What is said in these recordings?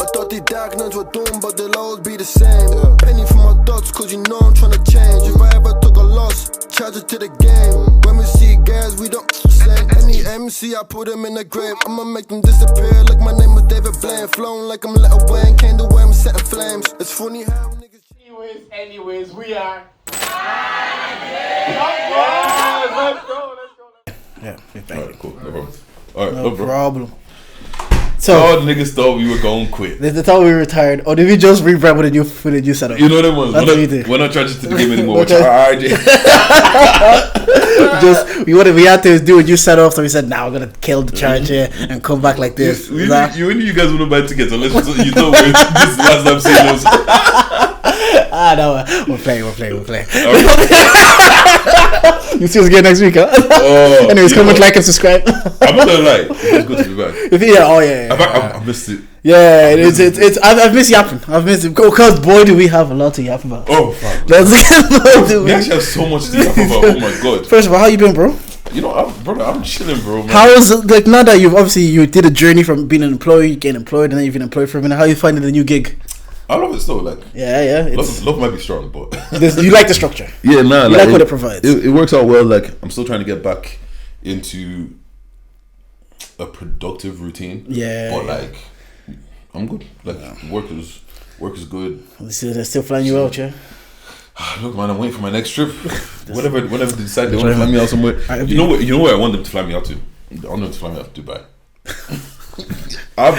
I thought the diagnoses were done, but they'll always be the same. Penny for my dots, cause you know I'm tryna change. If I ever took a loss, charge it to the game. When we see guys, we don't slang. Any MC, I put them in the grave. I'ma make them disappear like my name was David Blaine. Flown like I'm Little Wayne, came the way I'm setting flames. It's funny how niggas... Anyways, we are... Let's go. Yeah, alright, cool. No problem. Alright, no problem. So all the niggas thought we were going quit. They thought we retired. Or did we just rebrand with a new setup? You know them ones. We're not trying to the game anymore. We had to do a new setup, so we said, "Now we're gonna kill the charge here and come back like this." You guys want to buy tickets unless you know where this is the last time seeing us. No, we're playing. You see us again next week, huh? Anyways, comment, like, and subscribe. I'm not gonna lie, it's good to be back. I missed it. Yeah, it's. I've missed yapping. I've missed it because boy, do we have a lot to yap about. Oh, fuck. We actually have so much to yap about. Oh my god. First of all, how you been, bro? You know, I'm chilling, bro. Man. How is it, like, now that you did a journey from being an employee, getting employed, and then you've been employed for a minute? How are you finding the new gig? I love it still. Like, love might be strong, but you like the structure. Yeah, man. You like what it provides. It works out well. Like, I'm still trying to get back into a productive routine. Yeah, but like, I'm good. Like, work is good. They're still flying you out, yeah. Look, man, I'm waiting for my next trip. whenever they decide they want to fly me out somewhere. You know where I want them to fly me out to? I want them to fly me out to Dubai. How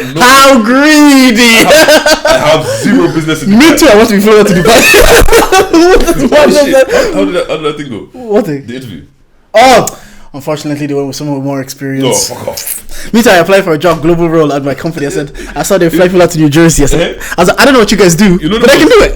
greedy! I have zero business in Dubai. Me too. I want to be flown out to Dubai. How did that thing go? What thing? The interview. Oh, unfortunately, they went with someone with more experience. No, fuck off. Me too. I applied for a job, global role at my company. I said I saw they fly people out to New Jersey. I was like, I don't know what you guys do, but I can do it.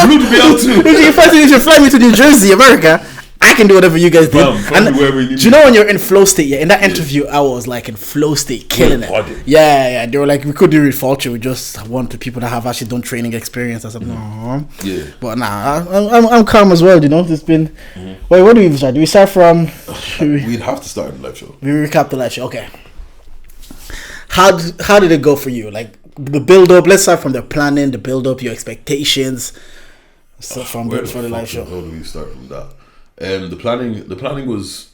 Flew to be out too. If you fly me to New Jersey, America, I can do whatever you guys do. And do you know when you're in flow state? Yeah, in that interview, I was like in flow state, killing it. Yeah. They were like, we could do it culture. We just want the people that have actually done training experience. I said, no. Yeah. But I'm calm as well. You know, it's been. Wait, where do we even start? Do we start from? We'd have to start the live show. We recap the live show. Okay. How did it go for you? Like the build up. Let's start from the planning, the build up, your expectations. So for the live show. How do we start from that? The planning was,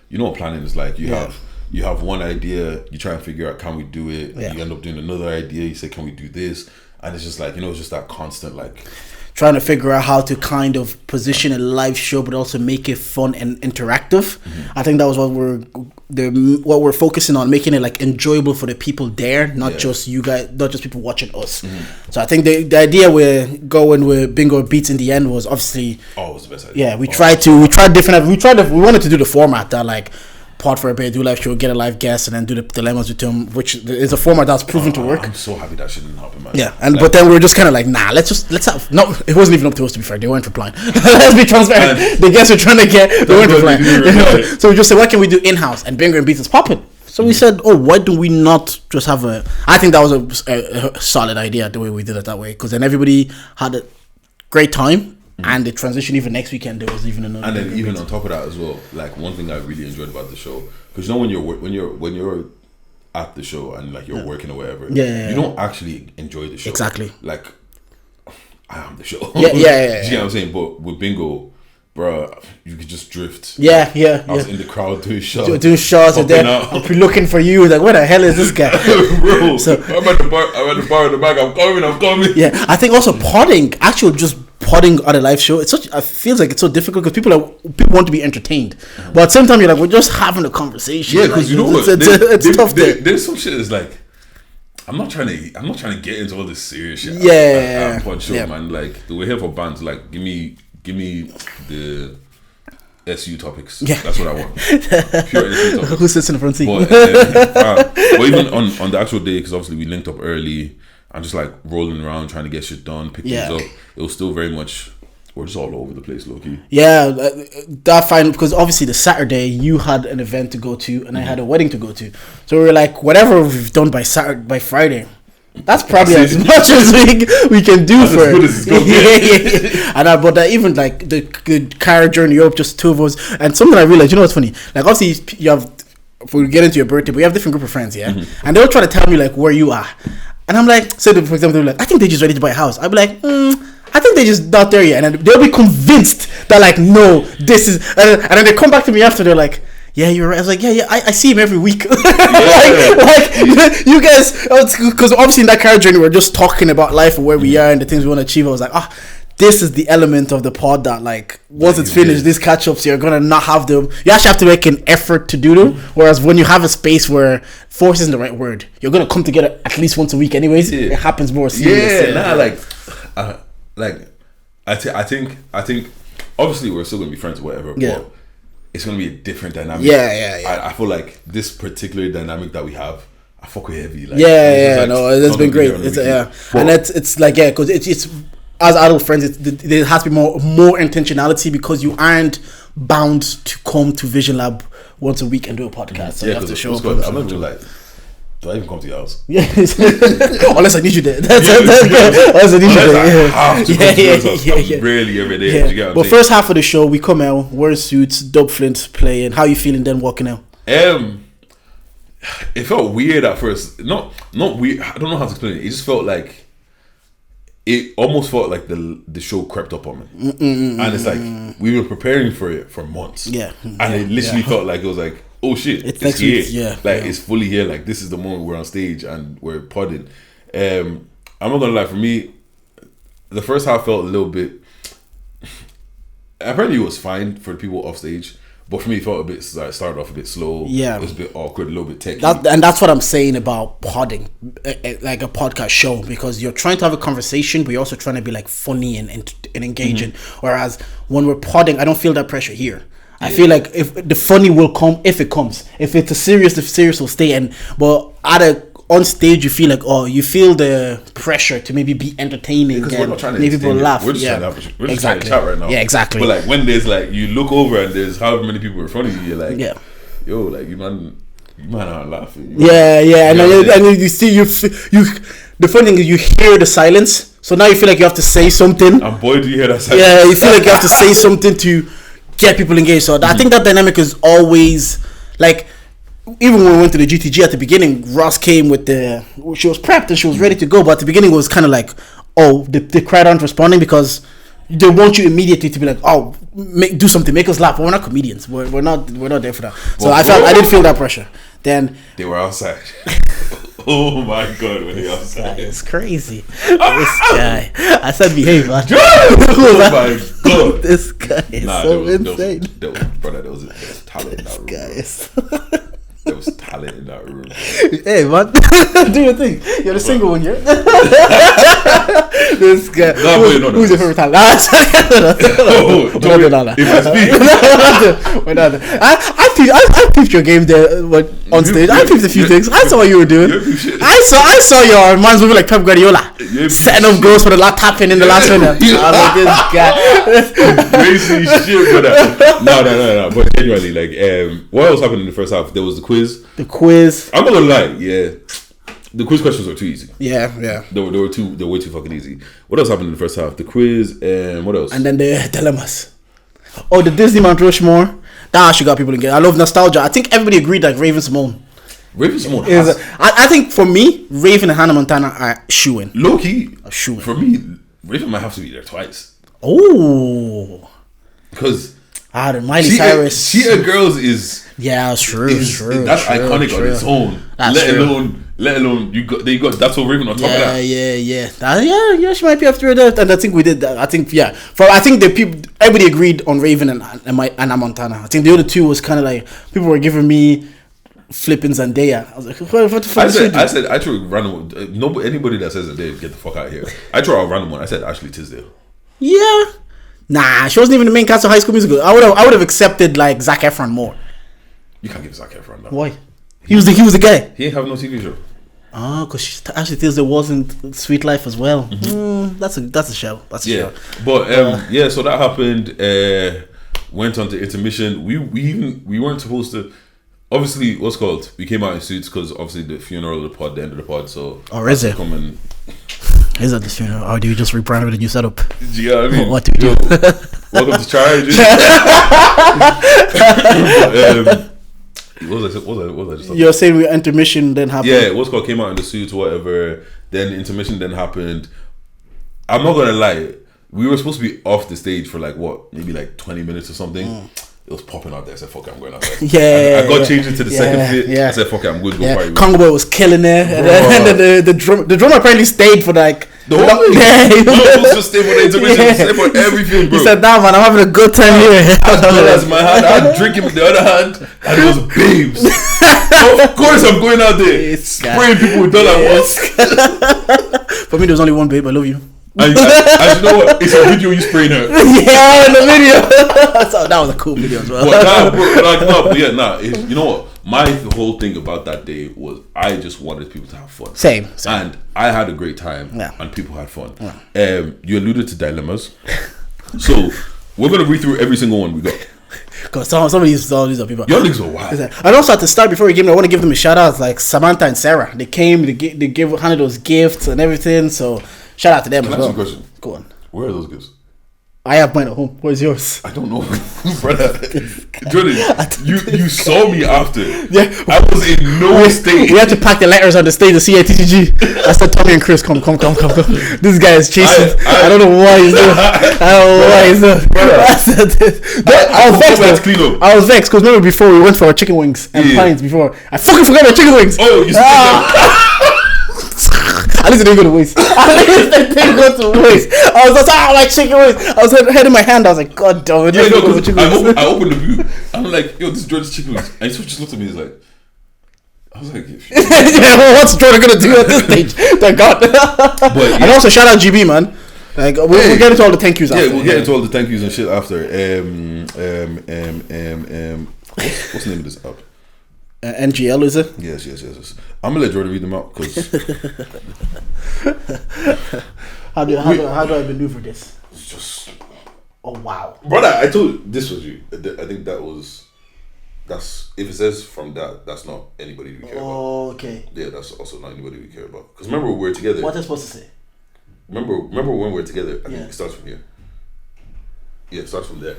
you know what planning is like. You have one idea, you try and figure out, can we do it? You end up doing another idea, you say, can we do this? And it's just like, it's just that constant like trying to figure out how to kind of position a live show but also make it fun and interactive. I think that was what we're focusing on, making it like enjoyable for the people there, not just you guys, not just people watching us. So I think the idea we're going with Bingo Beats in the end was obviously it was the best idea. Yeah, we wanted to do the format that like pod for a bit, do a live show, get a live guest, and then do the dilemmas with him, which is a format that's proven to work. I'm so happy that shit didn't happen, man. Yeah, but then we were just kind of like, nah, let's have. No, it wasn't even up to us, to be fair. They weren't replying. Let's be transparent. The guests we're trying to get, they weren't replying. So we just said, what can we do in house? And Bingo and Beats is popping. So we said, why do we not just have a? I think that was a solid idea the way we did it that way, because then everybody had a great time. And the transition, even next weekend, there was even another. And then even on top of that as well, like one thing I really enjoyed about the show, because when you're at the show and like you're working or whatever, you don't actually enjoy the show. Exactly. Like, I am the show. Yeah. Do you get what I'm saying? But with Bingo, bro, you could just drift. Yeah. I was in the crowd doing shots. And then I'm looking for you. Like, where the hell is this guy? Bro, so, I'm at the bar in the back. I'm coming. Yeah, I think also podding on a live show, it feels like it's so difficult because people want to be entertained, but at the same time you're like, we're just having a conversation. Yeah, because what? It's tough. There's some shit that's like, I'm not trying to get into all this serious shit. Yeah, man. Like, we're here for bands. Like, give me the SU topics. Yeah, that's what I want. Pure SU topics. Who sits in the front seat? But even on the actual day, because obviously we linked up early. I'm just like rolling around trying to get shit done, pick things up. It was still very much, we're just all over the place, low-key. Yeah, that fine, because obviously the Saturday you had an event to go to and I had a wedding to go to. So we were like, whatever we've done by Friday, that's probably as much as we can do for it. As good as it's And but even like the car journey up, just two of us. And something I realized, you know what's funny? Like obviously you have, if we get into your birthday, but you have different group of friends, and they'll try to tell me like where you are. And I'm like, so for example, they're like, I think they're just ready to buy a house. I'd be like, I think they're just not there yet. And then they'll be convinced that like, no, this is, and then they come back to me after, they're like, yeah, you're right. I was like, yeah, I see him every week. like you guys, because obviously in that car journey, we're just talking about life and where we are and the things we want to achieve. I was like, this is the element of the pod that like once it's finished, these catch-ups, you're gonna not have them. You actually have to make an effort to do them. Whereas when you have a space where force isn't the right word, you're gonna come together at least once a week anyways. It happens more seriously. I think obviously we're still gonna be friends or whatever, but it's gonna be a different dynamic. I feel like this particular dynamic that we have, I fuck with heavy. Like, it's been great. And it's like because it's as adult friends, there has to be more intentionality because you aren't bound to come to Vision Lab once a week and do a podcast. So you have to show up. I'm not gonna lie. Do I even come to your house? Unless I need you there. Unless I need you there. I'm rarely every day. You get what I'm saying? First half of the show, we come out, wear suits, Dub Flint playing. How you feeling then walking out? It felt weird at first. Not weird. I don't know how to explain it. It just felt like it almost felt like the show crept up on me. And it's like we were preparing for it for months. And it literally felt like it was like, oh shit, it's here. It's fully here. Like this is the moment we're on stage and we're podding. I'm not gonna lie, for me, the first half felt a little bit. Apparently, it was fine for the people off stage, but for me, it felt a bit. Started off a bit slow. It was a bit awkward, a little bit techy. That's what I'm saying about podding, like a podcast show, because you're trying to have a conversation, but you're also trying to be like funny and engaging. Whereas when we're podding, I don't feel that pressure here. I feel like if the funny will come, if it comes. If it's the serious will stay. But on stage, you feel like you feel the pressure to maybe be entertaining because we're not trying to make people laugh. We're just trying to chat right now. Yeah, exactly. But like when there's like you look over and there's however many people in front of you, you're like, yo, like you man aren't laughing. And then you see you. The funny thing is you hear the silence, so now you feel like you have to say something. And boy, do you hear that silence? Yeah, you feel like you have to say something to get people engaged. So I think that dynamic is always like, even when we went to the GTG at the beginning, Ross came with she was prepped and she was ready to go, but at the beginning it was kind of like, the crowd aren't responding because they want you immediately to be like, do something, make us laugh. But we're not comedians. We're not there for that. So I did feel that pressure. Then they were outside. Oh my god, when they outside. It's crazy. This guy. I said behave, man. Oh my god. This guy is insane. There was talent in that room. There was talent in that room. Hey man, do your thing. You're the single one, yeah? This guy. Who's your favorite talent? If I speak. I peeped your game there on stage. I peeped a few things. I saw what you were doing. I saw your man's moving like Pep Guardiola. Setting up goals for the tapping in the last minute. I was like, this guy. Crazy shit, brother. No. But genuinely, like, what else happened in the first half? There was the quiz. I'm not gonna lie, the quiz questions were too easy. Yeah. They were way too fucking easy. What else happened in the first half? The quiz and what else? And then the dilemmas. The Disney Mount Rushmore. That actually got people engaged. I love nostalgia. I think everybody agreed that Raven Simone. I think for me, Raven and Hannah Montana are shoo-in. Low key. Shoo-in. For me, Raven might have to be there twice. Oh. because the Miley Cyrus. Cheetah Girls is that's true. That's iconic on its own. Let alone they got that's what Raven on top of that. Yeah. She might be after that, and I think we did that. I think the people, everybody agreed on Raven and Anna Montana. I think the other two was kind of like people were giving me flipping Zendaya. I was like, what the fuck? I said I threw random. Anybody that says Zendaya, get the fuck out of here. I threw a random one. I said Ashley Tisdale. Yeah. Nah, she wasn't even the main cast of High School Musical. I would have accepted like Zac Efron more. You can't give Zac Efron that. Why? He was the guy. He ain't have no TV show. Oh, because Ashley Tisdale wasn't Sweet Life as well. Mm-hmm. That's a show. That's a show. But so that happened. Went on to intermission. We weren't supposed to. Obviously, what's called? We came out in suits because obviously the funeral of the pod, the end of the pod. So is it? Come and. Is that the funeral? Or do you just rebrand with a new setup? You know what I mean? What do you do? Welcome to Charge. What was I just You're saying we intermission then happened? Yeah, what's called came out in the suits, whatever. Then intermission then happened. I'm not gonna lie, we were supposed to be off the stage for like what, maybe like 20 minutes or something. It was popping out there. I said, "Fuck it, I'm going outside." I got changed into the second fit. I said, "Fuck it, I'm good." Go party. Congo Boy was killing it, and then the drummer apparently stayed for like the whole thing. He was just staying for the intermission, staying for everything, bro. He said, "Nah, man, I'm having a good time here." As my hand, I had drinking with the other hand, and it was babes. Of course, I'm going out there spraying people with dollar once. For me, there was only one babe. I love you. And you know what? It's a video you spraying her. Yeah, in the video. So that was a cool video as well. You know what? My whole thing about that day was I just wanted people to have fun. Same. And I had a great time, and people had fun. You alluded to dilemmas, so we're gonna read through every single one we got. Because some of these are people. Your niggas are wild. And also at the start, before we give them, I want to give them a shout out, like Samantha and Sarah. They came, they handed those gifts and everything. So shout out to them as well. Can I ask you a question? Go on. Where are those gifts? I have mine at home. Where's yours? I don't know, brother. Jordan, you saw me after. Yeah, I was in no state. We had to pack the letters on the stage to CITG. I said, Tommy and Chris, come. This guy is chasing. I don't know why he's doing. I was vexed because remember before we went for our chicken wings and pints before. I fucking forgot my chicken wings. Oh, you at least it didn't go to waste. I was like, like chicken wings. I was head in my hand. I was like, God damn it. I opened the view. I'm like, yo, this is Jordan's chicken wings. And he just looked at me. He's like, I was like, what's Jordan gonna do at this stage? Thank God. And also shout out GB, man. Like we'll get into all the thank yous after. Yeah, we'll get into all the thank yous and shit after. What's the name of this app? NGL, is it? Yes. I'm gonna let Jordan read them out because how do I maneuver this? It's just oh wow, brother! I told you this was you. I think that's if it says from that's not anybody we care about. Okay. Yeah, that's also not anybody we care about. Because remember we were together. What is supposed to say? Remember when we were together? I think it starts from here. Yeah, it starts from there.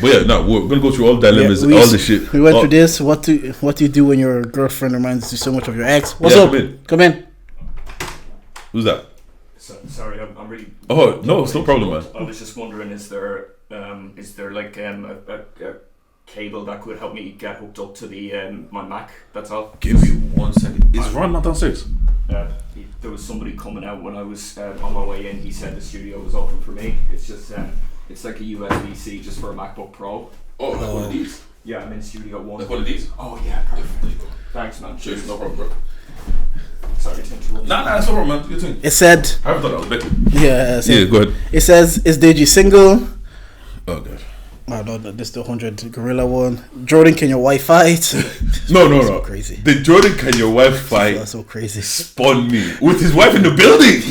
But yeah, no, we're gonna go through all the dilemmas, all the shit. We went through this. What do you do when your girlfriend reminds you so much of your ex? What's up? Come in. Who's that? Sorry, I'm really. Oh no, it's no problem, man. I was just wondering, is there like a cable that could help me get hooked up to the my Mac? That's all. Give me 1 second. Is Ron not downstairs? There was somebody coming out when I was on my way in. He said the studio was open for me. It's just it's like a USB-C just for a MacBook Pro. Oh, like one of these? Yeah, I'm in Studio 1. Like one of these? Oh yeah, perfect. Thanks, man. Cheers, no problem, bro. Sorry to interrupt. Nah, that's no problem, man. Your thing. It said. I haven't thought that was Becky. Yeah. Go ahead. It says, "Is Deji single?" Oh god. Oh no, this is the 100 gorilla one. Jordan, can your wife fight? No. So crazy. The Jordan, can your wife fight? That's so crazy. Spun me with his wife in the building.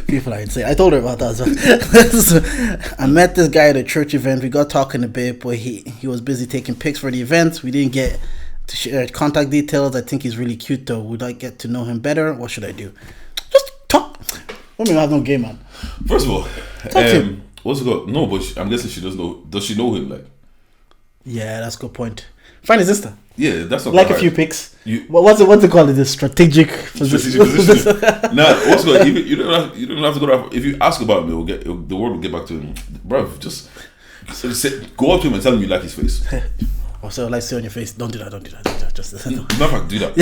People are insane. I told her about that as well. I met this guy at a church event. We got talking a bit, but he was busy taking pics for the event. We didn't get to share contact details. I think he's really cute though. Would I get to know him better? What should I do? Just talk. I mean, I have no game, man. First of all, what's it called? No, but I'm guessing she doesn't know. Does she know him? Like, yeah, that's a good point. Find his Insta. Yeah, that's not like hard. A few pics. What's it called? The strategic position. Nah, what's good? You don't have to go there. If you ask about me, the word will get back to him, bro. Just go up to him and tell him you like his face. Also, like, say on your face, don't do that. Just never do that.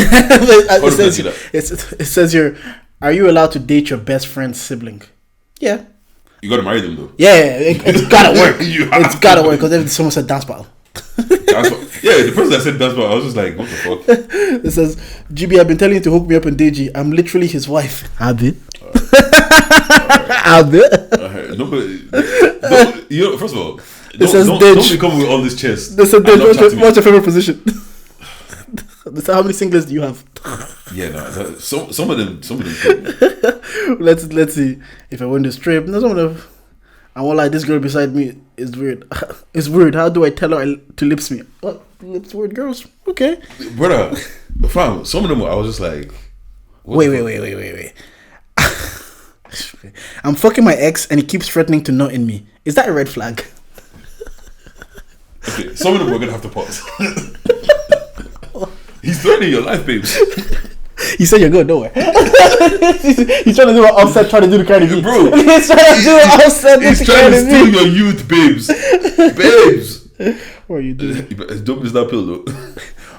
It says here, are you allowed to date your best friend's sibling? Yeah. You gotta marry them though. Yeah, it's gotta work. It's gotta work because someone said dance battle. Yeah, the person that said dance battle, I was just like, what the fuck? It says, GB, I've been telling you to hook me up on Deji. I'm literally his wife. Abi. Abi. No, but first of all, don't be coming with all this chest. This says, what's your favorite position? How many singlets do you have? Yeah, no. Some of them. Let's see. If I win this trip, no, some of them. I won't lie. This girl beside me is weird. It's weird. How do I tell her to lips me? What? Lips weird girls? Okay, brother. Fam, some of them I was just like, wait. I'm fucking my ex and he keeps threatening to nut in me. Is that a red flag? Okay, some of them we're gonna have to pause. He's threatening your life, babes. He said you're good, don't worry. He's trying to do an offset, trying to do the Cardi B. Bro, He's trying to do an offset. he's trying to steal your youth, babes. What are you doing? As dope as that pill, though.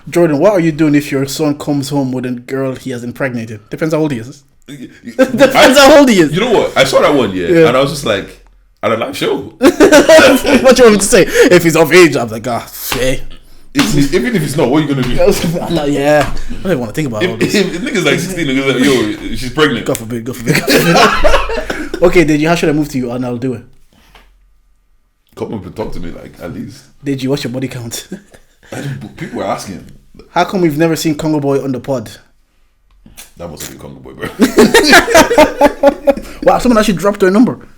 Jordan, what are you doing if your son comes home with a girl he has impregnated? Depends how old he is. Depends how old he is. You know what? I saw that one, yeah. And I was just like, at a live show. What you want me to say? If he's of age, I'm like, hey. Even if it's not, what are you gonna do? Yeah, I don't even want to think about all this. If niggas like 16, niggas like, yo, she's pregnant. God forbid. Okay, did you? How should I move to you? And I'll do it. Come up and talk to me, like, at least. Did you? What's your body count? People were asking. How come we've never seen Congo Boy on the pod? That must have been Congo Boy, bro. Wow, someone actually dropped their number.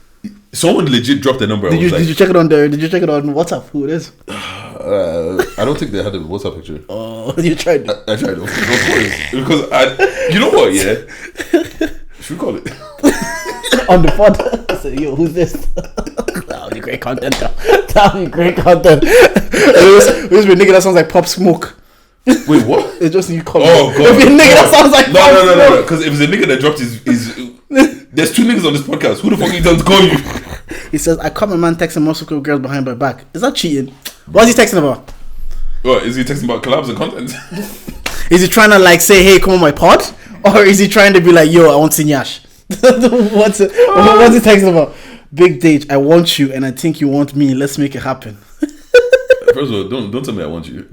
Someone legit dropped their number. Did you check it on there? Did you check it on WhatsApp? Who it is? I don't think they had a WhatsApp picture. Oh, you tried. I tried, of course. Because you know what? Yeah, should we call it on the pod? I said, yo, who's this? That'll be great content. That'll be great content. It was a nigga that sounds like Pop Smoke. Wait, what? It's just you call. Oh god. If a nigga that sounds like no. Because if it's a nigga that dropped his there's two niggas on this podcast. Who the fuck are you trying to call you? He says, I caught my man texting multiple girls behind my back. Is that cheating? What is he texting about? What, is he texting about collabs and content? Is he trying to like say, hey, come on my pod? Or is he trying to be like, yo, I want Sinyash? What's he texting about? Big Dage, I want you and I think you want me. Let's make it happen. First of all, don't tell me I want you.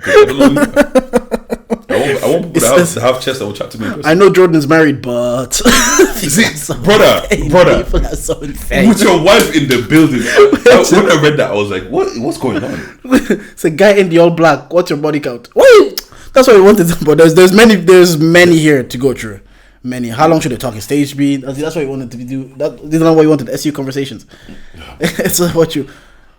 I want people to have chest that will chat to me. I know Jordan is married, but see, brother, people are so insane. With your wife in the building. When I read that, I was like, what's going on? It's a guy in the all black. What's your body count? What? That's what we wanted. But there's many here to go through. Many. How long should they talk in stage B? That's what you wanted to do. This is not what you wanted. SU conversations. It's what you.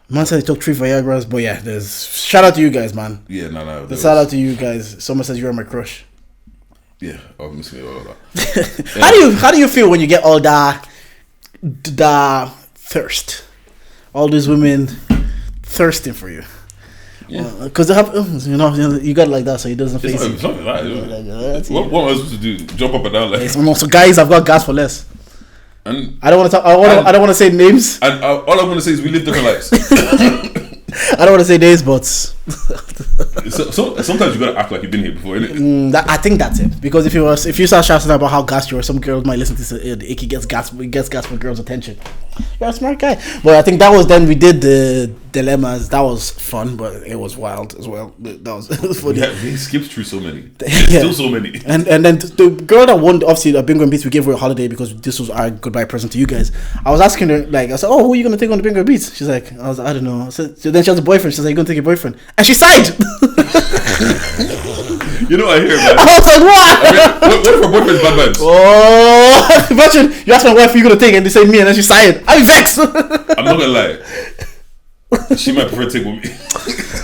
Man said he took 3 Viagras, but yeah, there's shout out to you guys, man. Yeah, no. Shout out to you guys. Someone says you're my crush. Yeah, obviously all of that. How do you feel when you get all that thirst? All these women thirsting for you. Yeah, because they have, you got it like that, so it doesn't face it's not like that. What am I supposed to do? Jump up and down like? So guys, I've got gas for less. And I don't want to talk. I don't want to say names. And all I want to say is we live different lives. I don't want to say names, but so sometimes you gotta act like you've been here before, innit? I think that's it. Because if you start shouting about how gassed you are, some girls might listen to say, Icky gets gas for girls' attention. You're a smart guy. But I think that was then we did the dilemmas. That was fun, but it was wild as well. It was funny. Yeah, we skipped through so many. Still so many. And then the girl that won, obviously, at Bingo and Beats, we gave her a holiday because this was our goodbye present to you guys. I was asking her, like, I said, oh, who are you gonna take on the Bingo and Beats? She's like, I don't know. So then she has a boyfriend. She's like, you're gonna take your boyfriend, and she sighed. You know, I hear, man. I was like, what? What if her boyfriend's bad vibes? Oh, imagine you ask my wife who you gonna take, and they say me, and then she sighed. I'm vexed. I'm not gonna lie. She might prefer to take with me.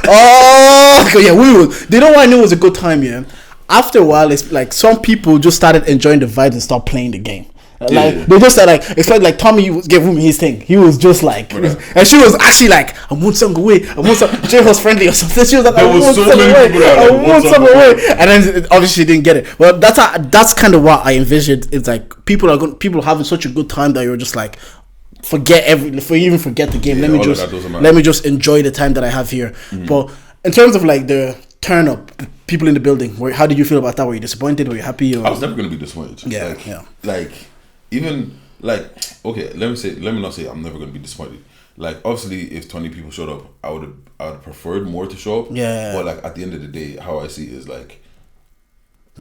Oh, yeah, we will. They know why I knew it was a good time, yeah. After a while, it's like some people just started enjoying the vibes and stopped playing the game. Like they just said, like it's like Tommy gave him his thing. He was just like, and she was actually like, I want some away. I want some. Jay was friendly or something. She was like, I want some away. I want some away. And then obviously she didn't get it. Well, that's kind of what I envisioned. It's like people are having such a good time that you're just like, forget the game. Yeah, let me just enjoy the time that I have here. Mm-hmm. But in terms of like the turn up, people in the building, how did you feel about that? Were you disappointed? Were you happy? Or? I was never going to be disappointed. Yeah. Like even like, okay, let me not say I'm never going to be disappointed. Like obviously, if 20 people showed up, I would have preferred more to show up. Yeah. But like at the end of the day, how I see it is like,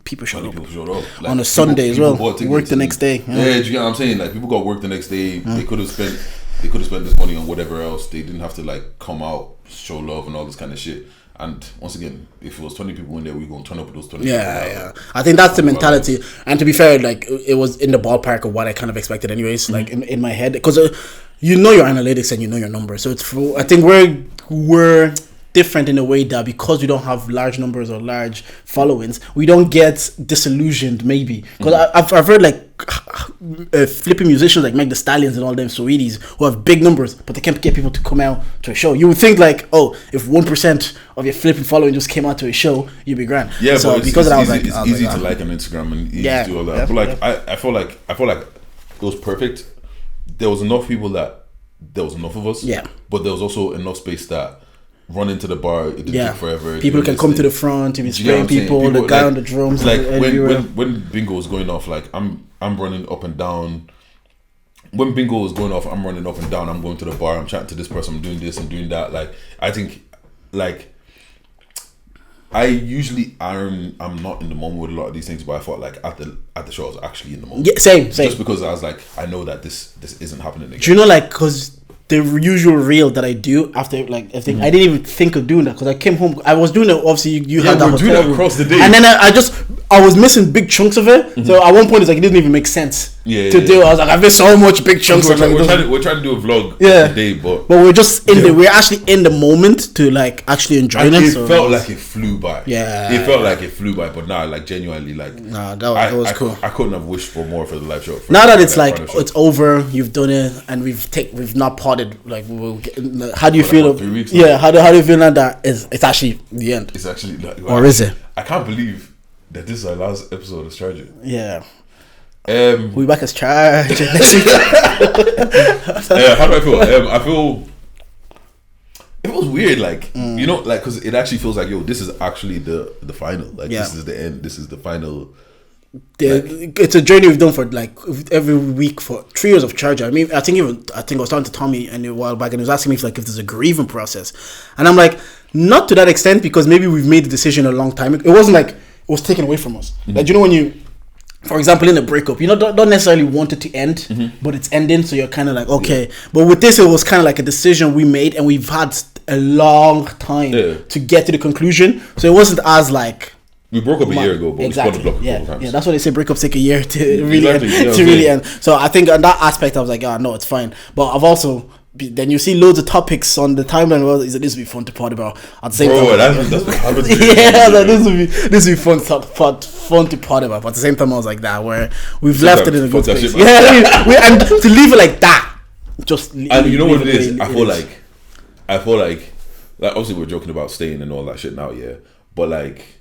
people showed up like, on a Sunday as well. Work the next day. Yeah, you get what I'm saying? Like people got work the next day. They could have spent this money on whatever else. They didn't have to like come out, show love and all this kind of shit. And once again, if it was 20 people in there, we're going to turn up with those 20 people. Yeah. I think that's the mentality. And to be fair, like it was in the ballpark of what I kind of expected anyways, like in my head. Because you know your analytics and you know your numbers. So I think we're different in a way that because we don't have large numbers or large followings, we don't get disillusioned maybe. Because I've heard like flipping musicians like Meg the Stallions and all them Sweeties who have big numbers, but they can't get people to come out to a show. You would think like, oh, if 1% of your flipping following just came out to a show, you'd be grand. Yeah, so but because it's of that, easy, it's easy to like on Instagram and easy to do all that. Yeah, but like I feel like it was perfect. There was enough people that there was enough of us. Yeah. But there was also enough space that run into the bar, it didn't take forever. People can come to the front, to be spraying people, the guy on the drums. Like when bingo was going off, like I'm running up and down. When bingo was going off, I'm running up and down. I'm going to the bar. I'm chatting to this person. I'm doing this. I'm doing that. Like I think, like I usually I'm not in the moment with a lot of these things, but I felt like at the show I was actually in the moment. Yeah, same. Just because I was like, I know that this isn't happening again. Do you know, like, because the usual reel that I do after, like, I didn't even think of doing that because I came home. I was doing it. Obviously, you had that. We were doing it across the day, and then I was missing big chunks of it. So at one point, it's like it didn't even make sense to do. I was like, I missed so much big chunks. We're trying to do a vlog today, but we're just we're actually in the moment to like actually enjoying it. It felt like it flew by. Yeah, it felt like it flew by, but nah, like genuinely, like that was cool. I couldn't have wished for more for the live show. Now that it's like it's over, you've done it, and we've not potted. Like, how do you feel? 3 weeks. How do you feel now that it's actually the end? It's actually like, or is it? I can't believe that this is our last episode of Cittg. Yeah. We back as Cittg next week. How do I feel? I feel it was weird, like you know, like because it actually feels like, yo, this is actually the final. Like this is the end. This is the final. It's a journey we've done for like every week for 3 years of Cittg. I mean, I think I was talking to Tommy a while back, and he was asking me if there's a grieving process, and I'm like, not to that extent, because maybe we've made the decision a long time. It wasn't like it was taken away from us. Like, you know, when you, for example, in a breakup, you know, don't necessarily want it to end, but it's ending, so you're kind of like, okay. But with this, it was kind of like a decision we made, and we've had a long time to get to the conclusion. So it wasn't as like, we broke up a year ago, but we spun the block a couple times. Yeah, that's why they say breakups take a year to really end. So I think on that aspect, I was like, no, it's fine. But I've also, then you see loads of topics on the timeline. Well, this would be fun to pod about at the same time. That's what happens. This would be fun to pod about. But at the same time, I was like that, where we've left it in a good space. And to leave it like that, just. And you know what it is? I feel like obviously we're joking about staying and all that shit now, but like,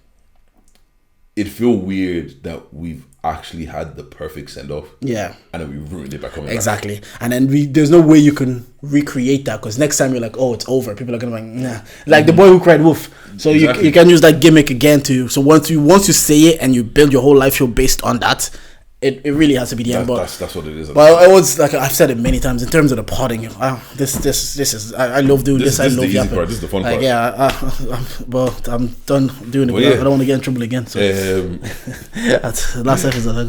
it feel weird that we've actually had the perfect send off, and then we ruined it by coming back. And then there's no way you can recreate that, because next time you're like, oh, it's over, people are gonna be like, nah, like the boy who cried wolf. So you can use that gimmick again so once you say it and you build your whole life show based on that, it really has to be the end. That's what it is. But it was like, I've said it many times in terms of the podding. This is I love doing this. I love yapping. This is the fun part. But I'm done doing it. I don't want to get in trouble again. So last episode,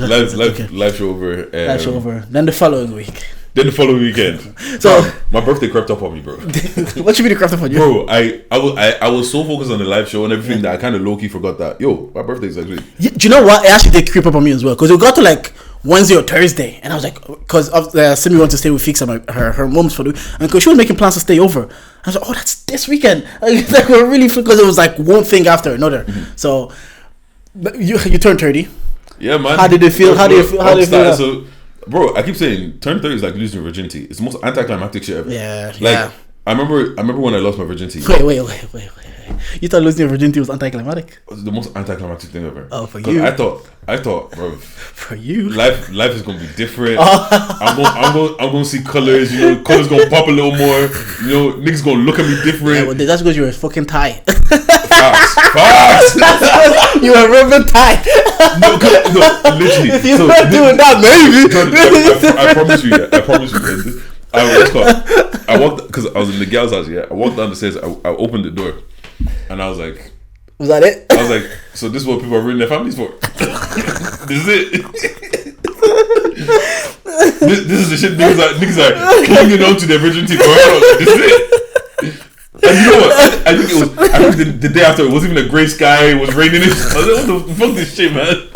live show over. Live show over. Then the following week. Then the following weekend. So my birthday crept up on me, bro. What you mean it crept up on you? Bro, I was so focused on the live show and everything that I kind of low-key forgot that, my birthday is actually... Do you know what? It actually did creep up on me as well. Because it got to like Wednesday or Thursday. And I was like... Because Simi wanted to stay with Fix at her mom's for the... And because she was making plans to stay over. I was like, oh, that's this weekend. Like, we're really... Because it was like one thing after another. So, you turned 30. Yeah, man. How did it feel? How do you feel? So, bro, I keep saying turn 30 is like losing your virginity. It's the most anticlimactic shit ever. Yeah. I remember when I lost my virginity. Wait. You thought losing your virginity was anticlimactic? It was the most anticlimactic thing ever. Oh, for you. I thought, bro. For you. Life is gonna be different. I'm gonna see colors. Colors gonna pop a little more. Niggas gonna look at me different. Yeah, well, that's because you were fucking tight. Fast. You were rubber tight. No, literally. If you're not doing that, maybe. I promise you. I walked, because I was in the girl's house. I walked down the stairs. I opened the door, and I was like, "Was that it?" I was like, "So this is what people are ruining their families for? This is it." This is the shit niggas are clinging on to their virginity for. This is it. And you know what? I think the day after, it wasn't even a grey sky. It was raining. I was like, what the fuck this shit, man?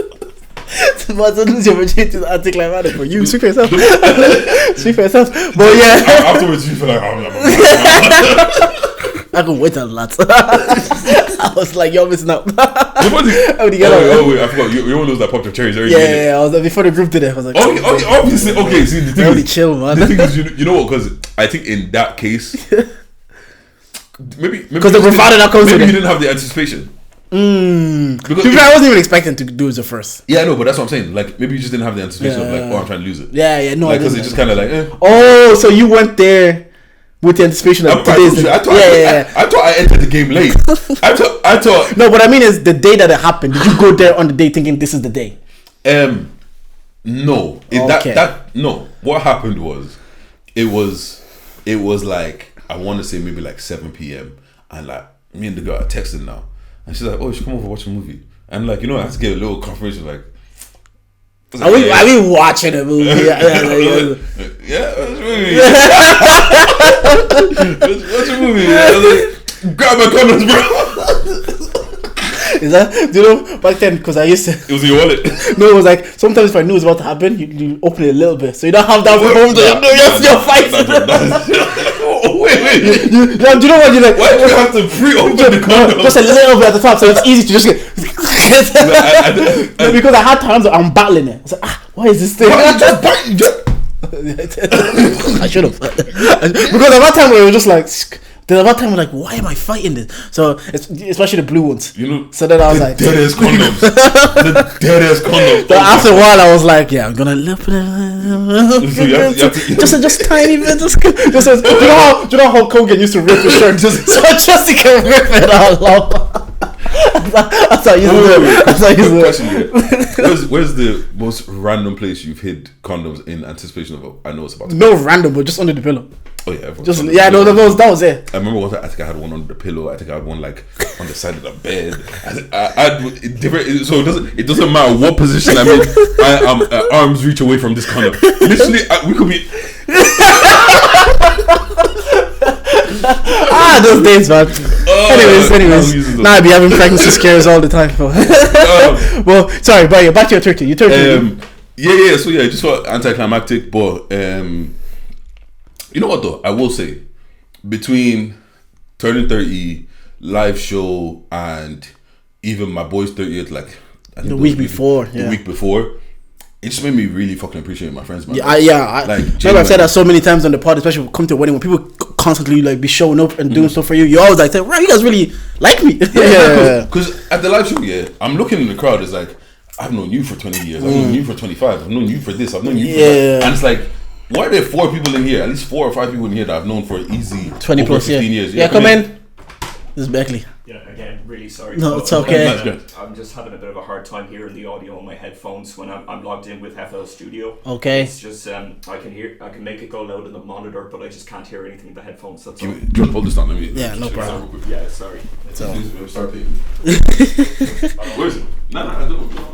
But lose your virginity is anticlimactic for you. Speak for yourself. But yeah. Afterwards, you feel like, I can wait a lot. I was like, you're missing out. Wait, I forgot. You're one of those that popped your cherries every day. Yeah. I was like, before the group did it, I was like, obviously. Okay, see, the thing really is, chill, man. The thing is, you know what? Because I think in that case, maybe because the bravado that comes with maybe it. you didn't have the anticipation. Because I wasn't even expecting to do it the first. Yeah, no, but that's what I'm saying. Like, maybe you just didn't have the anticipation of like, oh, I'm trying to lose it. Yeah, no, like, because it's just kind of like, Oh, so you went there with the anticipation of today's. I thought I entered the game late. I thought. No, what I mean is the day that it happened. Did you go there on the day thinking this is the day? No. No. What happened was, it was like, I want to say maybe like 7 p.m. and like me and the girl are texting now. And she's like, oh, you should come over and watch a movie. And like, I had to get a little confirmation, like, are we watching a movie? Yeah, what's a movie? What's a movie? I was like, grab my condoms, bro. Is that, do you know, back then, because I used to. It was in your wallet. No, it was like, sometimes if I knew it was about to happen, you open it a little bit. So you don't have that home, you're fighting. Wait. Do you know what? You're like, why do you have to pre-open the condom? Just a little bit at the top, so it's easy to just get. Because I had times that I'm battling it. I was like, why is this thing? I should have. Because at that time we were just like. There's about time I'm like, why am I fighting this? So especially the blue ones. So then I was like, deadest condoms. The deadest condoms. But after a while, I was like, yeah, I'm gonna lift it. Just tiny bit. Just do you know how Kogan used to rip his shirt just he can rip it all off. That's how you do it. Where's the most random place you've hid condoms in anticipation of? I know it's about to no random, but just under the pillow. Oh yeah, that was it. I remember one time I think I had one under the pillow. I think I had one like on the side of the bed. I different. So it doesn't matter what position I'm in. I am arm's reach away from this condom. Literally, we could be. Those days, man. Anyways. Now I be having pregnancy scares all the time. Well, sorry, but back to your turkey. You turkey. Yeah. So just for anticlimactic, but you know what though? I will say, between turning 30, live show, and even my boy's 30th, like the week before, it just made me really fucking appreciate my friends, man. Like, I've said that so many times on the pod, especially when we come to a wedding, when people constantly like be showing up and doing stuff for you. You always like, right, you guys really like me. Because at the live show, I'm looking in the crowd. It's like, I've known you for 20 years. I've known you for 25. I've known you for this. I've known you for that. And it's like, why are there 4 people in here? At least 4 or 5 people in here that I've known for easy 20 plus 15 years. Yeah, come in. This is Beckley. Yeah, again, really sorry. No, it's okay. I'm just having a bit of a hard time hearing the audio on my headphones when I'm logged in with FL Studio. Okay. It's just I can make it go loud in the monitor, but I just can't hear anything in the headphones. That's all. Do you want to hold this down? No problem. Yeah, sorry. So start playing. Where is it? No, I don't know.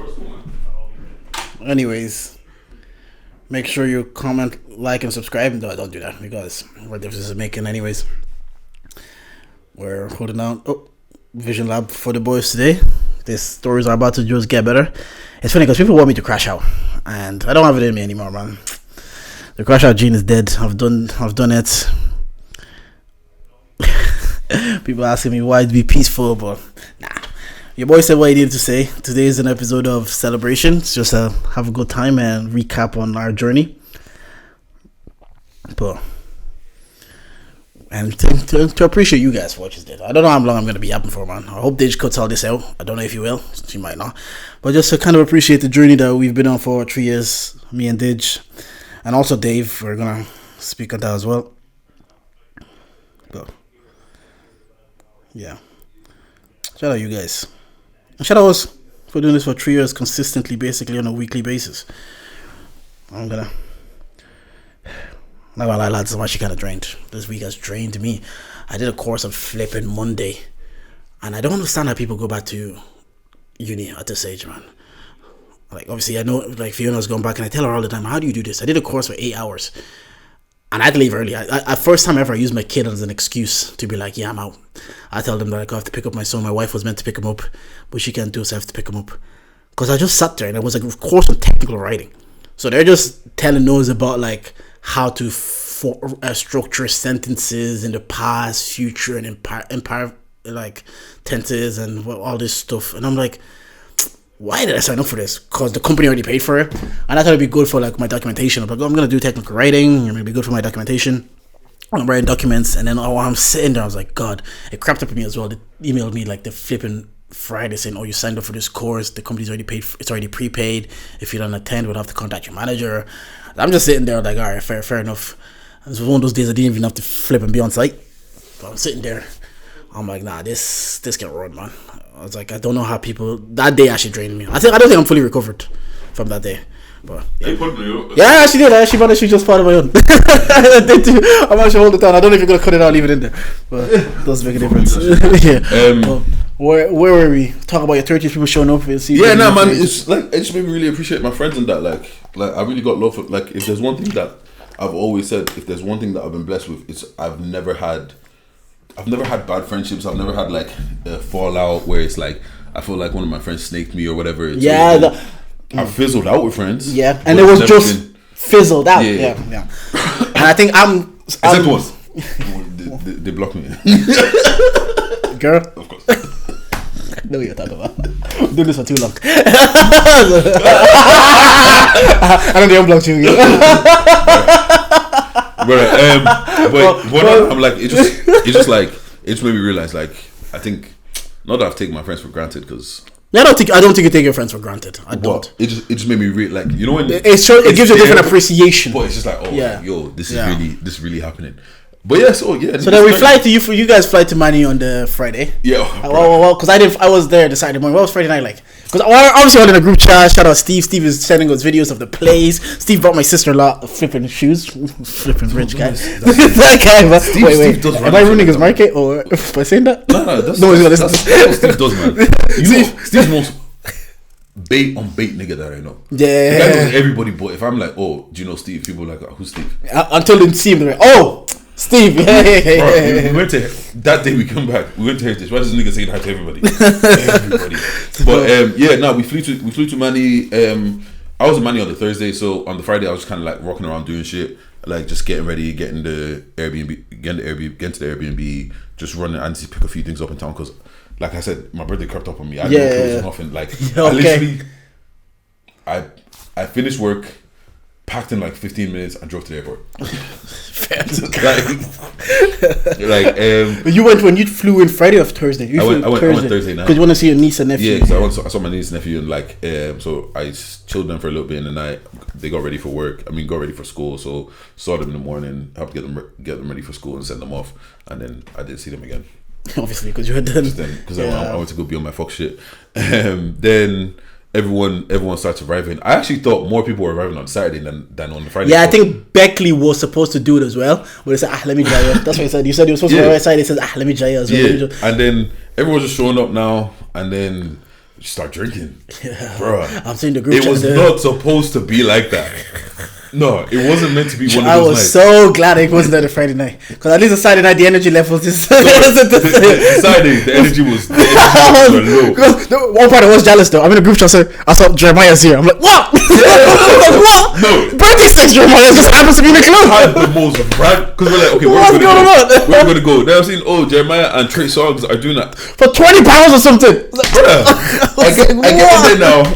Anyways, make sure you comment, like, and subscribe. No, don't do that because what difference is it making anyways. We're holding down Vision Lab for the boys today. These stories are about to just get better. It's funny because people want me to crash out, and I don't have it in me anymore, man. The crash out gene is dead. I've done it. People asking me why to be peaceful, but nah. Your boy said what he needed to say. Today is an episode of celebration. It's just have a good time and recap on our journey. And to appreciate you guys for watching this. I don't know how long I'm going to be yapping for, man. I hope Dij cuts all this out. I don't know if he will. She might not. But just to kind of appreciate the journey that we've been on for 3 years. Me and Dij. And also Dave. We're going to speak on that as well. But yeah. Shout out you guys. And shout out us for doing this for 3 years consistently, basically on a weekly basis. I'm not gonna lie, lads, I'm actually kind of drained. This week has drained me. I did a course on flipping Monday, and I don't understand how people go back to uni at this age, man. Like, obviously, I know, like, Fiona's going back, and I tell her all the time, how do you do this? I did a course for 8 hours, and I had to leave early. I first time ever, I used my kid as an excuse to be like, yeah, I'm out. I tell them that I have to pick up my son. My wife was meant to pick him up, but she can't do it, so I have to pick him up. Because I just sat there, and it was like a course on technical writing. So they're just telling us about, like, how to structure sentences in the past, future, and empire like tenses and all this stuff. And I'm like, why did I sign up for this? Because the company already paid for it, and I thought it'd be good for like my documentation. I'm like, I'm gonna do technical writing. It may be good for my documentation. I'm writing documents, and then while I'm sitting there, I was like, God, it crapped up at me as well. They emailed me like the flipping Friday saying, oh, you signed up for this course. The company's already paid. It's already prepaid. If you don't attend, we'll have to contact your manager. I'm just sitting there like, all right, fair enough. It was one of those days I didn't even have to flip and be on site. But I'm sitting there. I'm like, nah, this can't run, man. I was like, I don't know how people. That day actually drained me. I don't think I'm fully recovered from that day. But yeah, she did. She managed to just part of my own. I did too. I'm actually hold it down. I don't know if you're gonna cut it out, leave it in there, but it does make a difference. Yeah. Where were we? Talk about your 30 people showing up. Yeah, no, man. It's like it just made me really appreciate my friends and that. Like I really got love for. Like, if there's one thing that I've always said, if there's one thing that I've been blessed with, it's I've never had bad friendships. I've never had like a fallout where it's like I feel like one of my friends snaked me or whatever. I fizzled out with friends. Yeah, and it was just fizzled out. Yeah. And I think Except once. They blocked me. Girl? Of course. I know what you're talking about. I'm doing this for too long. I don't think I'm blocked you. But I'm like, it just made me realize, like, I think not that I've taken my friends for granted, because I don't think you take your friends for granted. I don't. It just made me like, you know, when it gives you a different appreciation. But it's just like, this is really happening. But yeah, so then we fly to you guys fly to Manny on the Friday. Yeah. Well, because I was there the Saturday morning. What was Friday night like? Because obviously I was in a group chat. Shout out Steve. Steve is sending us videos of the plays. Steve brought my sister-in-law flipping shoes. Flipping rich guy. That guy. But wait. Am I ruining his market or by saying that? No. That's what Steve does, man. You know, Steve's most bait nigga that I know. Yeah. The guy knows everybody, but if I'm like, oh, do you know Steve? People are like, who's Steve? Until they see him, they're like, oh, Steve. We went to that day. We come back. We went to Heritage. Why does this nigga saying hi to everybody? But we flew to Manny. I was in Manny on the Thursday, so on the Friday I was kind of like walking around doing shit, like just getting ready, getting to the Airbnb, just running and pick a few things up in town, because, like I said, my birthday crept up on me. I had no clothes or nothing. Like I finished work, packed in like 15 minutes, and drove to the airport. You went when you flew in Friday or Thursday? I went Thursday night because you want to see your niece and nephew. Yeah, because I saw my niece and nephew, and so I chilled them for a little bit in the night. They got ready for work. I mean, got ready for school. So saw them in the morning, helped get them ready for school and send them off, and then I didn't see them again. Obviously, because you had done. Because I went to go be on my fuck shit. Then everyone starts arriving. I actually thought more people were arriving on Saturday than on the Friday. Yeah, I think Beckley was supposed to do it as well. But they said, let me jaya. That's what he said. You said he was supposed to go outside. He says, let me jaya as well. Yeah. And then everyone's just showing up now, and then you start drinking. Yeah. Bro, I'm seeing the group. It was not supposed to be like that. No, it wasn't meant to be one of those I was nights. so glad it wasn't there the Friday night, because at least the Saturday night the energy levels is the energy was low. One part I was jealous though. I'm in a group chat, so I saw Jeremiah's here. I'm like, what? What? No, birthday sex Jeremiah just happens to be in the club. I had the most rad, because we're like, okay, where are we gonna go? Then I've seen, Jeremiah and Trey Songz are doing that for £20 or something. I get in there now.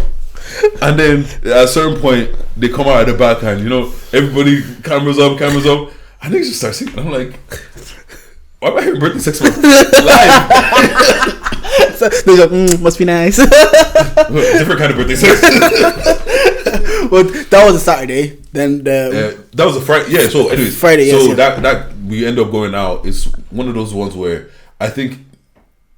And then at a certain point, they come out at the back, and you know, everybody cameras up, and they just start singing. I'm like, why am I hearing birthday sex live? So they're like, must be nice. Different kind of birthday sex. But that was a Saturday. Then that was a Friday. Yeah. So anyways, Friday. So that we end up going out. It's one of those ones where I think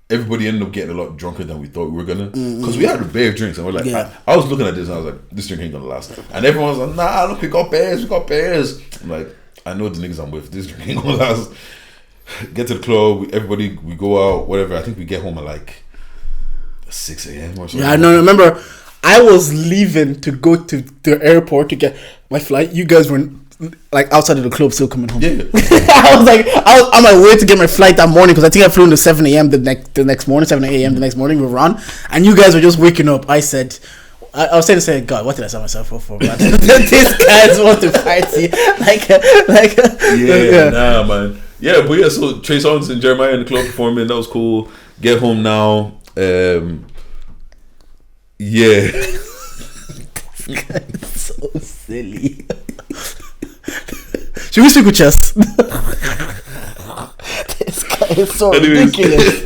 everybody ended up getting a lot drunker than we thought we were gonna, because we had a bare drinks, and we're like, I was looking at this and I was like, this drink ain't gonna last. And everyone was like, nah, look, we got bears. I'm like, I know the niggas I'm with, this drink ain't gonna last. Get to the club, we go out, whatever. I think we get home at like 6 a.m. or something. Yeah, I know. Remember, I was leaving to go to the airport to get my flight. You guys were like outside of the club, still coming home. Yeah. I was on my way to get my flight that morning, because I think I flew in at 7 a.m. the next morning, 7 a.m. the next morning. We were on, and you guys were just waking up. I said, I was saying, God, what did I sign myself up for, man? These guys want to party. Nah, man. Yeah, but yeah, so Trey Songz and Jeremiah in the club performing, that was cool. Get Home Now. Yeah. So silly. Should we speak with chess? This guy is so ridiculous.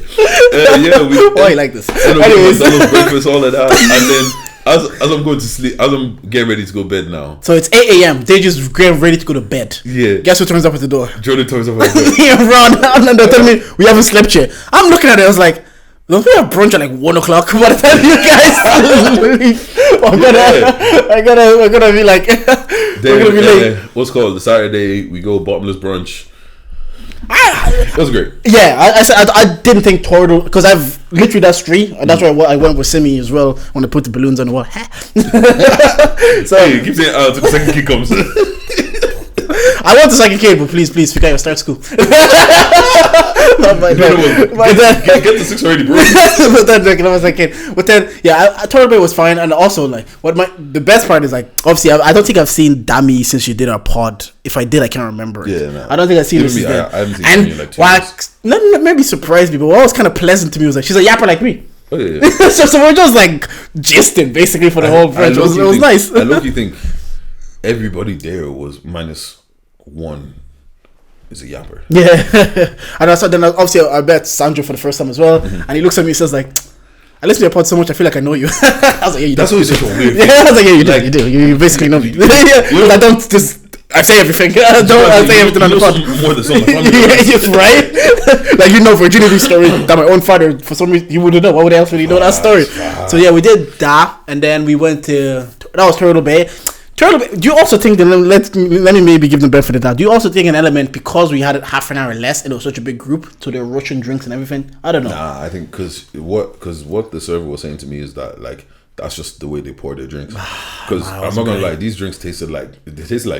Yeah, why you like this? Anyways, breakfast, all of that, and then as I'm going to sleep, as I'm getting ready to go to bed now. So it's 8 a.m. They just getting ready to go to bed. Yeah. Guess who turns up at the door? Jordan turns up at the door. Yeah, Ron. And they're telling me we haven't slept yet. I'm looking at it. I was like, don't we have brunch at like 1 o'clock? By the time you guys leave, I'm gonna be like, we're gonna be late. What's called the Saturday? We go bottomless brunch. That was great. Yeah, I said I didn't think Turtle because I've literally that's three, and that's why I went with Simi as well when I put the balloons on the wall. So you keep saying till the second kid comes. I want the second kid, but please, figure out your start school. My dad, get the 6 already, bro. But then, yeah, Turtle Bay was fine, and also like the best part is like obviously I don't think I've seen Dami since she did our pod. If I did, I can't remember. Yeah, no. I don't think I've seen her since then. I haven't seen her in like 2 years. Nothing maybe surprised me, but what was kind of pleasant to me was like she's a yapper like me. Oh, yeah. so we're just like gisting basically for the whole French. It was nice. I look, you think everybody there was -1 is a yapper. Yeah. And then obviously I met Sandro for the first time as well, and he looks at me and says like, I listen to your pod so much I feel like I know you. I was like, yeah, you do. That's always such a weird thing. Yeah, I was like, yeah, you do. You basically know me. I don't just I say everything. I say everything on the pod. More than some family. Yes, right? Like, you know, virginity story that my own father, for some reason, he wouldn't know. Why would else would he know that story? So yeah, we did that, and then we went to, that was Turtle Bay. Do you also think that, let me maybe give them benefit of that, do you also think an element, because we had it half an hour less and it was such a big group, so they're rushing drinks and everything? I don't know. Nah, I think because what the server was saying to me is that like that's just the way they pour their drinks. Because I'm not gonna lie, these drinks tasted like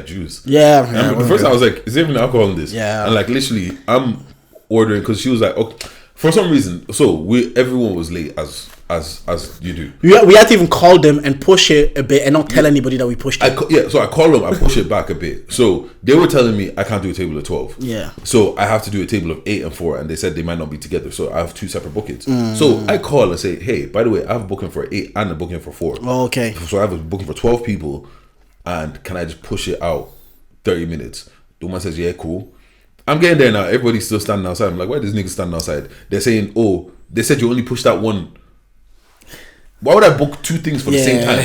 juice. Yeah. The first time I was like, is there even alcohol in this? Yeah. And like literally, I'm ordering because she was like, okay, for some reason, so everyone was late as you do. We had to even call them and push it a bit and not tell anybody that we pushed it. So I called them, I push it back a bit. So they were telling me I can't do a table of 12. Yeah. So I have to do a table of 8 and 4, and they said they might not be together. So I have 2 separate bookings. So I call and say, hey, by the way, I have a booking for 8 and a booking for 4. Oh, okay. So I have a booking for 12 people, and can I just push it out 30 minutes? The woman says, yeah, cool. I'm getting there now. Everybody's still standing outside. I'm like, why is this nigga standing outside? They're saying, oh, they said you only pushed that one. Why would I book 2 things for the same time?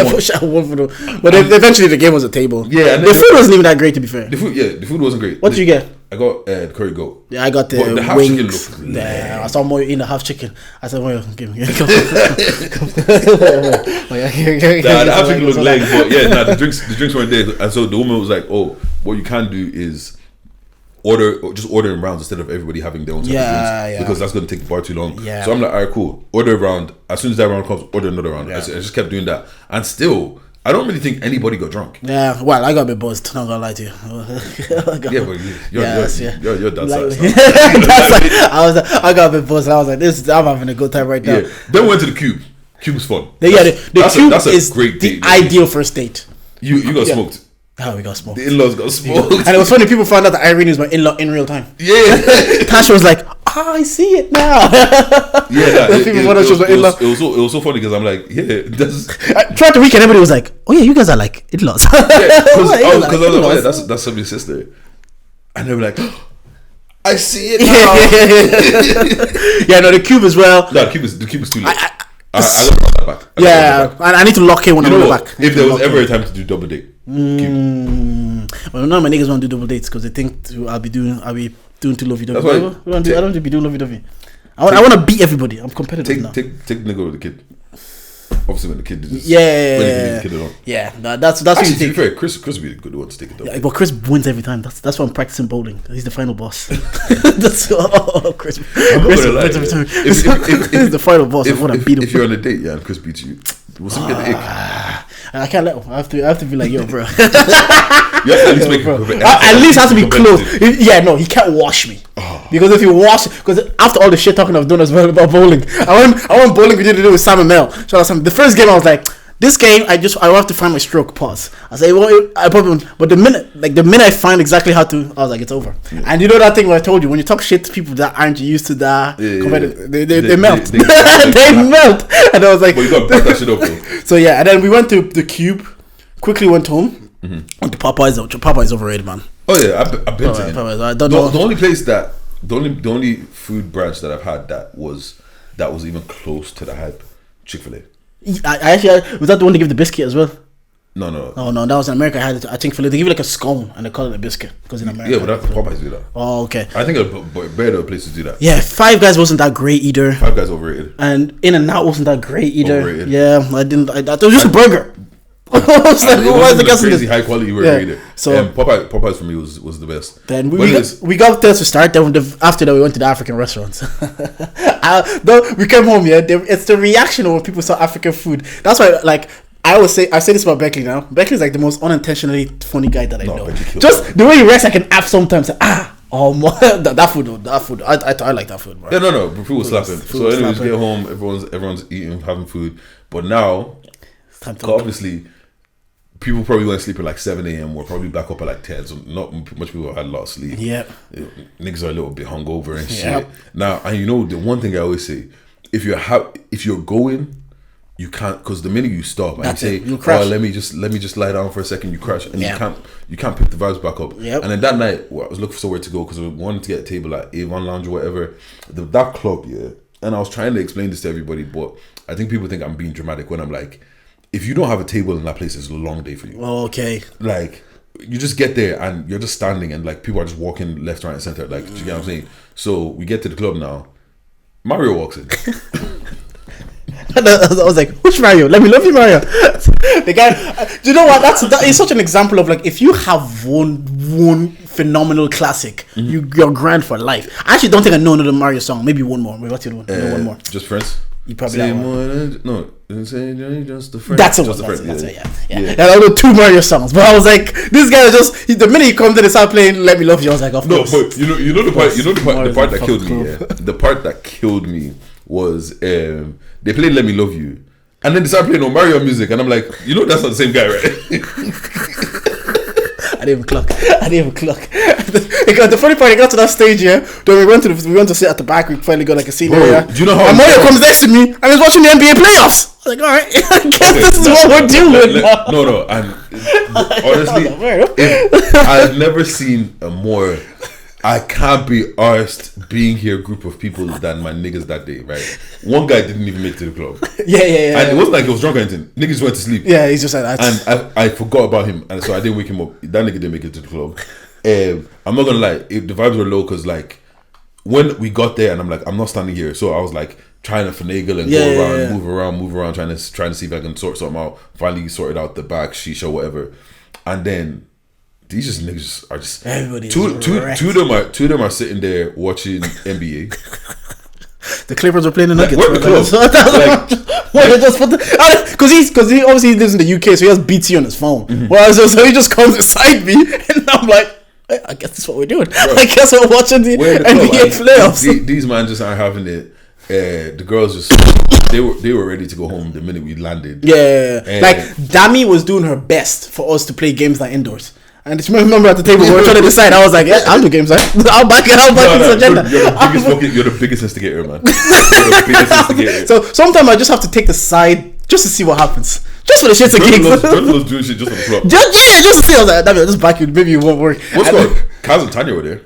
Push out one for but eventually the game was a table. Yeah, and the food wasn't even that great, to be fair. The food wasn't great. What did you get? I got curry goat. Yeah, I got the half wings. chicken Yeah, I saw more in the half chicken. I said, "Well, give me." The half chicken looked lame, but yeah, the drinks weren't there, and so the woman was like, "Oh, what you can do is order in rounds instead of everybody having their own type of drinks, because that's going to take the bar too long." Yeah. So I'm like, all right, cool. Order a round. As soon as that round comes, order another round. I just kept doing that, and still, I don't really think anybody got drunk. Yeah, well, I got a bit buzzed. Not gonna lie to you. But your dad's side. I got a bit buzzed. And I was like, I'm having a good time right now. Yeah. Then we went to the Cube. Cube was fun. The Cube is great the date, ideal first date. You got smoked. Oh, we got smoked. The in-laws got smoked. And it was funny, people found out that Irene is my in-law in real time. Yeah. Tasha was like, I see it now. Yeah, it was so funny because I'm like, yeah, throughout the weekend, everybody was like, oh yeah, you guys are like in-laws. Yeah, because I was like, oh, yeah, that's somebody's sister. And they were like, I see it now. Yeah, no, the Cube as well. No, the Cube is too late. I got that back. I need to lock in when I go back. If there was ever a time to do double date, well, none of my niggas want to do double dates because they think I'll be doing too lovey-dovey. I don't want to be doing lovey-dovey. I want to beat everybody. I'm competitive now. Take the nigga with the kid. Obviously, when the kid is that's what you think. To be fair, Chris would be a good one to take it down. Yeah, but Chris wins every time. That's why I'm practicing bowling. He's the final boss. That's Chris. Chris wins every time. He's the final boss. I want to beat him. If you're on a date, and Chris beats you, what's he get the ick? I can't let him. I have to be like, yo, bro. You have to at least make it. At least have to be close. Yeah, no, he can't wash me. Because if you wash, because after all the shit talking I've done as well about bowling, I went bowling we did to do with Sam and Mel. So the first game I was like, This game, I have to find my stroke. Pause. I say, well, I probably, but the minute I find exactly how to, I was like, it's over. Yeah. And you know that thing where I told you, when you talk shit to people that aren't used to that, they melt. They melt. And I was like, well, you got to pack that shit up, though. So yeah, and then we went to the Cube, quickly went home, went to Popeyes. Popeyes overrated, man. Oh yeah, I've been to him. Popeyes, I don't know. The only place that, the only food branch that I've had that was even close to the hype, Chick-fil-A. I actually, was that the one to give the biscuit as well? No. Oh no, that was in America. I had it. I think they give you like a scone and they call it a biscuit because in America. Yeah, but that's Popeyes do that. Oh, okay. I think a better place to do that. Yeah, Five Guys wasn't that great either. Five Guys overrated. And In-N-Out wasn't that great either. Overrated. Yeah, I didn't. I thought it was just a burger. I was like, why is the guess crazy high quality burger either? So Popeyes for me was the best. Then we got there to start. Then after that we went to the African restaurants. We came home. Yeah, it's the reaction when people saw African food. That's why, like, I say this about Beckley now. Beckley's like the most unintentionally funny guy that I know. Just the way he reacts like an app sometimes. Oh my, that food. I like that food, bro. Yeah, no, but food was slapping. So anyways, get home. Everyone's eating, having food. But now, obviously, people probably went to sleep at like 7 a.m. We're probably back up at like 10. So not much people had a lot of sleep. Yeah, niggas are a little bit hungover and shit. Now, and you know the one thing I always say, if you're going, you can't, because the minute you stop and you say, let me just lie down for a second, you crash and you can't pick the vibes back up. Yep. And then that night, I was looking for somewhere to go because I wanted to get a table at Avon Lounge or whatever. That club, yeah. And I was trying to explain this to everybody, but I think people think I'm being dramatic when I'm like, if you don't have a table in that place, it's a long day for you. Okay. Like, you just get there and you're just standing and like people are just walking left, right, and center. Like, do you get what I'm saying? So we get to the club now. Mario walks in. I was like, which Mario? Let me love you, Mario. The guy, do you know what? That is such an example of like, if you have one phenomenal classic, you're grand for life. I actually don't think I know another Mario song. Maybe one more. Wait, what's the other one? One more. Just Friends. You probably have one. No, just the friend. That's it. Yeah. I know 2 Mario songs, but I was like, this guy the minute he comes in and start playing "Let Me Love You," I was like, of course. No, but you know the part that killed me. Yeah, the part that killed me was they played "Let Me Love You," and then they started playing Mario music, and I'm like, that's not the same guy, right? I didn't even clock. The funny part, I got to that stage, yeah. Then we went to sit at the back. We finally got like a seat area. Do you know how? And Mario comes next to me and he's watching the NBA playoffs. I was like, all right, I guess this is what we're doing. No, and honestly, I've never seen a more I can't be arsed being here group of people than my niggas that day, right? One guy didn't even make it to the club. Yeah. And it wasn't like he was drunk or anything. Niggas went to sleep. Yeah, he's just like that. And I forgot about him, and so I didn't wake him up. That nigga didn't make it to the club. I'm not gonna lie, the vibes were low because like when we got there, and I'm like, I'm not standing here, so I was like trying to finagle and go around, move around, trying to see if I can sort something out. Finally sorted out the back, shisha, whatever, and then these just niggas are just two of them are sitting there watching NBA. The Clippers were playing the Nuggets. We're the club. Because he obviously lives in the UK, so he has BT on his phone. Mm-hmm. Well, so he just comes beside me, and I'm like, I guess that's what we're doing. Bro, I guess we're watching the NBA playoffs. These man just aren't having it. The girls just they were ready to go home the minute we landed. Yeah. Like Dami was doing her best for us to play games like indoors. And I remember at the table we were trying to decide. I was like, "Yeah, I'll do games. Right? I'll back this agenda." You're the biggest instigator, man. You're the biggest instigator. So sometimes I just have to take the side just to see what happens, just for the shits and gigs. Jordan was doing shit just on the floor. Just to see. I was like, "Just back you. Maybe it won't work." What's going? Kaz and Tanya were there.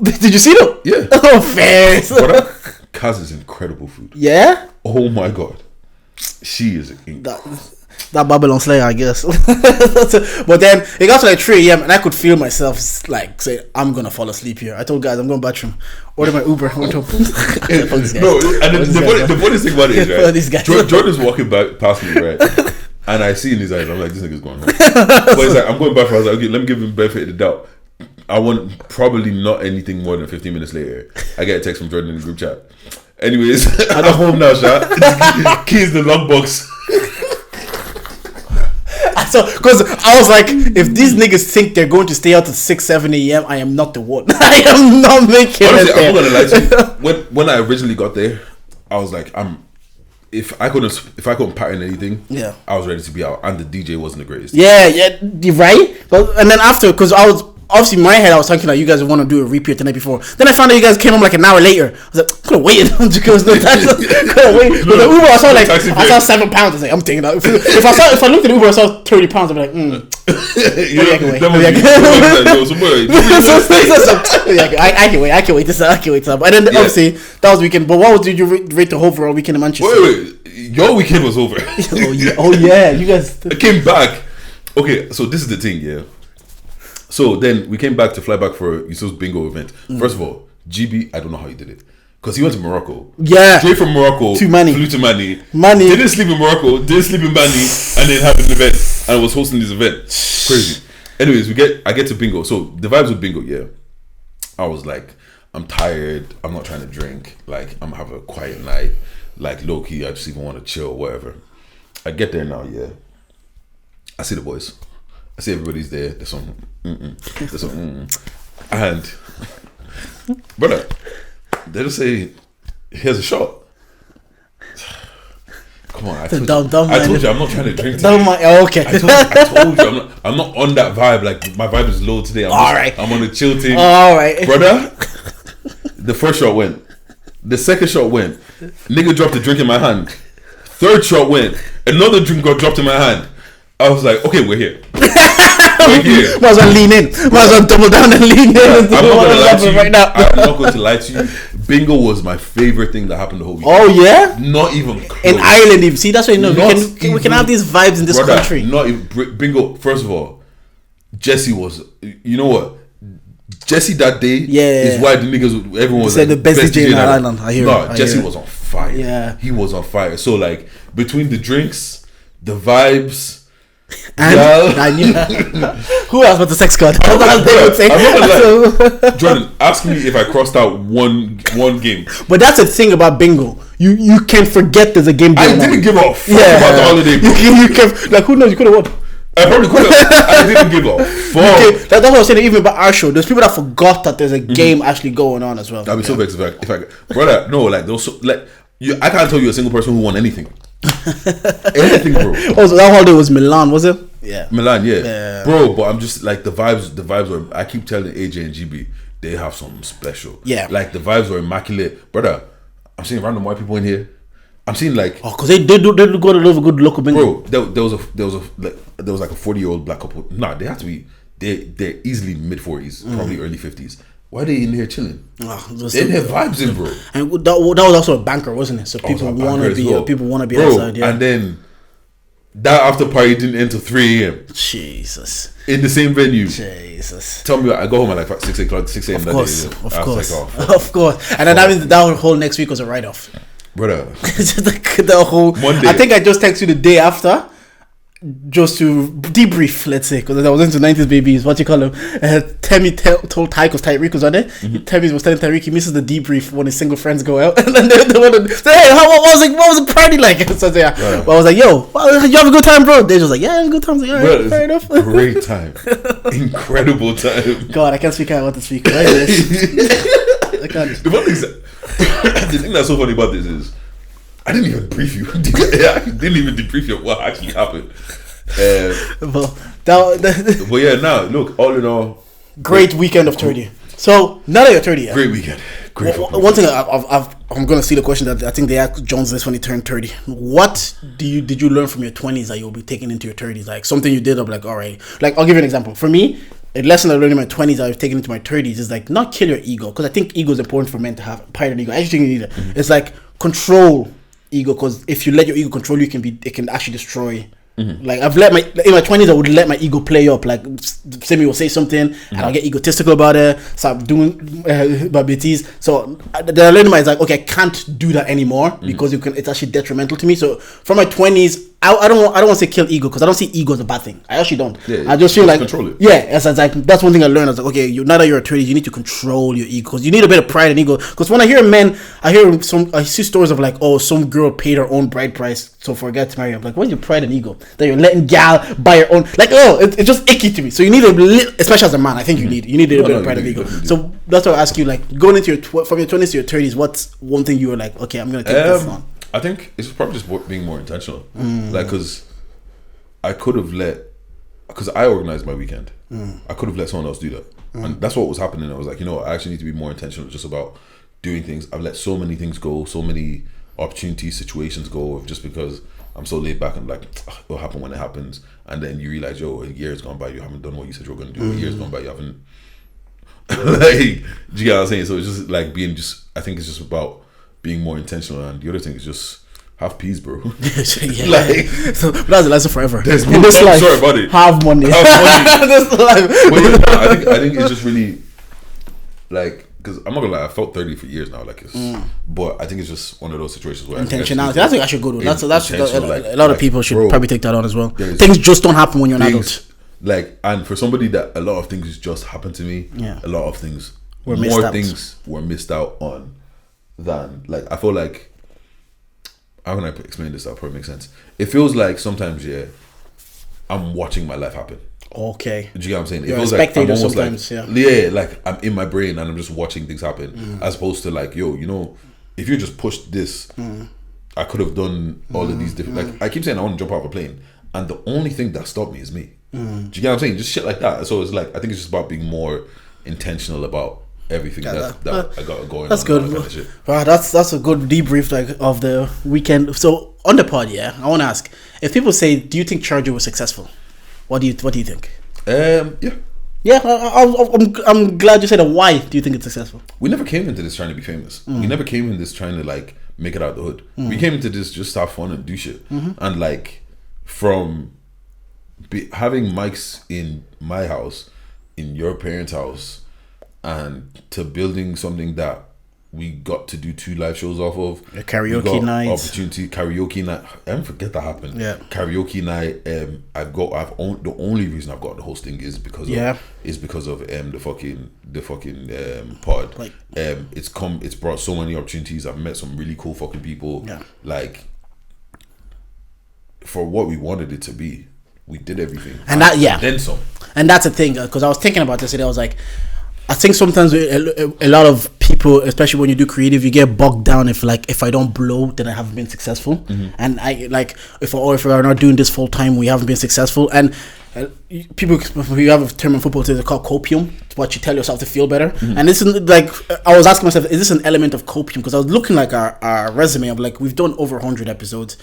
Did you see them? Yeah. Oh, fair. Kaz is incredible food. Yeah. Oh my god, she is that Babylon Slayer, I guess. But then it got to like 3 a.m. and I could feel myself like say, I'm gonna fall asleep here. I told guys I'm going bathroom. Order my Uber. Went home. No, and the funniest thing about it is, right? Jordan's walking past me, right? And I see in his eyes, I'm like, this nigga's going home. But he's like, I'm going bathroom. I was like, okay, let me give him benefit of the doubt. I want probably not anything more than 15 minutes later, I get a text from Jordan in the group chat. Anyways, I'm home now, Sha. Keys in the lockbox. So, because I was like, if these niggas think they're going to stay out at 6-7 a.m., I am not the one. I am not making Honestly, it there. I'm not gonna lie to you. When I originally got there, I was like, if I couldn't pattern anything, Yeah. I was ready to be out, and the DJ wasn't the greatest. Yeah, you're right. But and then after, because I was obviously in my head, I was thinking like you guys would want to do a repeat the night before. Then I found out you guys came home like an hour later. I was like, could have waited because the taxi could have waited. But the Uber, I saw £7. I was like, I'm taking that. If I looked at Uber, I saw £30. I'd be like, I can wait this out. And then obviously that was the weekend. But what did you rate the overall weekend in Manchester? Wait, your weekend was over. Oh yeah, you guys. I came back. Okay, so this is the thing, yeah. So then we came back to fly back for Yusuf's bingo event. First of all, GB, I don't know how he did it. Because he went to Morocco. Yeah. Straight from Morocco to Mani. Flew to Mani. Mani. Didn't sleep in Morocco, didn't sleep in Mani, and then had an event. And was hosting this event. Crazy. Anyways, I get to bingo. So the vibes with bingo, yeah. I was like, I'm tired. I'm not trying to drink. Like, I'm having a quiet night. Like, low key, I just even want to chill, whatever. I get there now, yeah. I see the boys. I see everybody's there. There's some, there's some, and brother, they just say, "Here's a shot." Come on, I told you, I'm not trying to drink today. Okay. I told you, I'm not on that vibe. Like my vibe is low today. I'm on a chill thing. All right, brother. The first shot went. The second shot went. Nigga dropped a drink in my hand. Third shot went. Another drink got dropped in my hand. I was like, okay, we're here. We're here. Might as well lean in. Might as well double down and lean in. I'm not going to lie to you. Right now. I'm not going to lie to you. Bingo was my favorite thing that happened the whole week. Oh yeah? Not even close. In Ireland, even. See, that's why you know we can have these vibes in this country. Not even bingo. First of all, Jesse was. You know what? Jesse that day is why the niggas, everyone was like the best DJ in Ireland. I hear. Jesse was on fire. Yeah, he was on fire. So like between the drinks, the vibes. And who else but the sex god? Jordan, ask me if I crossed out one game. But that's the thing about bingo. You can forget there's a game. I didn't give a fuck about the holiday. You can, like, who knows? You could have won. I probably could have. I didn't give a fuck. That's what I was saying. Even about our show, there's people that forgot that there's a game actually going on as well. I'd be so vexed if I brother. No, like those. Like I can't tell you a single person who won anything. Anything, bro. Also, that holiday was Milan, was it? Yeah, Milan, yeah, bro. But I'm just like the vibes were. I keep telling AJ and GB they have something special. Yeah, like the vibes were immaculate, brother. I'm seeing random white people in here. I'm seeing like because they go to love a good local bingo. Bro, there was like a 40-year-old black couple. Nah, they have to be. They're easily mid-40s, probably early 50s. Why are they in here chilling? They have vibes in, bro. And that was also a banker, wasn't it? So people want to be bro, outside. Yeah. And then that after party didn't end till 3 a.m. Jesus. In the same venue. Jesus. Tell me, I go home at like 6 o'clock, 6 a.m. Of course. Like, of course. And then that means that whole next week was a write-off. Brother. the whole Monday. I think I just texted you the day after. Just to debrief, let's say, because I was into 90s babies, what you call him? Temmie told Ty, because Tyreek was on it. Temmie was telling Tyreek he misses the debrief when his single friends go out. And then they want to say, hey, what was the party like? So yeah. But I was like, yo, you have a good time, bro? They just like, yeah, I had a good time. I was like, yeah, fair enough. Great time. Incredible time. God, I can't speak how I want to speak. I can't. The thing that's so funny about this is, I didn't even brief you. I didn't even debrief you what actually happened. But yeah, now look, all in all, great weekend of 30. So now that you're 30, yeah, great weekend. Great. One thing I'm gonna see the question that I think they asked Jones this when he turned 30. What did you learn from your 20s that you'll be taking into your 30s? Like something you did, I'm like, all right. Like I'll give you an example. For me, a lesson I learned in my 20s that I've taken into my 30s is like not kill your ego, because I think ego is important for men to have. Pirate ego, I actually think you need it. It's like control ego, because if you let your ego control you, it can actually destroy. Like I've let in my 20s I would let my ego play up. Like Simi will say something and I'll get egotistical about it, start doing bits. So then I learned in my, it's like, okay, I can't do that anymore because it's actually detrimental to me. So from my 20s, I don't want to say kill ego, because I don't see ego as a bad thing. I actually don't. I just feel like control it. Yeah, it's like that's one thing I learned. I was like, okay, now that you're a 20s, you need to control your ego, because you need a bit of pride and ego. Because when I hear men, I see stories of like, oh, some girl paid her own bride price so forget to marry. I'm like, where's your pride and ego that you're letting gal buy your own? Like, oh, it's just icky to me. So you need especially as a man, I think you need a bit of pride and ego. So that's why I ask you, like, going into from your 20s to your 30s, what's one thing you were like, okay, I'm gonna take this on? I think it's probably just being more intentional. Like, because I could have because I organized my weekend. I could have let someone else do that. And that's what was happening. I was like, I actually need to be more intentional just about doing things. I've let so many things go, so many opportunities, situations go, just because I'm so laid back and like, it'll happen when it happens. And then you realize, a year's gone by, you haven't done what you said you were going to do. A year's gone by, you haven't. Like, do you get what I'm saying? So it's just like I think it's just about being more intentional. And the other thing is just have peace, bro. Like, so that's a lesson forever. There's in this life, sorry about it. have money. This life. But I think it's just really like, because I'm not gonna lie, I felt 30 for years now, like but I think it's just one of those situations where intentionality. That's actually a good one. That's a lot of people should bro, probably take that on as well. Things just don't happen when you're an adult. Like, and for somebody that a lot of things just happened to me, a lot of things were missed out on than, like, I feel like, how can I explain this? That probably makes sense. It feels like sometimes, I'm watching my life happen. Okay. Do you get what I'm saying? It You're feels a spectator like I'm sometimes, like I'm in my brain and I'm just watching things happen, as opposed to like, if you just pushed this, I could have done all of these different. Like, I keep saying I want to jump out of a plane, and the only thing that stopped me is me. Do you get what I'm saying? Just shit like that. So it's like, I think it's just about being more intentional about everything that I got going. That's on good. That kind of shit. Wow, that's a good debrief of the weekend. So on the pod, I want to ask, if people say, do you think Cittg was successful? What do you think? Yeah, I'm glad you said that. Why do you think it's successful? We never came into this trying to be famous. We never came into this trying to like make it out the hood. We came into this just to have fun and do shit. And like, from having mics in my house, in your parents' house, and to building something that we got to do 2 live shows off of. A karaoke night. Karaoke night. I didn't forget that happened. Yeah. Karaoke night. The only reason I've got the hosting is because of the fucking pod. Like, it's brought so many opportunities. I've met some really cool fucking people. Yeah. Like, for what we wanted it to be, we did everything. And then some. And that's the thing, because I was thinking about this today. I was like, I think sometimes a lot of people, especially when you do creative, you get bogged down if I don't blow, then I haven't been successful. And I like, if we're not doing this full time, we haven't been successful. And people, you have a term in football, it's called copium. It's what you tell yourself to feel better. And this is like, I was asking myself, is this an element of copium? Because I was looking like our resume. I'm like, we've done over 100 episodes.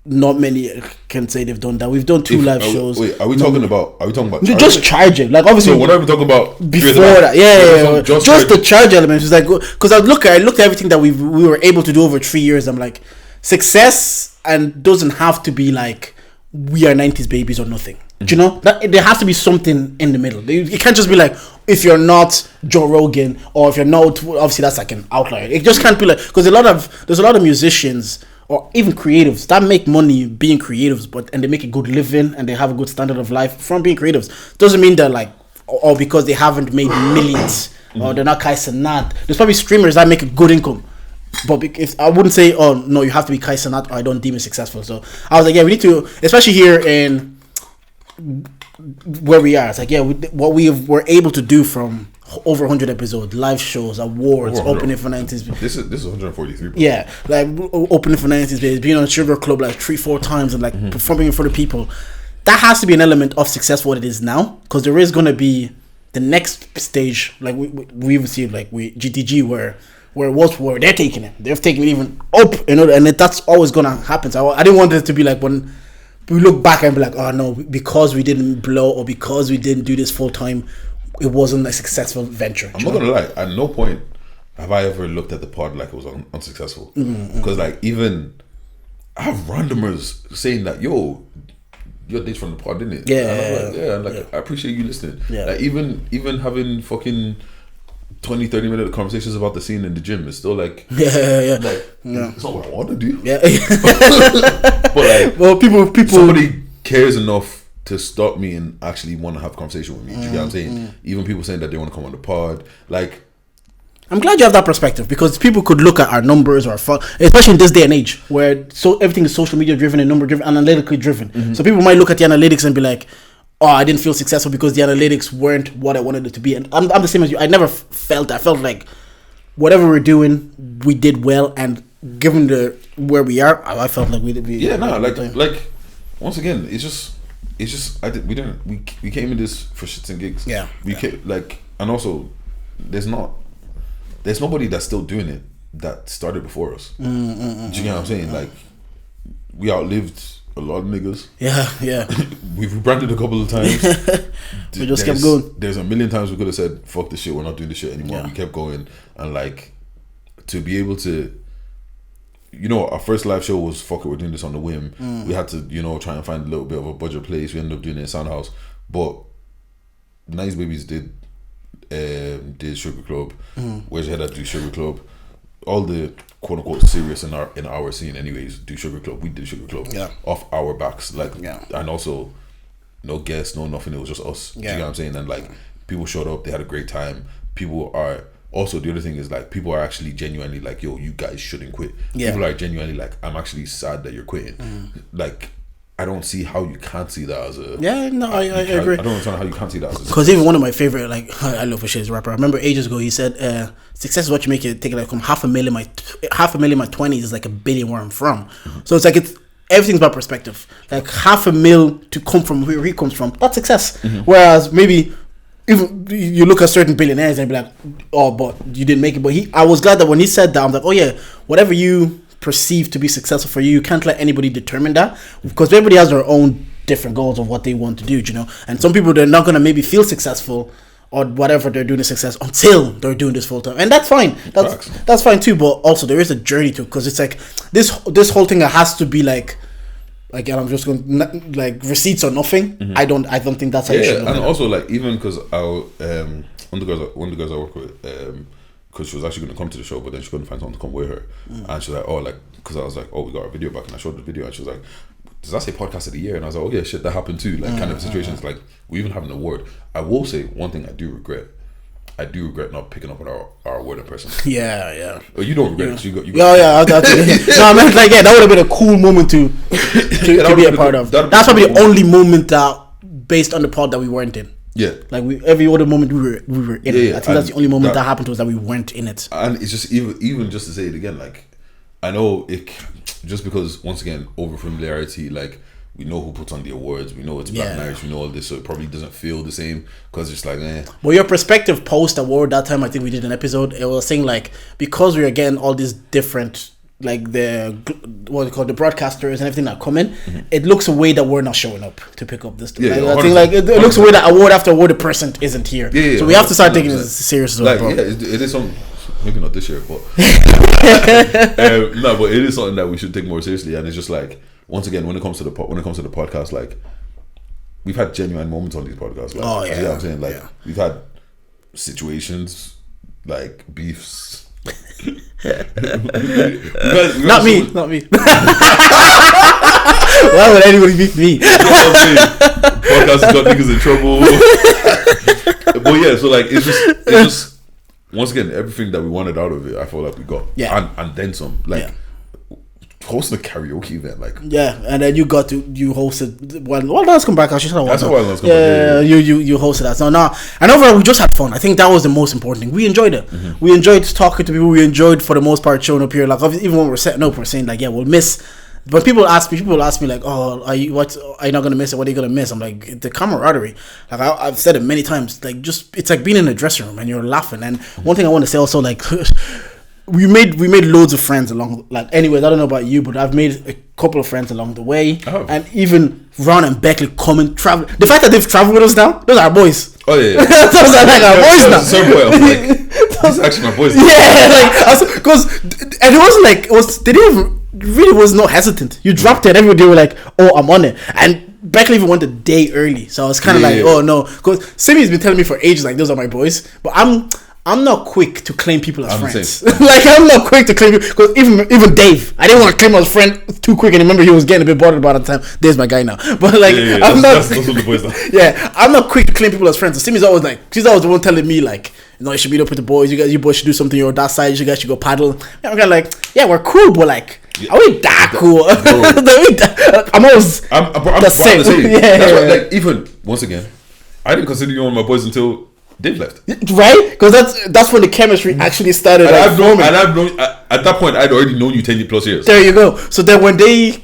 Not many can say they've done that. We've done 2 live shows. Wait, are we talking about just charging? Like, obviously, so what are we talking about before that? Yeah. Just the charge element. It's like, because I looked at everything that we were able to do over 3 years. I'm like, success and doesn't have to be like we are 90s babies or nothing. Do you know that there has to be something in the middle? It can't just be like, if you're not Joe Rogan, or if you're not, obviously that's like an outlier. It just can't be like, because there's a lot of musicians or even creatives that make money being creatives, and they make a good living and they have a good standard of life from being creatives. Doesn't mean that like, or because they haven't made millions or they're not Kai Cenat. There's probably streamers that make a good income, but if I wouldn't say, oh no, you have to be Kai Cenat or I don't deem it successful. So I was like, we need to, especially here in where we are. It's like, what we're able to do from over 100 episodes, live shows, awards, opening for 90s. This is 143. Bro. Yeah, like opening for 90s, being on Sugar Club like 3-4 times and like performing in front of people. That has to be an element of success for what it is now, because there is going to be the next stage. Like we've seen, like GTG where they're taking it. They've taken it even up, and that's always going to happen. So I didn't want it to be like when we look back and be like, oh no, because we didn't blow or because we didn't do this full time, it wasn't a successful venture. I'm not gonna lie, at no point have I ever looked at the pod like it was unsuccessful. Because like, even I have randomers saying that, your date's from the pod, didn't it? I appreciate you listening. Like, even having fucking 20-30 minute conversations about the scene in the gym is still like, it's not what I want to do. But like, well, people somebody cares enough to stop me and actually want to have a conversation with me. Do you get what I'm saying? Even people saying that they want to come on the pod. Like, I'm glad you have that perspective, because people could look at our numbers or especially in this day and age where everything is social media driven and number driven, analytically driven. So people might look at the analytics and be like, oh, I didn't feel successful because the analytics weren't what I wanted it to be. And I'm the same as you. I never felt that. I felt like whatever we're doing, we did well, and given where we are, I felt like we once again, it's just we came in this for shits and gigs. Yeah, we came and also there's nobody that's still doing it that started before us. Do you get what I'm saying? Like, we outlived a lot of niggas. Yeah. We've rebranded a couple of times. We just kept going. There's a million times we could have said, fuck this shit, we're not doing this shit anymore. Yeah. We kept going, and like, to be able to, our first live show was, fuck it, we're doing this on the whim. We had to, try and find a little bit of a budget place. We ended up doing it in Soundhouse, but Nice Babies did Sugar Club. Where's your head at? Do Sugar Club. All the quote unquote serious in our scene anyways do Sugar Club. We did Sugar Club off our backs, and also no guests, no nothing. It was just us. Do you know what I'm saying? And like, people showed up, they had a great time. People are also, the other thing is like, people are actually genuinely like, yo, you guys shouldn't quit. People are genuinely like, I'm actually sad that you're quitting. Like, I don't see how you can't see that as a... Yeah, no, I agree. I don't understand how you can't see that as a... Because even one of my favorite, like, I love O'Shea's rapper. I remember ages ago, he said, success is what you make it, take it like from half a million my 20s is like $1 billion where I'm from. So it's like, everything's about perspective. Like, $500,000 to come from where he comes from, that's success. Whereas maybe... Even you look at certain billionaires and be like, oh, but you didn't make it. But I was glad that when he said that, I'm like, oh yeah, whatever you perceive to be successful for you, you can't let anybody determine that, because everybody has their own different goals of what they want to do, and some people, they're not going to maybe feel successful or whatever they're doing the success until they're doing this full time, and that's fine. That's fine too. But also there is a journey to it, because it's like this whole thing has to be like I'm just going like receipts or nothing. I don't think that's how you should. And also like, even because one of the girls I work with, because she was actually going to come to the show, but then she couldn't find someone to come with her, and she's like, oh, like, because I was like, oh, we got our video back, and I showed the video, and she was like, does that say podcast of the year? And I was like, oh yeah, shit, that happened too. Like, kind of situations, like, we even have an award. I will say one thing I do regret not picking up on our award in person. Yeah. Well, you don't regret it. You got. Yeah. No, I meant like, that would have been a cool moment to be a part of. That's probably the only moment that, based on the pod, that we weren't in. Yeah. Like, every other moment we were in it. I think that's the only moment that happened to us that we weren't in it. And it's just even just to say it again, like, I know it just because, once again, over familiarity, like, we know who puts on the awards, we know it's Black Marriage, we know all this, so it probably doesn't feel the same, because it's like, Well, your perspective post award that time, I think we did an episode, it was saying like, because we're getting all these different, like, the broadcasters and everything that come in, it looks a way that we're not showing up to pick up this. I think like it looks a way that award after award the person isn't here. So we have to start taking this serious as well. Like, it is something. Maybe not this year, but no, but it is something that we should take more seriously. And it's just like, once again, when it comes to the podcast, like, we've had genuine moments on these podcasts. Like, you know what I'm saying? Like, we've had situations, like beefs. Not me. Why would anybody beef me? You know what I'm saying? Podcasts got niggas in trouble. But yeah, so like, it's just once again, everything that we wanted out of it, I feel like we got. And then some. Like, hosting a karaoke event, like, and then you hosted well, let's come back. I should that's why let's come back. You hosted that. So now, and overall, we just had fun. I think that was the most important thing. We enjoyed it. We enjoyed talking to people. We enjoyed, for the most part, showing up here. Like, even when we're setting up, we're saying like, we'll miss. But people ask me like, oh, are you not gonna miss it? What are you gonna miss? I'm like, the camaraderie. Like, I've said it many times. Like, just, it's like being in a dressing room and you're laughing. And one thing I want to say also, like, we made loads of friends along. Like, anyways, I don't know about you, but I've made a couple of friends along the way. And even Ron and Beckley coming, travel. The fact that they've traveled with us now, those are our boys. Oh yeah. Those are like our boys now. That's actually my boys. Because and it wasn't like they didn't even. Really was not hesitant. You dropped it, everybody were like, oh, I'm on it. And Beckley even went a day early, so I was kind of oh no, because Simmy's been telling me for ages like, those are my boys, but I'm not quick to claim people as friends. Like, I'm not quick to claim people, because even Dave, I didn't want to claim him as friend too quick, and remember he was getting a bit bothered about it at the time. There's my guy now, but like, I'm not. That's the boys now. I'm not quick to claim people as friends. So Simmy's always like, she's always the one telling me like, you should meet up with the boys. You boys should do something. You're that side. You guys should go paddle. I'm kind of like, we're cool, but like, are we that cool? I'm always the same. That's right. Like, even once again, I didn't consider you one of my boys until Dave left. Right? Because that's when the chemistry actually started. And Like, I've known at that point I'd already known you 10 plus years. There you go. So then when they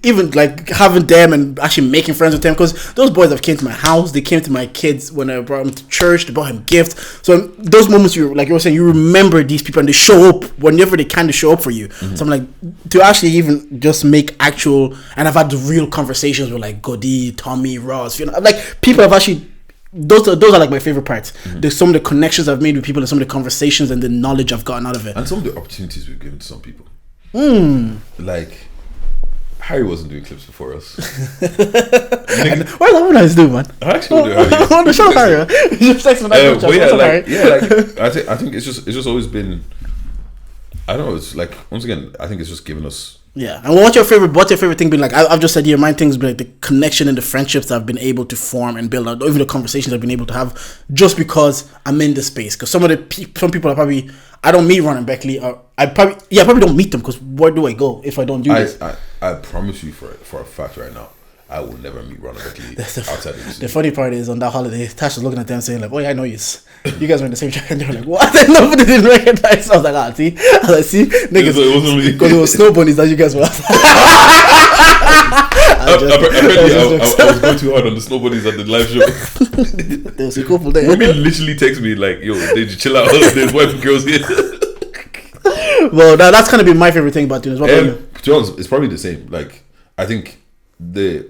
even like having them and actually making friends with them, because those boys have came to my house, they came to my kids when I brought them to church, they brought him gifts. So those moments, you like you were saying, you remember these people and they show up whenever they can to show up for you. So I'm like, to actually even just make actual, and I've had the real conversations with like Godi, Tommy, Ross, you know, like people have actually. Those are like my favorite parts. There's some of the connections I've made with people and some of the conversations and the knowledge I've gotten out of it. And some of the opportunities we've given to some people. Like, Harry wasn't doing clips before us. What did that guys do, man? I actually do. On the show, Harry. Just text me that but I think it's just always been. I don't know. It's like, once again, I think it's just given us. Yeah, and what's your favorite thing been like? I've just said here, my thing's been like the connection and the friendships that I've been able to form and build out, or even the conversations I've been able to have, just because I'm in the space. Because some people are probably, I don't meet Ron and Beckley, or I probably don't meet them, because where do I go if I don't do this? I promise you for a fact right now, I will never meet Ron and Beckley outside of the funny part is, on that holiday, Tash was looking at them saying like, "Oh yeah, I know you. You guys were in the same track," and they were like, "What?" And nobody didn't recognize. I was like, "Ah, see," I was like, "See, niggas," because it was snow bunnies that you guys were. I was going too hard on the snow bunnies at the live show. There was a couple there. Ruby literally texted me like, "Yo, did you chill out? There's wife and girls here." Well, that's kind of been my favorite thing about doing this. To be honest, it's probably the same. Like, I think the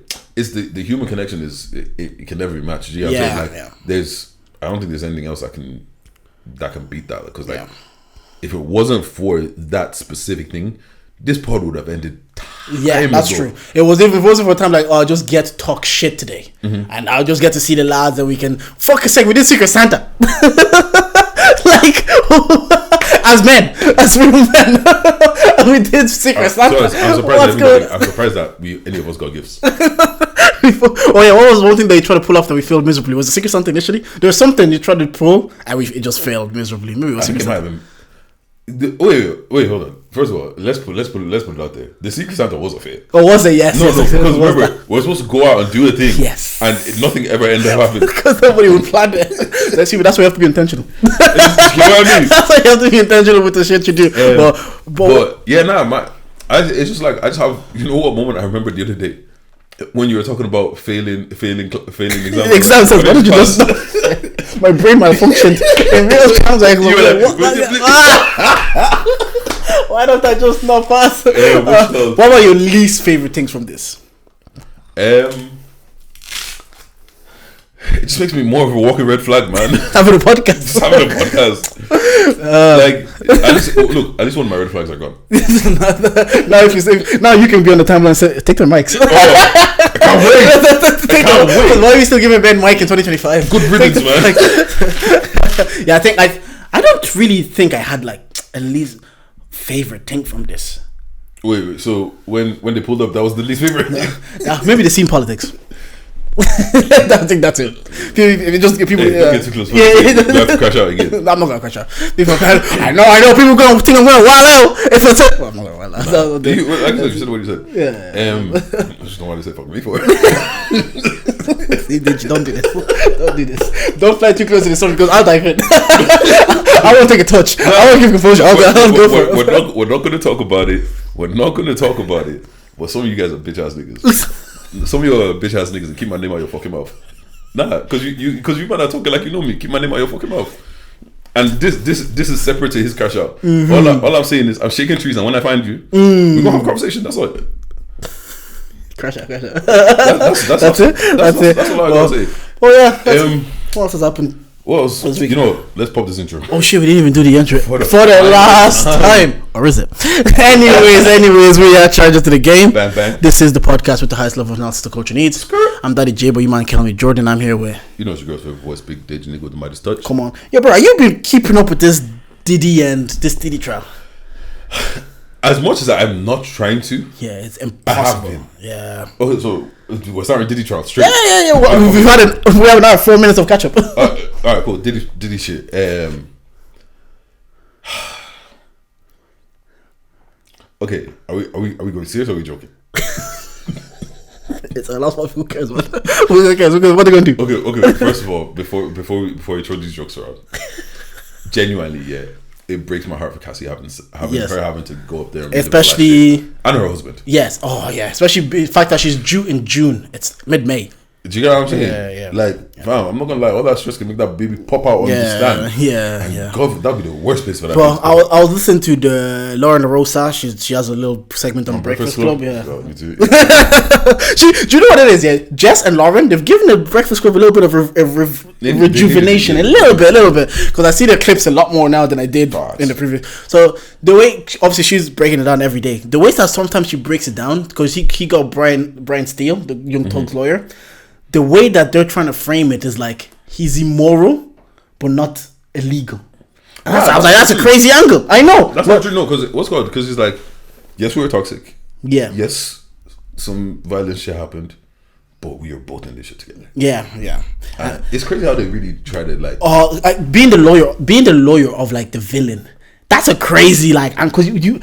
human connection is it can never be matched. You know what I'm saying? Like, I don't think there's anything else that can beat that. Because like, if it wasn't for that specific thing, this pod would have ended. That's true. If it wasn't for a time like, oh, I'll just get to talk shit today, and I'll just get to see the lads, and we can fuck a sec. We did Secret Santa, like as men, as real men. We did Secret Santa. I'm surprised that any of us got gifts. What was one thing that you tried to pull off that we failed miserably? Was it Secret Santa initially? There was something you tried to pull and it just failed miserably. Maybe it was Secret Santa. Wait, hold on. First of all, let's put it out there. The Secret Santa was a fail. Oh, was it? Yes. No, because remember, we're supposed to go out and do a thing. Yes. And nothing ever ended up happening. Because nobody would plan it. That's why you have to be intentional. You know what I mean? That's why you have to be intentional with the shit you do. But yeah, it's just like, I just have, you know what moment I remember the other day? When you were talking about failing exams. Exams, what did you just know? My brain malfunctioned. In real times, I was why don't I just not pass? What were your least favorite things from this? It just makes me more of a walking red flag, man. Having a podcast. Just having a podcast. At least one of my red flags are gone. Now you can be on the timeline and say, take their mics. I can't wait. Why are we still giving Ben mic in 2025? Good riddance, man. Yeah, I think I don't really think I had like a least favorite thing from this. Wait. So when they pulled up, that was the least favorite. Maybe the scene politics. I think that's it. If you just get people, get too close. You have to crash out again. I'm not gonna crash out. People, I know. People gonna think I'm gonna wild out. If I say, well, I'm not gonna wild out. You said what you said. Yeah. I just don't want to say fuck me for it. Don't do this. Don't do this. Don't fly too close to the sun because I'll dive in. I won't take a touch. I won't give composure. I'll go for it. We're not gonna talk about it. But some of you guys are bitch ass niggas. Some of you are bitch ass niggas and keep my name out your fucking mouth. Nah, because you man are talking like you know me. Keep my name out your fucking mouth. And this is separate to his crash out. All I'm saying is I'm shaking trees, and when I find you, we're gonna have a conversation. That's all. Crash out. That's it. That's all I gotta say. Oh yeah. What else has happened? What else? Let's pop this intro. Oh shit, we didn't even do the intro for the last time. Or is it? Anyways, we are charged to the game. Bang, bang. This is the podcast with the highest level of analysis the culture needs. I'm Daddy J, but you man killing me, Jordan. I'm here with. You know it's your girl's favorite voice, Big Didge nigga with the mighty touch. Come on, yeah, bro. Are you been keeping up with this Diddy trial? As much as I'm not trying to. Yeah, it's impossible. I have been. Yeah. Okay, so we're starting Diddy trial straight. Yeah. We have now 4 minutes of catch up. All right, cool. Diddy shit. Okay, are we going serious or are we joking? It's a last one. Who cares? What? Who cares? What are they going to do? Okay. First of all, before you throw these jokes around, genuinely, yeah, it breaks my heart for Cassie having to go up there, and especially and her husband. Yes. Oh yeah. Especially the fact that she's due in June. It's mid-May. Do you get what I'm saying? Yeah. Like, fam, I'm not gonna lie, all that stress can make that baby pop out on the stand. Yeah. God, that'd be the worst place for that. Well, I was listening to the Lauren Rosa. She has a little segment on Breakfast Club. Yeah. God, me too. Do you know what it is? Yeah, Jess and Lauren, they've given the Breakfast Club a little bit of rejuvenation, a little bit. Because I see their clips a lot more now than I did in the previous. So the way, obviously, she's breaking it down every day. The way that sometimes she breaks it down, because he got Brian Steele, the Young Thug's lawyer. The way that they're trying to frame it is like he's immoral, but not illegal. And I was like, that's a crazy angle. I know. That's not true. No, because it's like, yes, we were toxic. Yeah. Yes, some violent shit happened, but we were both in this shit together. Yeah. It's crazy how they really try to like. Being the lawyer of like the villain. That's a crazy like, and because you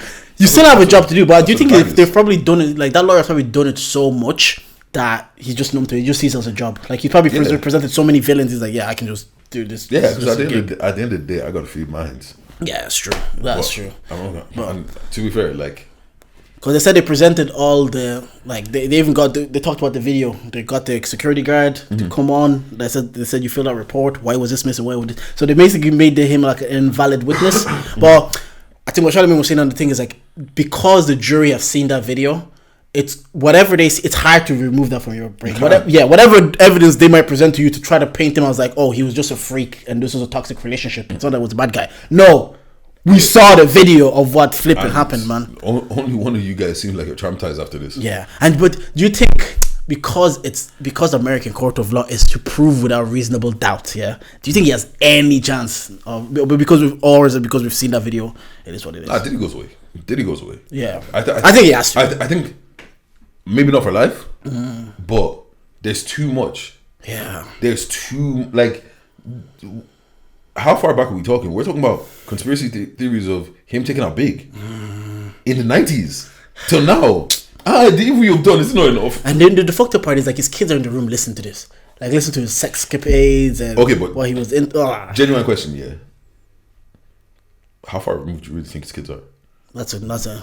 still have a job to do, but do you think if they've probably done it, like that lawyer's probably done it so much that he's just numb to it. He just sees it as a job. Like he's probably presented so many villains. He's like, yeah, I can just do this. Yeah, because at the end of the day, I got to feed minds. Yeah, it's true. That's true. And to be fair, like, because they said they presented all the like they even got they talked about the video. They got the security guard to come on. They said you filled out a report. Why was this missing? Why would this? So they basically made him like an invalid witness. But I think what Charlamagne was saying on the thing is like because the jury have seen that video. It's whatever they see, it's hard to remove that from your brain. Whatever evidence they might present to you to try to paint him as like, oh, he was just a freak and this was a toxic relationship. It's not that he was a bad guy. No, we saw the video of what flipping happened, man. Only one of you guys seems like you're traumatized after this. Yeah, but do you think because the American court of law is to prove without reasonable doubt? Yeah, do you think he has any chance of? But because we've seen that video, it is what it is. I think he goes away. Yeah, I think he has to. I think. Maybe not for life, but there's too much. Yeah. There's too, like, how far back are we talking? We're talking about conspiracy theories of him taking out Big in the 90s till now. The evil you've done is not enough. And then the fucked up part is like his kids are in the room listening to this. Like, listen to his sex escapades and what he was in. Genuine question, yeah. How far removed do you really think his kids are? That's a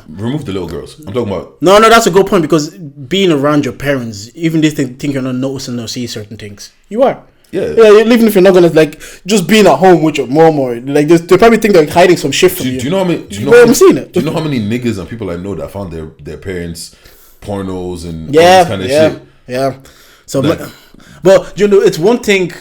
remove the little girls. I'm talking about no. That's a good point because being around your parents, even if they think you're not noticing or see certain things, you are. Yeah. Even if you're not gonna like just being at home with your mom or like they probably think they're hiding some shit from you. Do you know how many? Do you know how many niggas and people I know that found their parents pornos and all this kind of shit? Yeah. So, like, but you know, it's one thing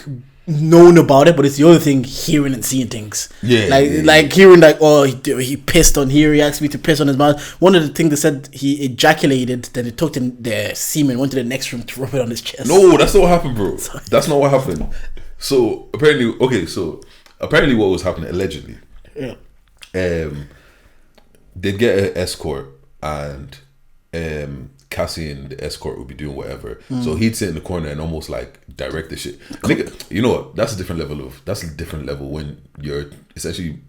knowing about it, but it's the other thing hearing and seeing things. Like hearing like, oh, he pissed on here. He asked me to piss on his mouth. One of the things they said he ejaculated, then it took the semen, went to the next room to rub it on his chest. No, that's not what happened, bro. Sorry. That's not what happened. So apparently what was happening allegedly. Yeah. They'd get an escort and Cassie and the escort would be doing whatever. So he'd sit in the corner and almost like direct the shit. Nigga, you know what? That's a different level when you're essentially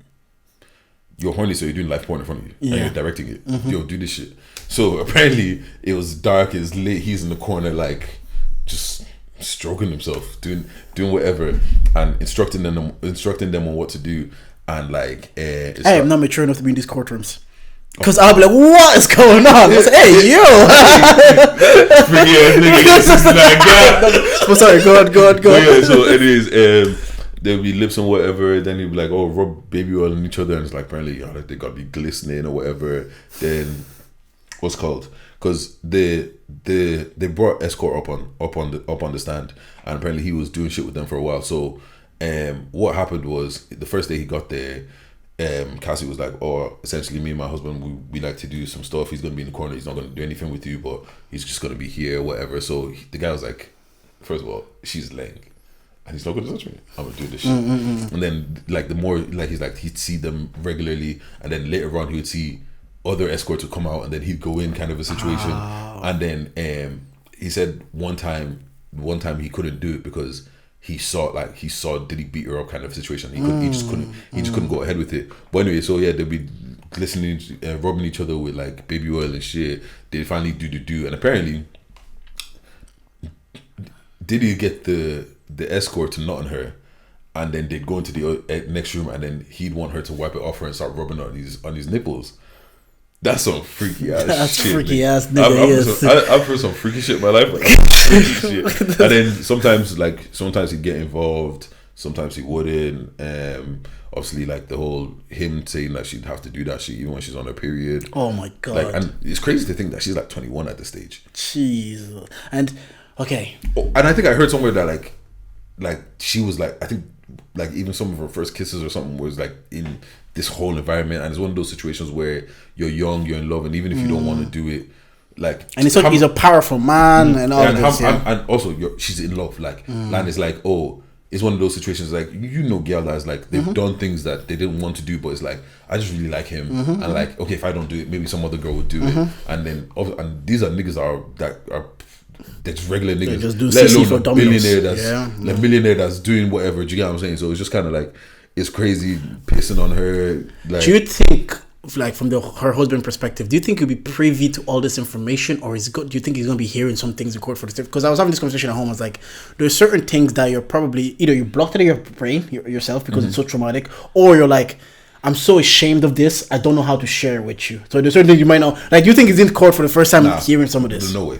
you're horny, so you're doing live porn in front of you and you're directing it. Yo, do this shit. So apparently it was dark, it's late, he's in the corner like just stroking himself, doing whatever and instructing them on what to do and like I am not mature enough to be in these courtrooms. Because I'll be like, what is going on? I was like, hey, yo! Sorry, go on. Yeah, so anyways, there'll be lips and whatever. Then you'll be like, oh, rub baby oil on each other. And it's like, apparently, they got to be glistening or whatever. Then, what's called? Because they brought escort up on the stand. And apparently he was doing shit with them for a while. So what happened was, the first day he got there, Cassie was like, oh, essentially me and my husband we like to do some stuff. He's gonna be in the corner, he's not gonna do anything with you, but he's just gonna be here, whatever. So the guy was like, first of all, she's laying and he's not gonna touch me, I'm gonna do this shit. And then like the more like he'd see them regularly, and then later on he would see other escorts would come out and then he'd go in kind of a situation. And then he said one time he couldn't do it because he saw did he beat her up kind of situation. He just couldn't go ahead with it. But anyway, so yeah, they'd be glistening, rubbing each other with like baby oil and shit. They finally do, and apparently Diddy get the escort to nut on her, and then they'd go into the next room, and then he'd want her to wipe it off her and start rubbing on his nipples. That's some freaky ass That's shit. freaky man. ass nigga. I've heard some freaky shit in my life. Like, freaky shit. And then sometimes he'd get involved, sometimes he wouldn't. Obviously, like the whole him saying that she'd have to do that shit even when she's on her period. Oh my god! Like, and it's crazy to think that she's like 21 at this stage. Jesus. And okay. Oh, and I think I heard somewhere that like she was like, I think like even some of her first kisses or something was like in this whole environment, and it's one of those situations where you're young, you're in love, and even if you don't want to do it, like, and he's a powerful man and all this, and also she's in love. Like, Lan is like, oh, it's one of those situations like, you know, girl that's like they've done things that they didn't want to do, but it's like, I just really like him, and like, okay, if I don't do it, maybe some other girl would do it, and then these are niggas that are they're just regular niggas, just do let CC alone for a dominoes. billionaire millionaire that's doing whatever. Do you get what I'm saying? So it's just kind of like, it's crazy pissing on her. Like, do you think, like from her husband perspective, do you think he'll be privy to all this information, or do you think he's going to be hearing some things in court for the state? Because I was having this conversation at home. I was like, there's certain things that you're probably either you blocked it in your brain yourself because it's so traumatic, or you're like, I'm so ashamed of this, I don't know how to share it with you. So there's certain things you might know. Like, you think he's in court for the first time hearing some of this? No way.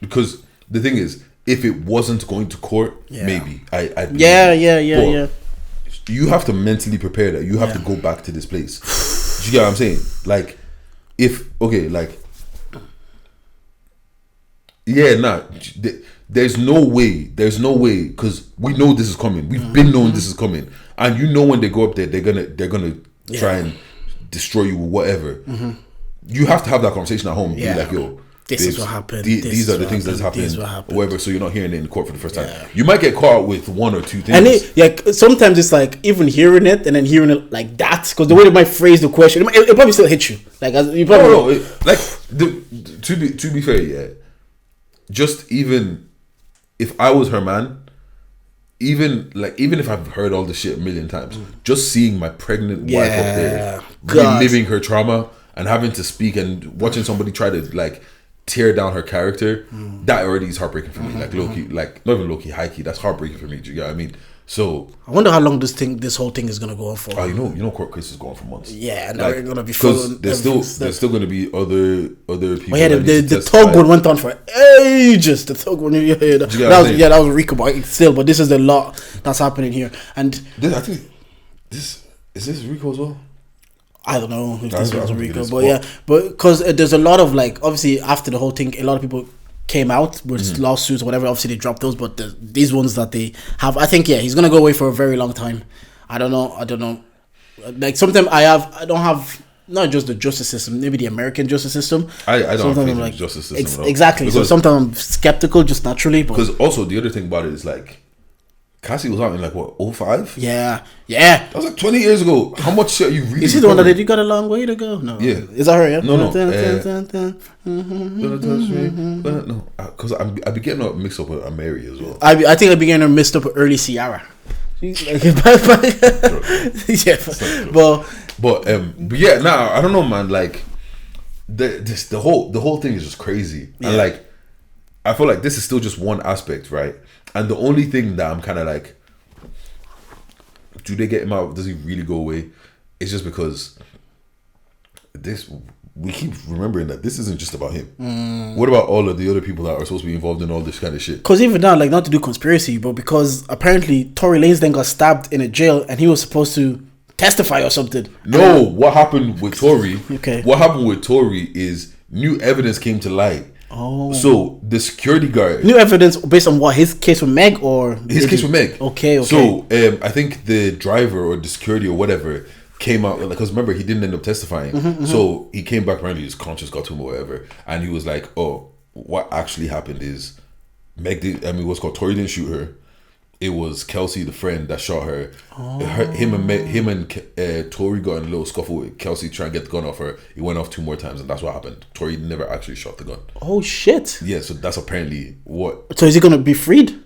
Because the thing is, if it wasn't going to court, maybe I'd yeah. You have to mentally prepare that you have to go back to this place. Do you get what I'm saying? Like, there's no way, because we know this is coming. We've been knowing this is coming, and you know when they go up there, they're gonna try and destroy you with whatever. You have to have that conversation at home. Be like, yo, this is what happened. These are the things that's happening, or whatever. So you're not hearing it in court for the first time. Yeah. You might get caught with one or two things. And sometimes it's like even hearing it and then hearing it like that, because the way they might phrase the question, it probably still hit you. Like, you probably to be fair, yeah. Just even if I was her man, even if I've heard all this shit a million times, just seeing my pregnant wife up there, reliving her trauma and having to speak and watching somebody try to like tear down her character, that already is heartbreaking for me. Like low key, like not even low key, high key. That's heartbreaking for me. Do you get what I mean? So I wonder how long this whole thing is gonna go on for. You know, court cases go on for months. Yeah, and like, they're gonna be because there's still gonna be other people. Oh yeah, the Tug one went on for ages. The Tug one, that was Rico, but still, but this is the lot that's happening here, and I think is this Rico as well. I don't know if this was Rico, but because there's a lot of like, obviously after the whole thing, a lot of people came out with lawsuits or whatever. Obviously they dropped those, but these ones that they have, I think he's gonna go away for a very long time. I don't know. Like sometimes I don't have not just the justice system, maybe the American justice system. I don't have faith in the justice system. Exactly. So sometimes I'm skeptical, just naturally. Because also the other thing about it is like, Cassie was out in like what, 05? Yeah. That was like 20 years ago. How much shit are you reading? Is he the one that did You Got a Long Way to Go? No. Yeah. Is that her? Yeah. No. No. Because I be getting her mixed up with Mary as well. I think I be getting her mixed up with early Ciara. But yeah, nah, I don't know, man. Like the whole thing is just crazy, and like I feel like this is still just one aspect, right? And the only thing that I'm kind of like, do they get him out? Does he really go away? It's just because we keep remembering that this isn't just about him. What about all of the other people that are supposed to be involved in all this kind of shit? Because even now, like, not to do conspiracy, but because apparently Tory Lanez then got stabbed in a jail and he was supposed to testify or something. No, what happened with Tory? Okay. What happened with Tory is new evidence came to light. Oh. So the security guard. New evidence based on what? His case with Meg or his case with Meg. Okay. So I think the driver or the security or whatever came out, because remember he didn't end up testifying. So he came back, apparently his conscience got to him or whatever, and he was like, "Oh, what actually happened is Meg did. I mean, what's called Tory didn't shoot her. It was Kelsey, the friend, that shot her. Him and Tory got in a little scuffle with Kelsey trying to get the gun off her. He went off 2 more times, and that's what happened. Tory never actually shot the gun. Oh shit! Yeah, so that's apparently what. So is he gonna be freed?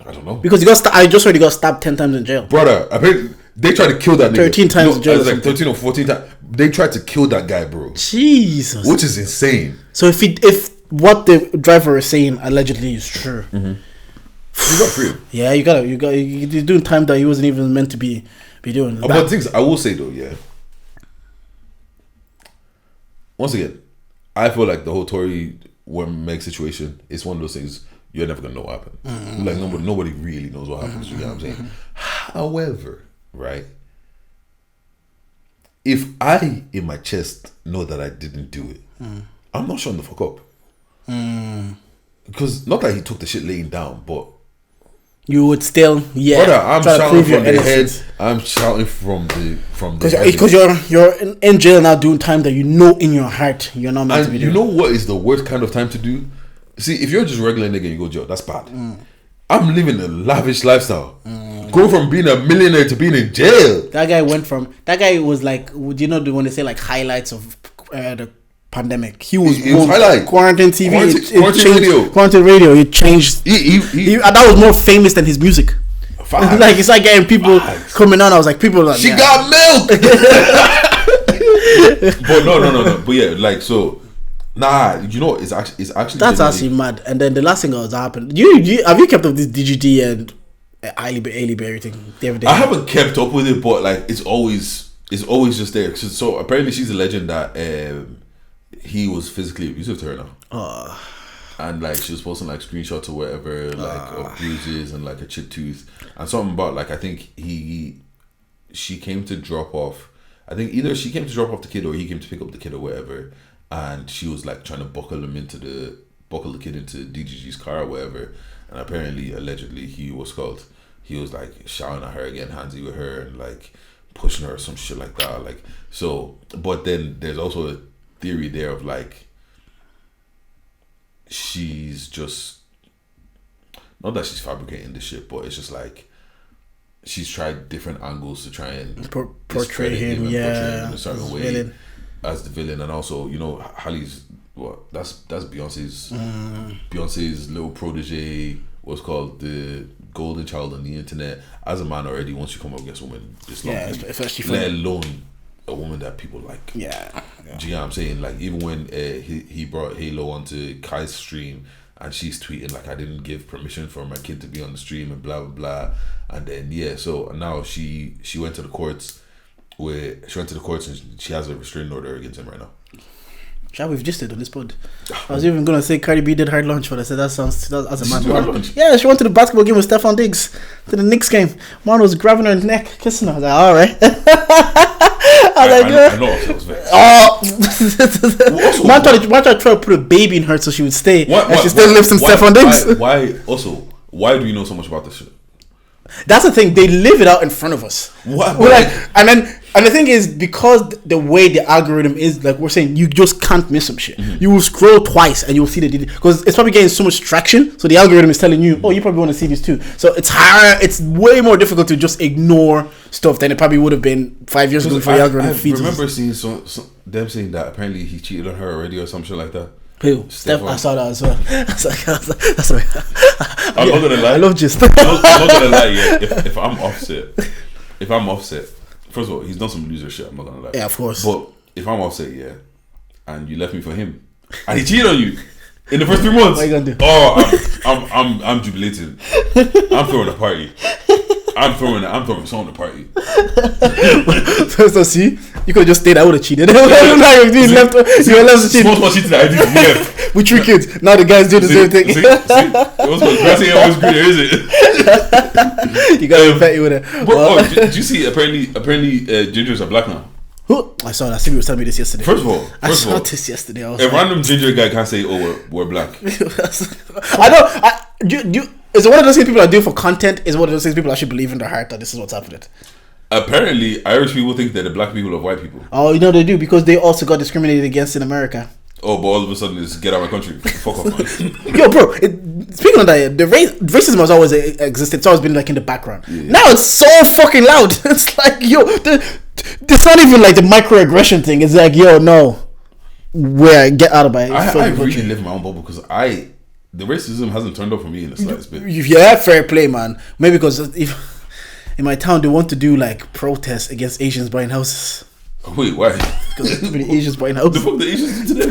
I don't know, because I just heard he got stabbed 10 times in jail. Brother, apparently they tried to kill that nigga 13 times in jail. It was like 13 or 14 times. They tried to kill that guy, bro. Jesus, which is insane. So if what the driver is saying allegedly is true. You got free. Yeah, you're doing time that he wasn't even meant to be doing. But things I will say though, yeah. Once again, I feel like the whole Tory Meg situation is one of those things you're never gonna know what happened. Like nobody really knows what happens. You know what I'm saying? However, right? If I in my chest know that I didn't do it, I'm not shutting the fuck up. Because not that he took the shit laying down, but you would still, brother, I'm shouting from the head. I'm shouting from the because you're in jail now doing time that you know in your heart you're not meant to be doing. You know what is the worst kind of time to do? See, if you're just regular nigga and you go to jail, that's bad. I'm living a lavish lifestyle. Going from being a millionaire to being in jail. That guy was like, would you know when they say like highlights of the pandemic? He was highlight quarantine TV, quarantine radio. It changed. And that was more famous than his music. Like it's like getting people coming on. I was like, people like, she got milk. But no. But yeah, like so. Nah, you know it's actually that's actually mad. And then the last thing that happened. You have you kept up this DGD and Ailey everything? I haven't kept up with it, but like it's always just there. So apparently she's a legend that he was physically abusive to her now. And like she was posting like screenshots or whatever, like of bruises and like a chipped tooth and something about like I think she came to drop off. I think either she came to drop off the kid or he came to pick up the kid or whatever. And she was like trying to buckle the kid into DGG's car or whatever. And apparently, allegedly, he was like shouting at her, getting handsy with her, and like pushing her or some shit like that. Like so, but then there's also a theory there of like she's just not that she's fabricating this shit, but it's just like she's tried different angles to try and portray him in a certain way. Villain. As the villain, and also Halle's that's Beyonce's little protege, what's called the golden child on the internet. As a man already, once you come up against a woman this long, especially let alone a woman that people like. Do you know what I'm saying? Like even when he brought Halo onto Kai's stream and she's tweeting like I didn't give permission for my kid to be on the stream and blah blah blah, and then so now she went to the courts. And she has a restraining order against him right now. We've just did on this pod. I was even gonna say Cardi B did hard launch, but I said that's a man. Yeah, she went to the basketball game with Stephon Diggs to the Knicks game. Man was grabbing her neck, kissing her. I was like, all right. I know it was vexed. Man tried to put a baby in her so she would stay, and she still lives in Stephon Diggs. Why do you know so much about this shit? That's the thing. They live it out in front of us. What? We're like, and the thing is, because the way the algorithm is, like we're saying, you just can't miss some shit. You will scroll twice and you'll see the because it's probably getting so much traction. So the algorithm is telling you, oh, you probably want to see this too. So it's hard. It's way more difficult to just ignore stuff than it probably would have been 5 years ago before the algorithm feeds. I remember seeing them saying that apparently he cheated on her already or some shit like that. Who? Steph, I saw that as well. That's right. I'm not gonna lie. I love just. I'm not gonna lie. Yeah, if I'm offset, first of all, he's done some loser shit. I'm not gonna lie. Yeah, of course. But if I'm offset, yeah, and you left me for him, and he cheated on you in the first 3 months, what are you gonna do? Oh, I'm jubilating. I'm throwing a party. I'm throwing someone a party. So see, you could have just stayed. I would have cheated. You were left to cheat. Small cheating. I did. Yeah. With 3 kids. Now the guys do the same thing. It was grassy always greener, is it? You gotta be petty with it. But did you see? Apparently, gingers are black now. Who? I saw that. Stevie was telling me this yesterday. First of all, I saw this yesterday. I was a random ginger guy can't say, "Oh, we're black." I know. Is it one of those things people are doing for content? Is it one of those things people actually believe in their heart that this is what's happening? Apparently, Irish people think that the black people are white people. Oh, you know they do because they also got discriminated against in America. Oh, but all of a sudden it's get out of my country. Fuck off, man. Yo, bro. Speaking of that, the racism has always existed. It's always been like in the background. Yeah. Now it's so fucking loud. It's like, yo, it's not even like the microaggression thing. It's like, yo, no, get out of my. I really live in my own bubble because the racism hasn't turned up for me in the slightest bit. Yeah, fair play, man. Maybe because if in my town they want to do like protests against Asians buying houses. Wait, why? Because there's too many Asians buying houses. The fuck the Asians do today?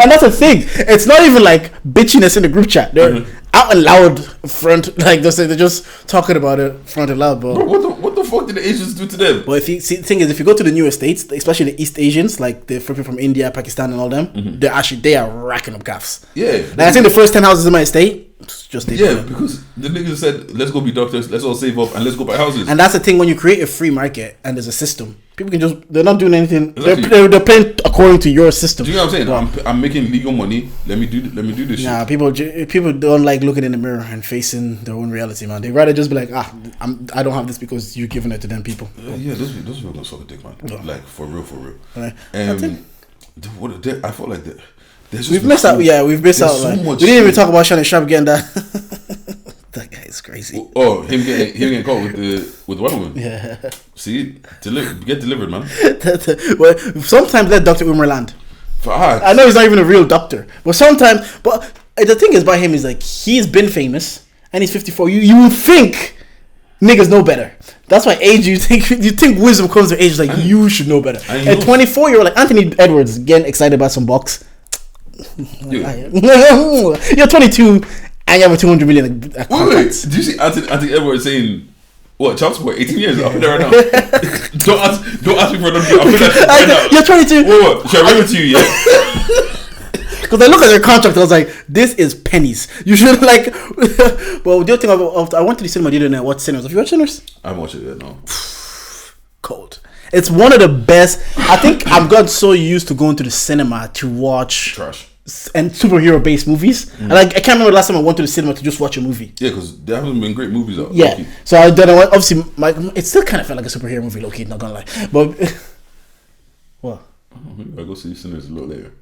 And that's the thing. It's not even like bitchiness in the group chat. They're out and loud front. Like they're just talking about it front and loud, bro. What the fuck did the Asians do to them? But if you see, the thing is, if you go to the newer states, especially the East Asians, like the people from India, Pakistan, and all them, they are racking up gaffs. Yeah. Like I think the first 10 houses in my estate, just because the niggas said, let's go be doctors, let's all save up, and let's go buy houses. And that's the thing, when you create a free market and there's a system, people can they're not doing anything. Exactly. They're playing according to your system. Do you know what I'm saying? I'm making legal money. Let me do this Nah, shit. people don't like looking in the mirror and facing their own reality, man. They rather just be like, I don't have this because you're giving it to them people. Yeah, those people gonna suck a dick, man. Like for real. Right. I feel like that. We've missed out. Yeah, we've missed out. So like, much we didn't even shit. talk about Shannon Sharp getting that. That guy is crazy. Oh, him getting caught with the white woman. Yeah. See, get delivered, man. Well, sometimes let Dr. Umar land. Facts. I know he's not even a real doctor, but sometimes. But the thing is, by him is like he's been famous and he's 54. You would think niggas know better. That's why age. You think wisdom comes with age. Like you should know better. At 24, you're like Anthony Edwards getting excited about some box. You're 22 and you have a 200 million. Wait, do you see Anthony Edwards saying what child support 18 years? I'm there right now. don't ask me for another. I'm right now. You're 22. What? Should I read it to you? Yeah. Because I look at their contract, I was like, this is pennies. You should like. Well, the other thing I went to the cinema the other night. Watch Sinners. Have you watched Sinners? I haven't watched it yet. No. Cold. It's one of the best. I think I've got so used to going to the cinema to watch Trash. And superhero based movies. And like I can't remember the last time I went to the cinema to just watch a movie. Yeah, because there haven't been great movies out. Yeah. Low-key. So I don't know. Obviously, it still kind of felt like a superhero movie. Low key, not gonna lie. But what? I'll go see Sinners a little later.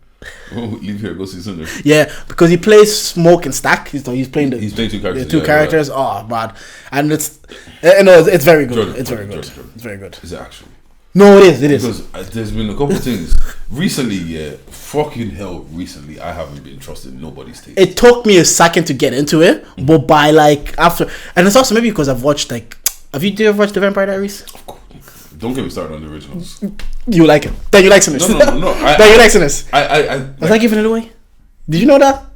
Leave here, go see Sinners. Yeah, because he plays Smoke and Stack. He's playing He's playing two characters. The two yeah, characters. Yeah. Oh man, and it's it's very good. Jordan, It's very good. Jordan. It's very good. Is it actually? No, it is. Because there's been a couple of things recently. Yeah, fucking hell. Recently, I haven't been trusting nobody's taste. It took me a second to get into it, but by like after, and it's also maybe because I've watched like. Do you ever watch The Vampire Diaries? Of course. Don't get me started on the originals. You like it? Then you like Sinners? No. Then you like Sinners? Was I giving it away? Did you know that?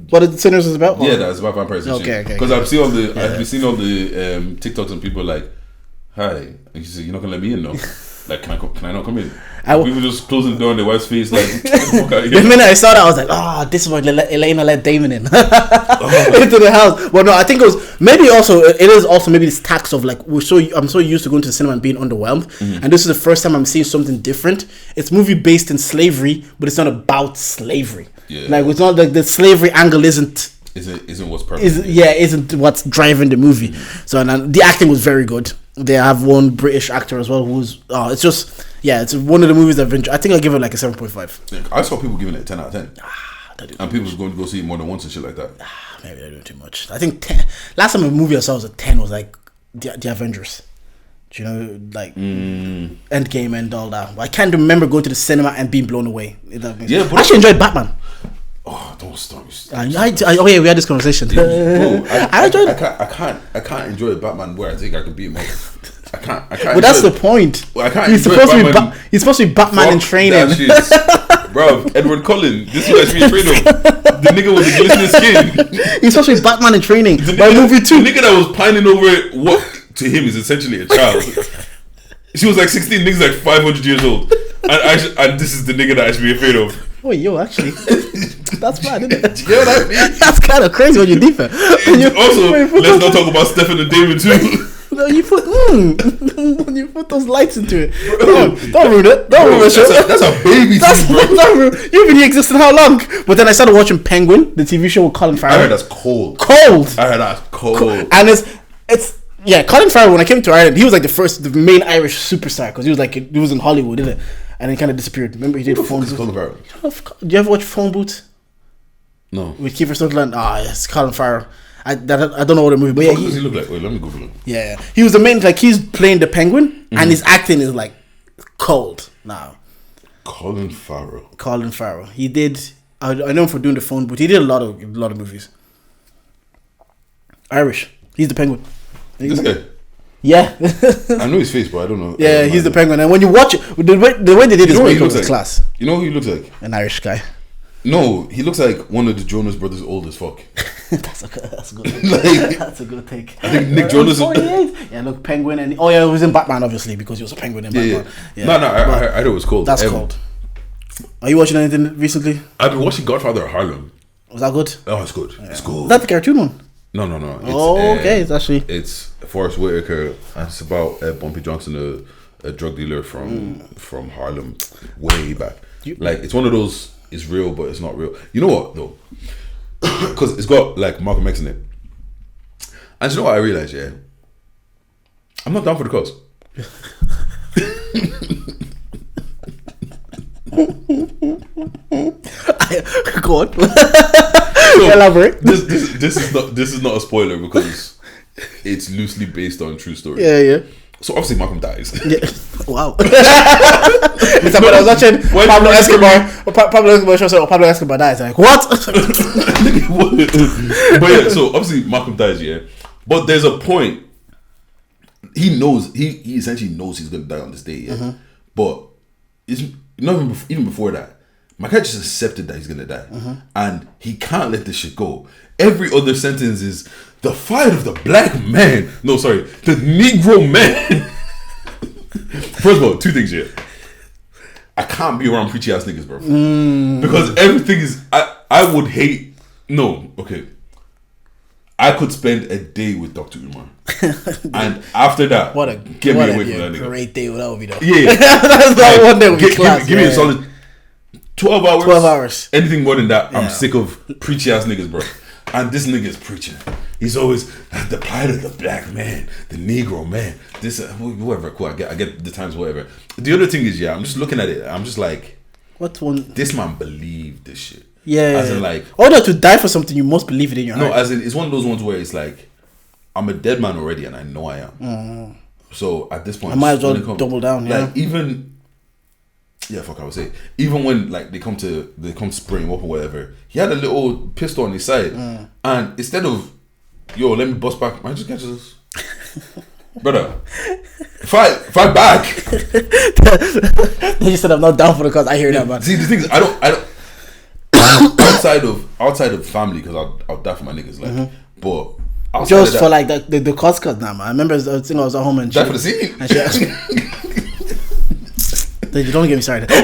What the Sinners is about? Yeah, that's about vampires. Okay. Because I've seen all the TikToks and people like, hi, and she said, "You're not gonna let me in, no." Like, can I not come in? People just closing the door in their wife's face, like, the minute I saw that, I was like, this is why Elena let Damon in into the house. Well, no, I think it was maybe this tax of like I'm so used to going to the cinema and being underwhelmed, and this is the first time I'm seeing something different. It's a movie based in slavery, but it's not about slavery. Yeah. Like it's not like the slavery angle isn't what's perfect. Isn't what's driving the movie. So and the acting was very good. They have one British actor as well who's it's one of the movies I've been. I think I'll give it like a 7.5. I saw people giving it a 10 out of 10. And people was going to go see it more than once and shit like that. Maybe they're doing too much. I think 10. Last time a movie I saw was a 10 was like the Avengers. Do you know, like Endgame and all that. I can't remember going to the cinema and being blown away. But I actually enjoyed Batman. Oh, don't stop me. We had this conversation. Bro, I enjoyed it. I can't enjoy Batman where I think I can beat him up. I can't. But that's the point. Well, I can't. He's supposed to be Batman in training. Bro, Edward Cullen. This is what I should be afraid of. The nigga with the glistening skin. He's supposed to be Batman in training. By movie 2. The nigga that was pining over it, what to him is essentially a child. She was like 16. Nigga's like 500 years old, and this is the nigga that I should be afraid of. Oh, yo, actually, that's bad, isn't it? You know what I mean? That's kind of crazy when you're deeper. Let's not talk about Stefan and Damon too. No, you put when you put those lights into it. Don't ruin it. Don't ruin it. That's a baby thing, bro. You've been existing how long? But then I started watching Penguin, the TV show with Colin Farrell. I heard that's cold. I heard that's cold. And it's Colin Farrell. When I came to Ireland, he was like the main Irish superstar because he was in Hollywood, didn't it? And he kind of disappeared. Remember he did Phone Booth. Colin Farrell? Do you ever watch Phone Booth? No. With Kiefer Sutherland? Yes, Colin Farrell. I don't know what the movie, but what does he look like? Wait, let me Google him. Yeah, he was the main. Like he's playing the Penguin, and his acting is like cold now. Colin Farrell. He did. I know him for doing the Phone Booth. He did a lot of movies. Irish. He's the Penguin. This guy. Yeah. I know his face, but I don't know. Yeah, he's the penguin. And when you watch it, the way they did his makeup was class. You know who he looks like? An Irish guy. No, he looks like one of the Jonas Brothers old as fuck. That's a good Like, that's a good take. I think Nick Jonas. 48. Yeah, look, penguin, and oh yeah, it was in Batman obviously because he was a penguin in Batman. Yeah. No, I thought it was cold. That's cold. Are you watching anything recently? I've been watching Godfather of Harlem. Was that good? Oh, it's good. It's good. Is that the cartoon one? No. It's, okay. It's actually it's Forrest Whitaker, and it's about Bumpy Johnson, a drug dealer from Harlem, way back. Like it's one of those. It's real, but it's not real. You know what though? Because it's got like Malcolm X in it, and you know what I realized? Yeah, I'm not down for the cause. Go on. So, elaborate. This is not a spoiler because it's loosely based on true story. Yeah. So obviously Malcolm dies. Yeah. Wow. It's about I was watching Pablo Escobar. Pablo Escobar show said, Pablo Escobar dies. I'm like, what? But yeah, so obviously Malcolm dies, yeah. But there's a point. He knows he essentially knows he's gonna die on this day, yeah. But it's not even before that. My guy just accepted that he's gonna die, and he can't let this shit go. Every other sentence is the fight of the black man. No, sorry, the Negro man. First of all, two things here. I can't be around preachy ass niggas, bro, because everything is. I would hate. No, okay. I could spend a day with Dr. Umar, and after that, get me away from that nigga. Great day that would be though. Yeah, that's not one day would be class. Give me a solid 12 hours. 12 hours. Anything more than that, I'm sick of preachy ass niggas, bro. And this nigga is preaching. He's always the plight of the black man, the Negro man. This whatever. Cool. I get the times. Whatever. The other thing is, I'm just looking at it. I'm just like, what one? This man believed this shit. Yeah. As in like, order to die for something, you must believe it in your heart. No, as in it's one of those ones where it's like, I'm a dead man already, and I know I am. So at this point, I might as well double down. Like even. Yeah, fuck, I would say. Even when like they come to spray him up or whatever, he had a little pistol on his side, and instead of let me bust back, man, just catch us, brother. Fight back. They just said I'm not down for the cause. I hear that, man. See, the thing is, I don't. outside of family, because I'll die for my niggas, like, but. Just for like the cause now, man. I remember I was at home and die for the scene. And she asked me. Don't get me started. I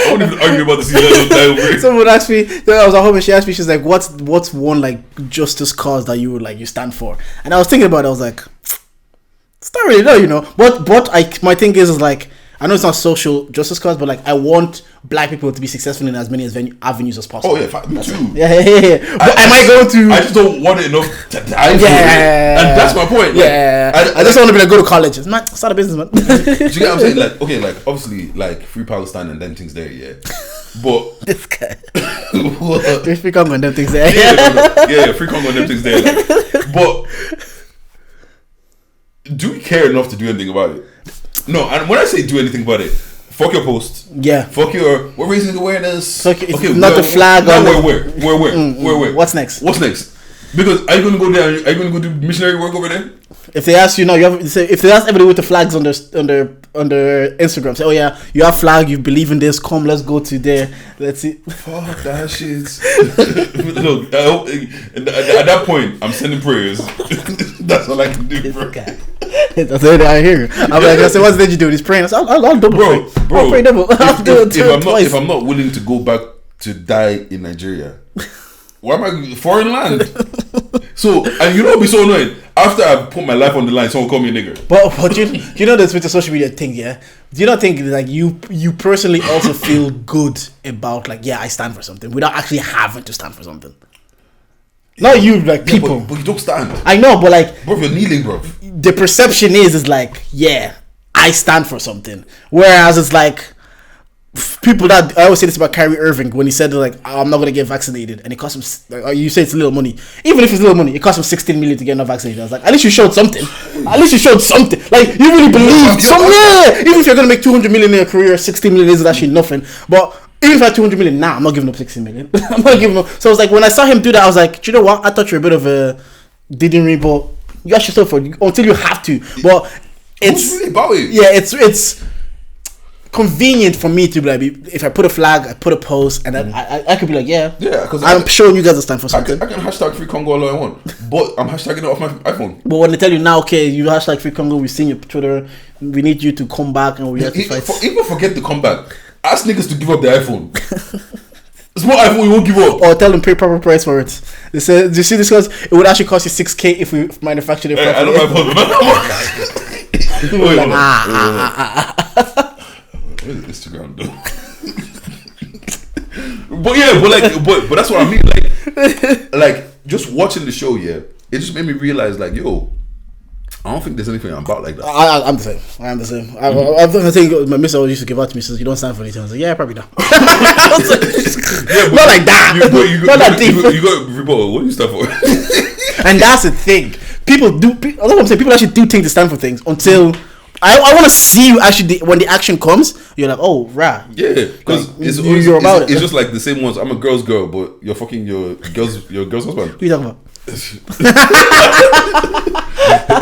won't even argue about the scene. Someone asked me, I was at home and she asked me, she's like, what's one like justice cause that you would like you stand for? And I was thinking about it, I was like, it's not really no, But my thing is like, I know it's not social justice cause, but like I want black people to be successful in as many avenues as possible. Oh yeah, me too. Yeah. But am I going to? I just don't want it enough to die for it, and that's my point. Like, I just want to be like go to college. Man, start a business, man. Do you get what I'm saying? Like, okay, like obviously, like free Palestine and them things there, yeah. But this guy, free Congo and them things there, yeah, free Congo and them things there. Like, but do we care enough to do anything about it? No, and when I say do anything about it, fuck your post. Yeah. Fuck we're raising awareness. Okay, not the flag on where? What's next? Because are you gonna go there? Are you gonna go do missionary work over there? If they ask you now, if they ask everybody with the flags under Instagram, say, oh yeah, you have flag, you believe in this, come, let's go to there. Let's see. Fuck that shit. Look, at that point, I'm sending prayers. That's all I can do, bro. That's what I hear. I'm like, I said, what's did you do? He's praying. I said, I'll double pray. I'll pray double. If I'm not willing to go back to die in Nigeria, why am I foreign land? So, and it'd be so annoying. After I put my life on the line, someone call me a nigger. But you know this with the social media thing, yeah? Do you not think like you personally also feel good about like, yeah, I stand for something without actually having to stand for something? Not you, like people. But you don't stand. I know, but like, bro, you're kneeling, bro. The perception is like, yeah, I stand for something. Whereas it's like people that I always say this about Kyrie Irving when he said like, I'm not gonna get vaccinated, and it cost him. Like, you say it's little money. Even if it's little money, it cost him 16 million to get not vaccinated. I was like, at least you showed something. At least you showed something. Like you really believe something. Yeah. Even if you're gonna make 200 million in a career, 16 million isn't actually nothing. But even if I had 200 million, I'm not giving up 16 million. I'm not giving up. So I was like, when I saw him do that, I was like, do you know what? I thought you were a bit of a didn't read, but You actually still for until you have to. But it's really about it. Yeah, it's convenient for me to be like, if I put a flag, I put a post, and then I could be like, yeah, because I'm showing you guys a stand for something. I can hashtag free Congo all I want, but I'm hashtagging it off my iPhone. But when they tell you now, okay, you hashtag free Congo, we've seen your Twitter, we need you to come back and we have to fight. Even forget the comeback. Ask niggas to give up their iPhone. It's more iPhone we won't give up. Or tell them pay proper price for it. They say, do you see this? Because it would actually cost you 6K if we manufactured it properly. I don't have Where's Instagram though? but that's what I mean. Like just watching the show, it just made me realize, like, yo, I don't think there's anything I'm about like that. I'm the same. I am the same. I think my miss always used to give out to me, says, you don't stand for anything. I was like, yeah, probably not. Not like that. Not that deep. You got rebuttal. What do you stand for? And that's the thing. People do. That's what I'm saying. People actually do think they stand for things until I want to see you actually when the action comes. You're like, oh, rah. Yeah, because you're about it. It's just like the same ones. I'm a girl's girl, but you're fucking your girl's husband. Who are you talking about?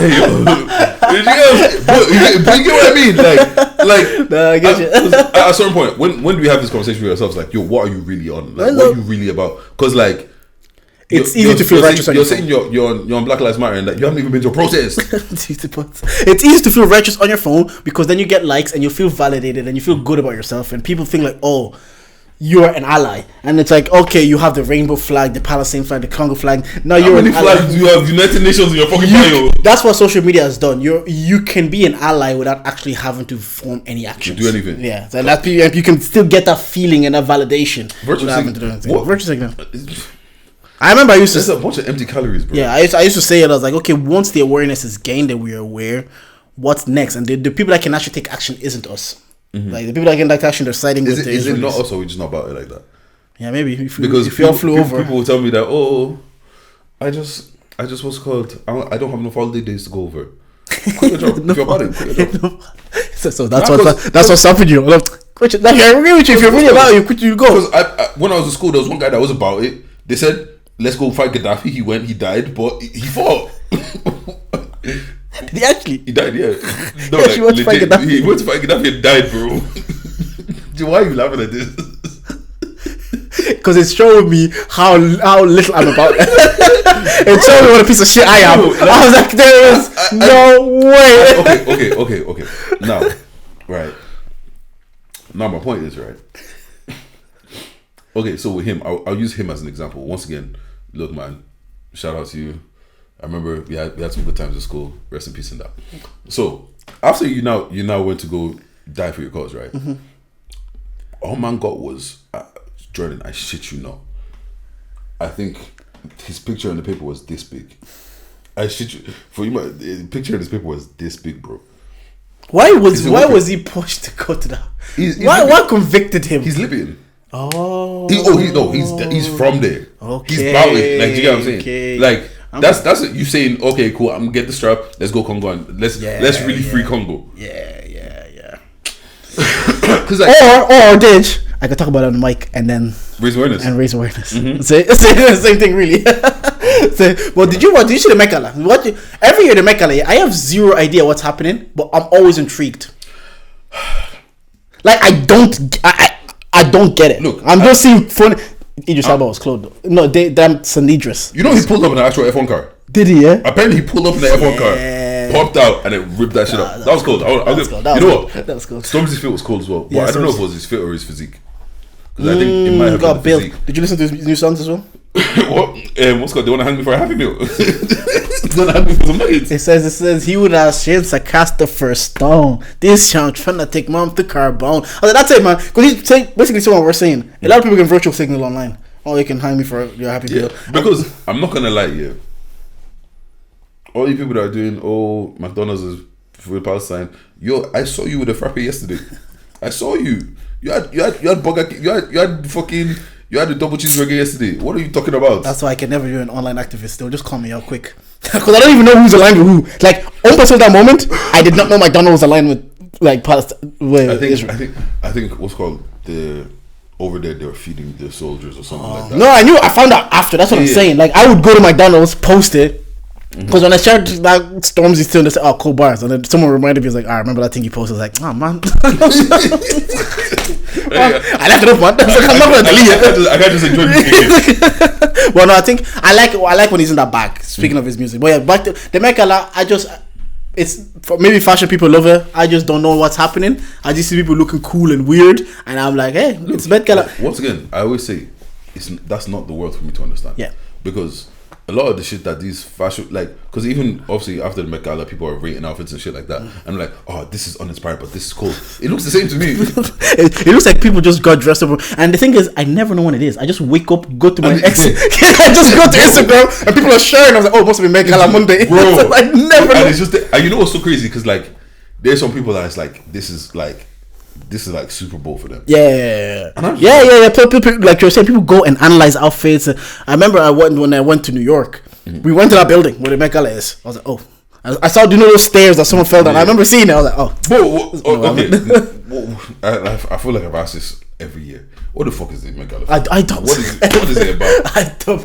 Hey, yo. You get what I mean? Like no, I get you. At a certain point, when do we have this conversation with ourselves? Like, yo, what are you really on? Like, what are you really about? Because like, it's easy to feel righteous. You're saying you're on Black Lives Matter and that you haven't even been to a protest. It's easy to feel righteous on your phone because then you get likes and you feel validated and you feel good about yourself, and people think like, oh, you're an ally, and it's like, okay, you have the rainbow flag, the Palestine flag, the Congo flag. Now you're how many flags do you have? United Nations in your fucking bio. That's what social media has done. You can be an ally without actually having to form any actions. Do anything. Yeah, so that you can still get that feeling and that validation virtual without having to do anything. What? Virtual signal. I remember I used to. There's a bunch of empty calories, bro. Yeah, I used to say it. I was like, okay, once the awareness is gained and we're aware, what's next? And the people that can actually take action isn't us. Mm-hmm. Like the people that can take action, they're siding with the Israelis. Is it not us, or we just not about it like that? Yeah, maybe because if you all flew over, people will tell me that, oh, I just what's called, I don't have enough holiday days to go over. Quit your job. If you're about it, quit your job. So that's what's stopping you. Like, I agree with you. If you're really about it, you go. Because when I was in school, there was one guy that was about it. They said, let's go fight Gaddafi. He went, he died, but he fought. Did he actually? He died, yeah. No, he went to fight Gaddafi. He went to fight Gaddafi and died, bro. Why are you laughing at this? Because it's showing me how little I'm about. It showed me what a piece of shit I am. I was like, there is no way. Okay. Now, right. Now my point is, right. Okay, so with him, I'll use him as an example. Once again, look, man, shout out to you. I remember we had some good times at school. Rest in peace in that. So after you now went to go die for your cause, right? Mm-hmm. All man got was Jordan. I shit you not. I think his picture in the paper was this big. I shit you for you. The picture in this paper was this big, bro. Why was he pushed to go to that? What convicted him? He's Libyan. Oh. He's from there. Okay. He's about it. Like, do you get what I'm saying? Okay. Like, that's it. You saying, okay, cool, I'm gonna get the strap, let's go Congo and let's really free Congo. Yeah. Cause like, or did I could talk about it on the mic and then raise awareness. Mm-hmm. Say the same thing, really. But did you see the Mekala? Every year the Mekala, I have zero idea what's happening, but I'm always intrigued. Like I don't get it. Look, I'm just seeing fun. Idris Elba was closed though. No, damn St. Idris. You know he pulled up in an actual F1 car. Did he? Yeah. Apparently he pulled up in the F1 car, popped out, and it ripped that shit up. That was cold. You know what? That was cold. Stormzy's fit was cold as well. But I don't know if it was his fit or his physique. Because I think it might have been the physique. Did you listen to his new songs as well? What? What's called? They want to hang me for a Happy Meal. They want to hang me for some nuggets. It says he would have chance to cast the first stone. This young trying to take mom to carbone. I was like, that's it, man. Because he's basically saying what we're saying. A lot of people can virtual signal online. Oh, you can hang me for your Happy Meal. Because I'm not gonna lie, yeah. All you people that are doing, McDonald's is for Palestine. Yo, I saw you with a frappe yesterday. I saw you. You had burger. You had the double cheeseburger yesterday. What are you talking about? That's why I can never do an online activist. They'll just call me out quick because I don't even know who's aligned with who. Like up until that moment, I did not know McDonald's was aligned with like Palestine. I think what's called over there they were feeding the soldiers or something like that. No, I found out after. That's what I'm saying. Like I would go to McDonald's, post it, Because when I shared that Stormzy still, they said, "Oh, cool bars," and then someone reminded me, "Was like, I remember that thing you posted." I was like, "Oh man, I left it up, man." I was like, I'm not gonna delete it. I can't just enjoy music. Well, no, I think I like when he's in that bag. Speaking of his music, but yeah, back to the Met Gala. It's for maybe fashion people love it. I just don't know what's happening. I just see people looking cool and weird, and I'm like, hey, it's Met Gala. Once again, I always say that's not the world for me to understand. Yeah, because a lot of the shit that these fashion, like, because even obviously after the Met Gala, people are rating outfits and shit like that. I'm like, oh, this is uninspired, but this is cool. It looks the same to me. it looks like people just got dressed up. And the thing is, I never know when it is. I just wake up, go to my ex. I just go to Instagram, and people are sharing. I was like, oh, it must be Met Gala Monday. Bro, I never know. And it's just, you know what's so crazy? Because like, there's some people that it's like, this is like Super Bowl for them. Yeah. Yeah. People, like you're saying, people go and analyze outfits. I remember when I went to New York. We went to that building where the Met Gala is. I was like, oh. I saw, do you know those stairs that someone fell down? I remember seeing it. I was like, oh. Okay. I feel like I've asked this every year. What the fuck is the Met Gala? I don't. What is it about? I don't.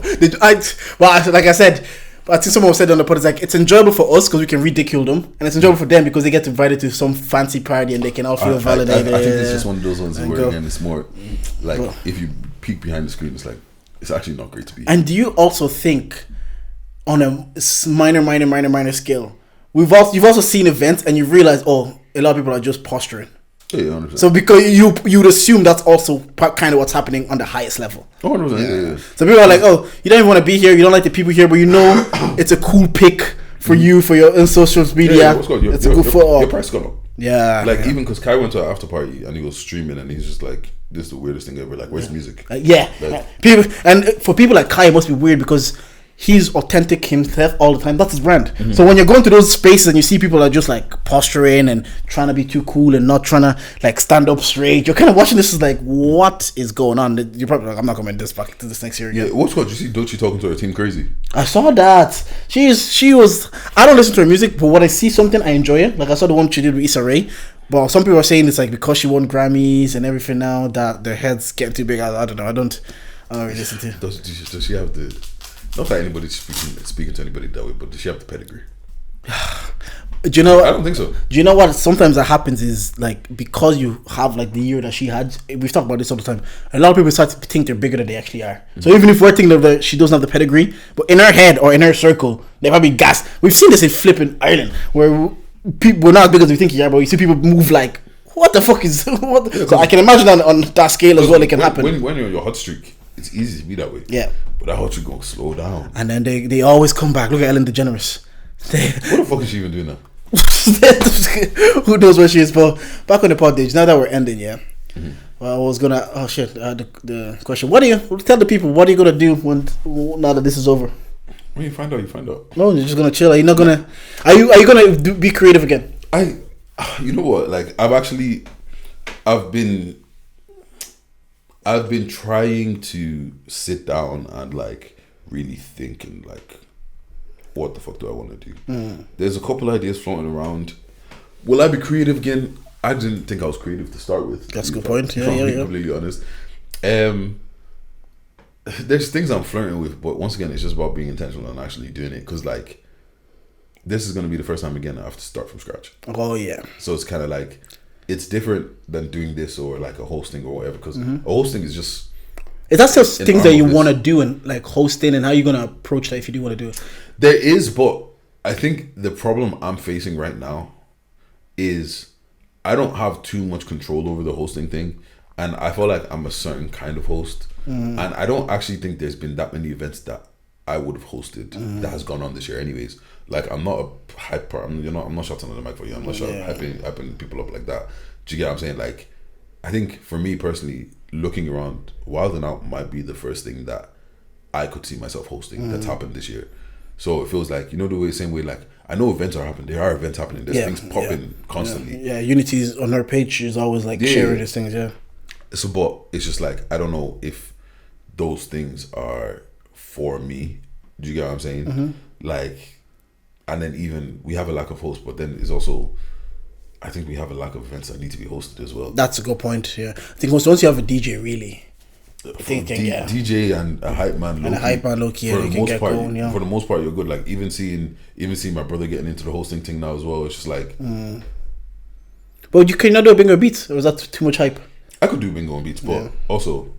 Well, like I said, I think someone said on the pod, it's like, it's enjoyable for us because we can ridicule them, and it's enjoyable for them because they get invited to some fancy party and they can all feel validated. I think it's just one of those ones where again, it's more like if you peek behind the screen, it's like it's actually not great to be. And do you also think, on a minor scale, you've also seen events and you realize, oh, a lot of people are just posturing. Yeah, 100%. So because you'd assume that's also kind of what's happening on the highest level. 100%. Yeah. So people are like, oh, you don't even want to be here, you don't like the people here, but you know it's a cool pick for you for your in social media. It's a good photo. Your price gone up. Yeah. Like even because Kai went to an after party and he was streaming and he's just like, this is the weirdest thing ever. Like, where's the music? People, and for people like Kai, it must be weird because he's authentic himself all the time. That's his brand. Mm-hmm. So when you're going to those spaces and you see people are just like posturing and trying to be too cool and not trying to like stand up straight, you're kind of watching this as like, what is going on? You're probably like, I'm not coming back to this next year again. Yeah, what's what? You see Doechii talking to her team crazy? I saw that. She was. I don't listen to her music, but when I see something, I enjoy it. Like I saw the one she did with Issa Rae. But some people are saying it's like because she won Grammys and everything now that their heads getting too big. I don't know. I don't really listen to. Does she have the? Not that anybody's speaking to anybody that way, but does she have the pedigree? Do you know? I don't think so. Do you know what? Sometimes that happens is like because you have like the year that she had. We've talked about this all the time. A lot of people start to think they're bigger than they actually are. Mm-hmm. So even if we're thinking that she doesn't have the pedigree, but in her head or in her circle, they probably gassed. We've seen this in flipping Ireland where we're not as big as we think we are, but you see people move like, what the fuck is what? Yeah, so I can imagine on that scale as well it can happen. When you're on your hot streak, it's easy to be that way. Yeah. But that hot streak gonna slow down. And then they always come back. Look at Ellen DeGeneres. What the fuck is she even doing now? Who knows where she is? But back on the pod stage, now that we're ending, yeah. Mm-hmm. Well, I was gonna the question. Tell the people what are you gonna do now that this is over? When you find out. No, you're just gonna chill. Are you not gonna? Are you gonna be creative again? You know what? Like I've been trying to sit down and like really think and like, what the fuck do I want to do? There's a couple ideas floating around. Will I be creative again? I didn't think I was creative to start with. That's a good point. Yeah. Completely honest. There's things I'm flirting with, but once again, it's just about being intentional and actually doing it. Because like, this is going to be the first time again I have to start from scratch. Oh yeah. So it's kind of like, it's different than doing this or like a hosting or whatever. Because a hosting is just. Is that just things that you want to do and like hosting and how you going to approach that if you do want to do it? There is, but I think the problem I'm facing right now is I don't have too much control over the hosting thing. And I feel like I'm a certain kind of host. And I don't actually think there's been that many events that I would have hosted that has gone on this year anyways. Like I'm not a hyper, I'm not shouting on the mic for you. I'm not hyping people up like that. Do you get what I'm saying? Like, I think for me personally, looking around, Wild 'N Out might be the first thing that I could see myself hosting that's happened this year. So it feels like, the same way, like, I know events are happening. There are events happening. There's things popping constantly. Yeah, Unity's on her page is always like sharing these things, So, but it's just like, I don't know if those things are for me. Do you get what I'm saying? Like, and then even we have a lack of hosts, but then it's also, I think we have a lack of events that need to be hosted as well. That's a good point. Yeah, I think once you have a DJ, really, DJ and a hype man, low-key, for they the can most get part, going, yeah. for the most part, you're good. Like even seeing my brother getting into the hosting thing now as well. It's just like, But you can not do a bingo beats, or was that too much hype? I could do bingo and beats, but also,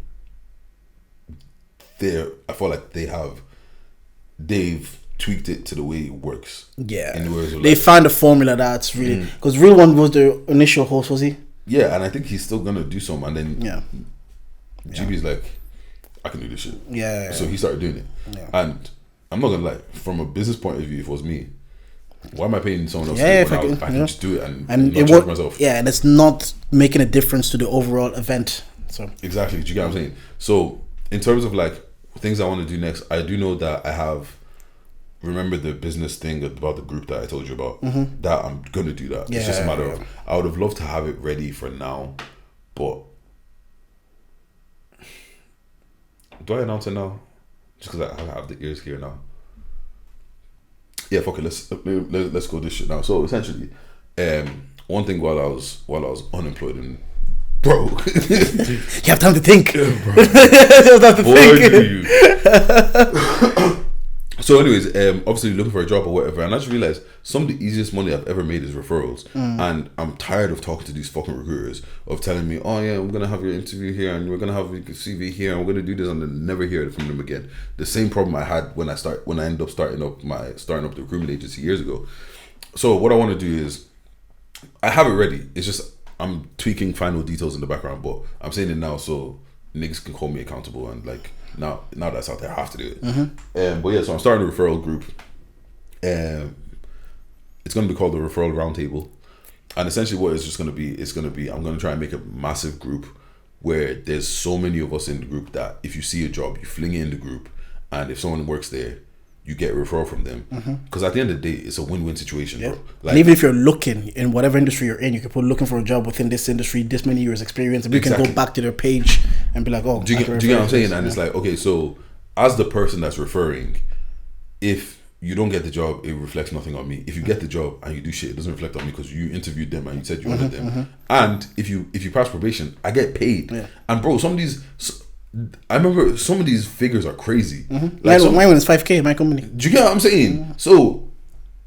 I feel like they've tweaked it to the way it works. Yeah, they like, found a formula that's really because Real One was the initial host, was he? Yeah, and I think he's still gonna do some, and then GB's like, I can do this shit. Yeah. So he started doing it, and I'm not gonna lie. From a business point of view, if it was me, why am I paying someone else? I can just do it and not charge myself. Yeah, and it's not making a difference to the overall event. So exactly, do you get what I'm saying? So in terms of like things I want to do next, I do know that I have. Remember the business thing about the group that I told you about? That I'm gonna do that. It's just a matter of I would have loved to have it ready for now, but do I announce it now? Just because I have the ears here now. Yeah, fuck it. Let's go this shit now. So essentially, one thing while I was unemployed and broke, you have time to think. Yeah, bro. You have time to think. So anyways, obviously looking for a job or whatever, and I just realized some of the easiest money I've ever made is referrals. And I'm tired of talking to these fucking recruiters of telling me, oh yeah, we're gonna have your interview here and we're gonna have your CV here and we're gonna do this, and then never hear it from them again. The same problem I had when I ended up starting up the recruitment agency years ago. So what I want to do is, I have it ready. It's just I'm tweaking final details in the background, but I'm saying it now so niggas can hold me accountable and like. Now that's out there, I have to do it. But yeah, so I'm starting a referral group. It's going to be called the Referral Roundtable, and essentially what it's going to be I'm going to try and make a massive group where there's so many of us in the group that if you see a job, you fling it in the group, and if someone works there, you get a referral from them. Because at the end of the day, it's a win-win situation, bro. Like, and even if you're looking in whatever industry you're in, you can put looking for a job within this industry, this many years experience, and you can go back to their page and be like, oh, do you get what I'm saying? And it's like, okay, so as the person that's referring, if you don't get the job, it reflects nothing on me. If you get the job and you do shit, it doesn't reflect on me because you interviewed them and you said you wanted them. And if you pass probation, I get paid. And bro, I remember some of these figures are crazy. Like mine is 5K, my company. Do you get what I'm saying? So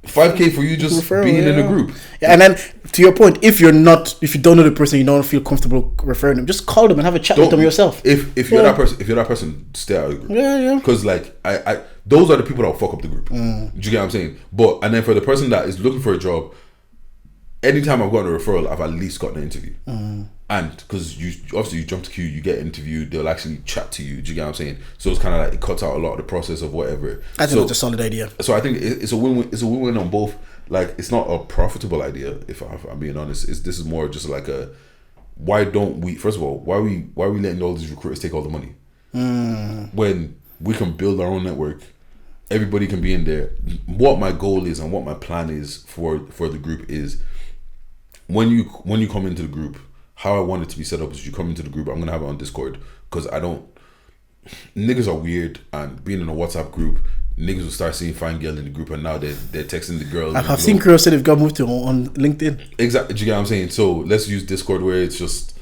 5K for you just being in a group. Yeah, and then to your point, if you don't know the person, you don't feel comfortable referring them, just call them and have a chat with them yourself. If you're that person, stay out of the group. Yeah. Because like I those are the people that will fuck up the group. Do you get what I'm saying? And then for the person that is looking for a job, anytime I've gotten a referral, I've at least gotten an interview. And because you jump to queue, you get interviewed, they'll actually chat to you. Do you get what I'm saying? So it's kind of like it cuts out a lot of the process of whatever. I think it's a solid idea. So I think it's a win-win. It's a win-win on both. Like it's not a profitable idea, if I'm being honest. This is more just like a why don't we? First of all, why are we letting all these recruiters take all the money when we can build our own network? Everybody can be in there. What my goal is and what my plan is for the group is when you come into the group. How I want it to be set up is you come into the group. I'm gonna have it on Discord because niggas are weird, and being in a WhatsApp group, niggas will start seeing fine girl in the group, and now they're texting the girls. I've seen girls say they've got moved to on LinkedIn. Exactly, do you get what I'm saying? So let's use Discord where it's just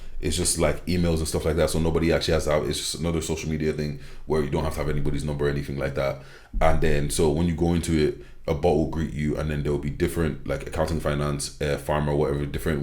like emails and stuff like that. So nobody actually has to have. It's just another social media thing where you don't have to have anybody's number or anything like that. And then so when you go into it, a bot will greet you, and then there will be different like accounting, finance, pharma, whatever, different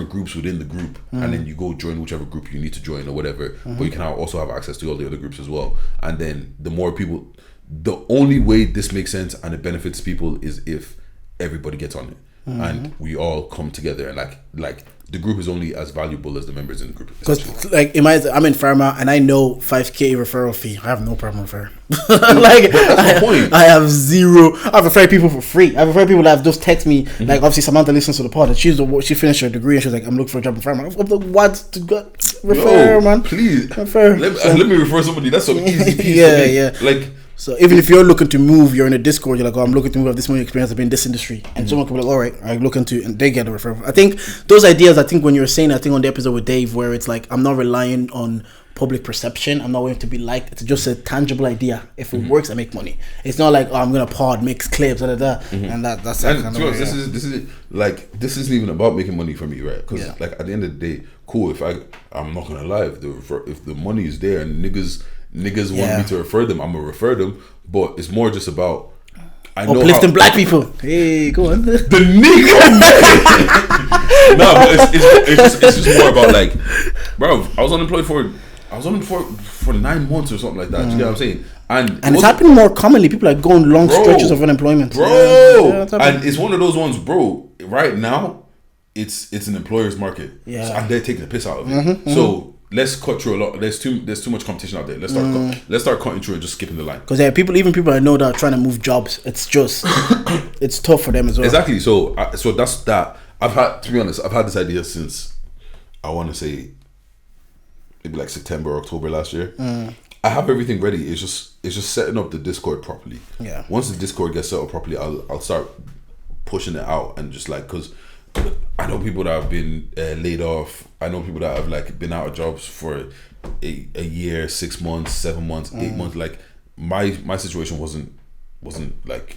groups within the group, and then you go join whichever group you need to join or whatever, but you can also have access to all the other groups as well. And then the more people, the only way this makes sense and it benefits people is if everybody gets on it and we all come together, and like the group is only as valuable as the members in the group. Because like I'm in pharma and I know 5K referral fee. I have no problem with her. Like that's the point. I have zero. I've referred people for free. I've referred people that have just text me. Like obviously Samantha listens to the pod and she finished her degree and she's like, I'm looking for a job in pharma. I'm like, what to go refer, man? Please refer. Let me refer somebody. That's so easy. Yeah. Like So even if you're looking to move, you're in a Discord, you're like, oh, I'm looking to move, I have this many experience, I've been in this industry. And someone could be like, all right, I'm looking to, and they get a referral. I think those ideas, when you were saying, I think on the episode with Dave, where it's like, I'm not relying on public perception, I'm not waiting to be liked. It's just a tangible idea. If it works, I make money. It's not like, oh, I'm going to pod, mix clips, and that's that kind of way, this is like, this isn't even about making money for me, right? Because like at the end of the day, cool, I'm not going to lie, if the money is there and niggas want me to refer them, I'm gonna refer them. But it's more just about uplifting black people. Hey, go on. The nigga. No, but it's just more about like, bro, I was unemployed for 9 months or something like that. You know what I'm saying? And it's happening more commonly. People are going long stretches of unemployment, bro. And it's one of those ones, bro. Right now, it's an employer's market, and they're taking the piss out of it. So. Let's cut through a lot. There's too much competition out there. Let's start cutting through and just skipping the line. Because people I know that are trying to move jobs. It's just it's tough for them as well. Exactly. So that's that. To be honest, I've had this idea since I want to say maybe like September or October last year. I have everything ready. It's just setting up the Discord properly. Yeah. Once the Discord gets set up properly, I'll start pushing it out and just like, because I know people that have been laid off. I know people that have like been out of jobs for a year, 6 months, 7 months, 8 months. Like my situation wasn't like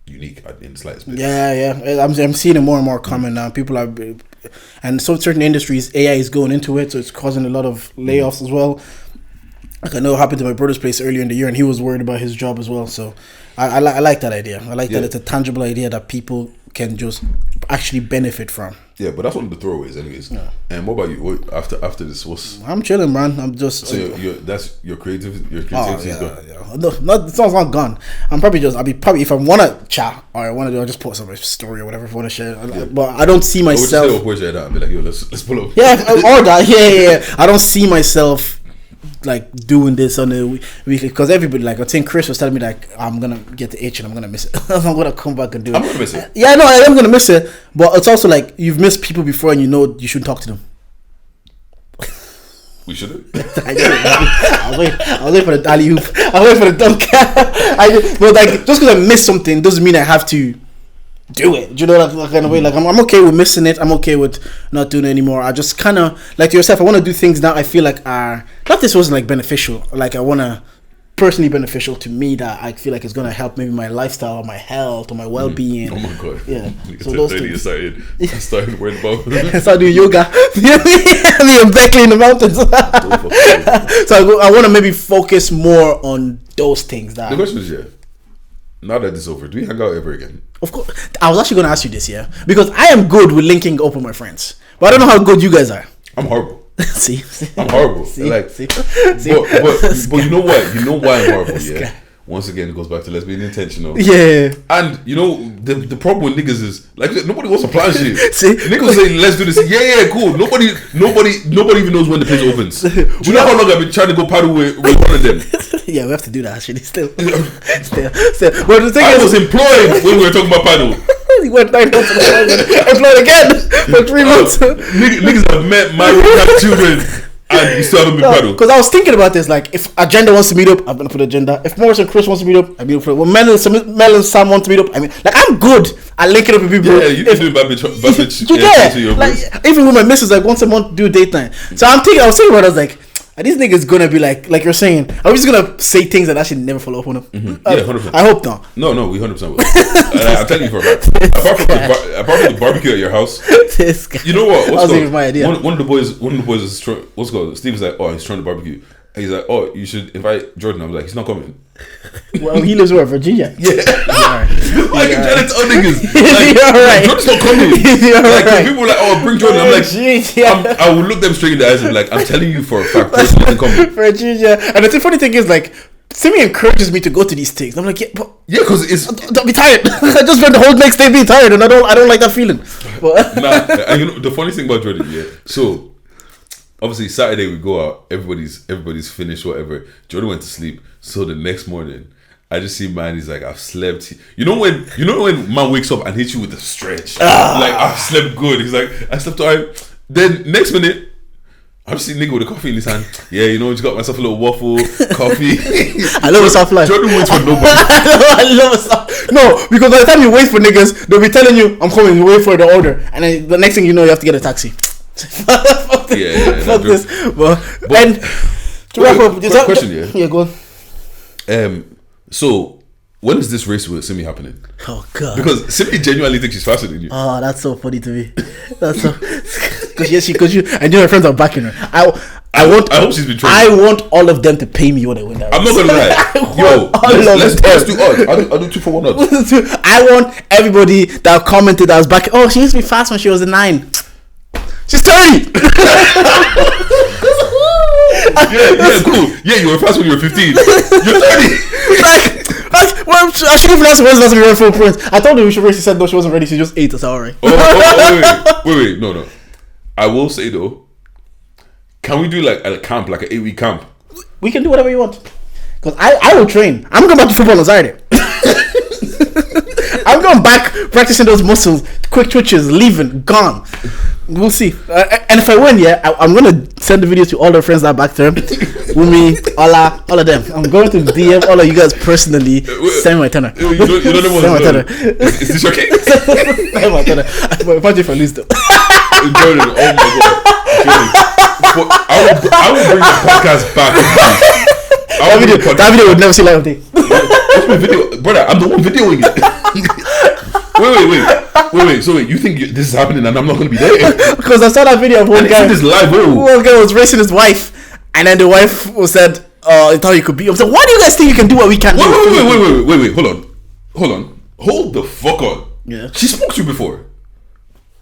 unique in the slightest bit. Yeah. I'm seeing it more and more common now. People are, and so certain industries, AI is going into it, so it's causing a lot of layoffs as well. Like I know it happened to my brother's place earlier in the year, and he was worried about his job as well. So I like that idea. I like that it's a tangible idea that people can just actually benefit from. Yeah, but that's one of the throwaways, anyways. Yeah. And what about you? After this, I'm chilling, man. I'm just. So that's your creativity. Your creativity is gone. Yeah. No, it's not gone. I'll be if I want to chat or I want to do, I'll just post some story or whatever if I want to share. Yeah. But I don't see myself. I would just I'd be like, yo, let's pull up. Yeah, or that. Yeah. I don't see myself like doing this on a weekly, because everybody, like I think Chris was telling me like, I'm gonna get the itch and I'm gonna miss it. I'm gonna come back and do it. I'm gonna miss it. Yeah, no, I am gonna miss it, but it's also like you've missed people before and you know you shouldn't talk to them. We shouldn't. I was waiting for the alley hoop. I was waiting for the dunk. But like, just because I missed something doesn't mean I have to do it. Do you know that kind of way? Like I'm okay with missing it. I'm okay with not doing it anymore. I just kind of like yourself. I want to do things that I feel like are not this wasn't like beneficial. Like I want to personally beneficial to me that I feel like it's gonna help maybe my lifestyle or my health or my well-being. Oh my god! Yeah. So those things. I started wearing both. I started doing yoga. Me and Beckley in the mountains. So I want to maybe focus more on those things. That the question is, now that it's over, do we hang out ever again? Of course. I was actually going to ask you this, because I am good with linking up with my friends, but I don't know how good you guys are. I'm horrible. See? I'm horrible. See? Like, See? But you know what? You know why I'm horrible, yeah? Once again, it goes back to let's be intentional. Yeah. And you know the problem with niggas is like nobody wants to plan shit. See? Niggas say let's do this. Yeah, cool. Nobody even knows when the place opens. Do you know how long I've been trying to go paddle with one of them? Yeah, we have to do that actually. Still. But the thing I was employed when we were talking about paddle. He went 9 months and employed again for 3 months. Niggas have met, married, have children. And you still haven't been paddle. Because I was thinking about this, like, if Agenda wants to meet up, I'm going to put Agenda. If Morris and Chris wants to meet up, I'm going to put it. When Mel and Sam want to meet up, I mean, like, I'm good at linking up with people. Yeah, you can do bad bitch. Yeah, like, even with my missus, like, once a month, do daytime. So I was thinking about it, I was like, are these niggas gonna be like you're saying? Are we just gonna say things that actually never follow up on them? Mm-hmm. Yeah, 100%. I hope not. No, we 100% will. I'm telling you for a fact. Apart from the barbecue at your house, this guy. You know what? That was my idea. One of the boys is what's it called? Steve's like, oh, he's trying to barbecue. And he's like, oh, you should invite Jordan. I'm like, he's not coming. Well, he lives where? Virginia. Yeah. Why you trying to tell niggas? Like, you're right. Jordan's not coming. You're like, right. People are like, oh, bring Jordan. I'm like, I will look them straight in the eyes and be like, I'm telling you for a fact, Jordan isn't coming. Virginia. And the funny thing is, like, Simi encourages me to go to these things. I'm like, yeah, because it's don't be tired. I just spent the whole next day being tired, and I don't like that feeling. But and you know the funny thing about Jordan, yeah. So obviously Saturday we go out, everybody's finished, whatever. Jordan went to sleep. So the next morning, I just see man, he's like, I've slept. You know when man wakes up and hits you with a stretch. Like, I've slept good. He's like, I slept alright. Then next minute, I'm just seeing nigga with a coffee in his hand. Yeah, you know, just got myself a little waffle, coffee. I love a soft life. Jordan waits for nobody. I love a soft. No, because by the time you wait for niggas, they'll be telling you, I'm coming, you wait for the order. And then the next thing you know, you have to get a taxi. Fuck this. Fuck this. But and to wrap up, quick question, yeah? Yeah, go on. So, when is this race with Simi happening? Oh, God. Because Simi genuinely thinks she's faster than you. Oh, that's so funny to me. That's so... Because you... I know her friends are backing her. I hope she's been training. I want all of them to pay me when I win that race. I'm not gonna lie. Yo, let's do odds. I'll do 2 for 1 odds. I want everybody that commented that was back. Oh, she used to be fast when she was a 9. She's 30. yeah, cool. Yeah, you were fast when you were 15. You're 30. Well, I should have asked her when last time you ran full print. I told her we should race. She said no, she wasn't ready. She just 8. That's alright. Wait. No. I will say though, can we do like a camp, like an 8-week camp? We can do whatever you want. Because I will train. I'm going back to football on Saturday. I'm going back practicing those muscles, quick twitches, leaving, gone. We'll see. And if I win, I'm going to send the videos to all the friends that are back there. Wumi, Ola, all of them. I'm going to DM all of you guys personally. Send me my tenner. You don't know Send my tenner. Is this your cake? Send my tenner. Imagine if I lose though. Jordan, oh my God. I will bring the podcast back. That video would never see light of day. What's my video? Brother, I'm the one videoing it. Wait. So you think this is happening and I'm not going to be there? Because I saw that video of one guy. This live. One guy was racing his wife, and then the wife said, "I thought you could be." I was like, "Why do you guys think you can do what we can't do?" Wait. Hold on. Hold the fuck on. Yeah. She spoke to you before.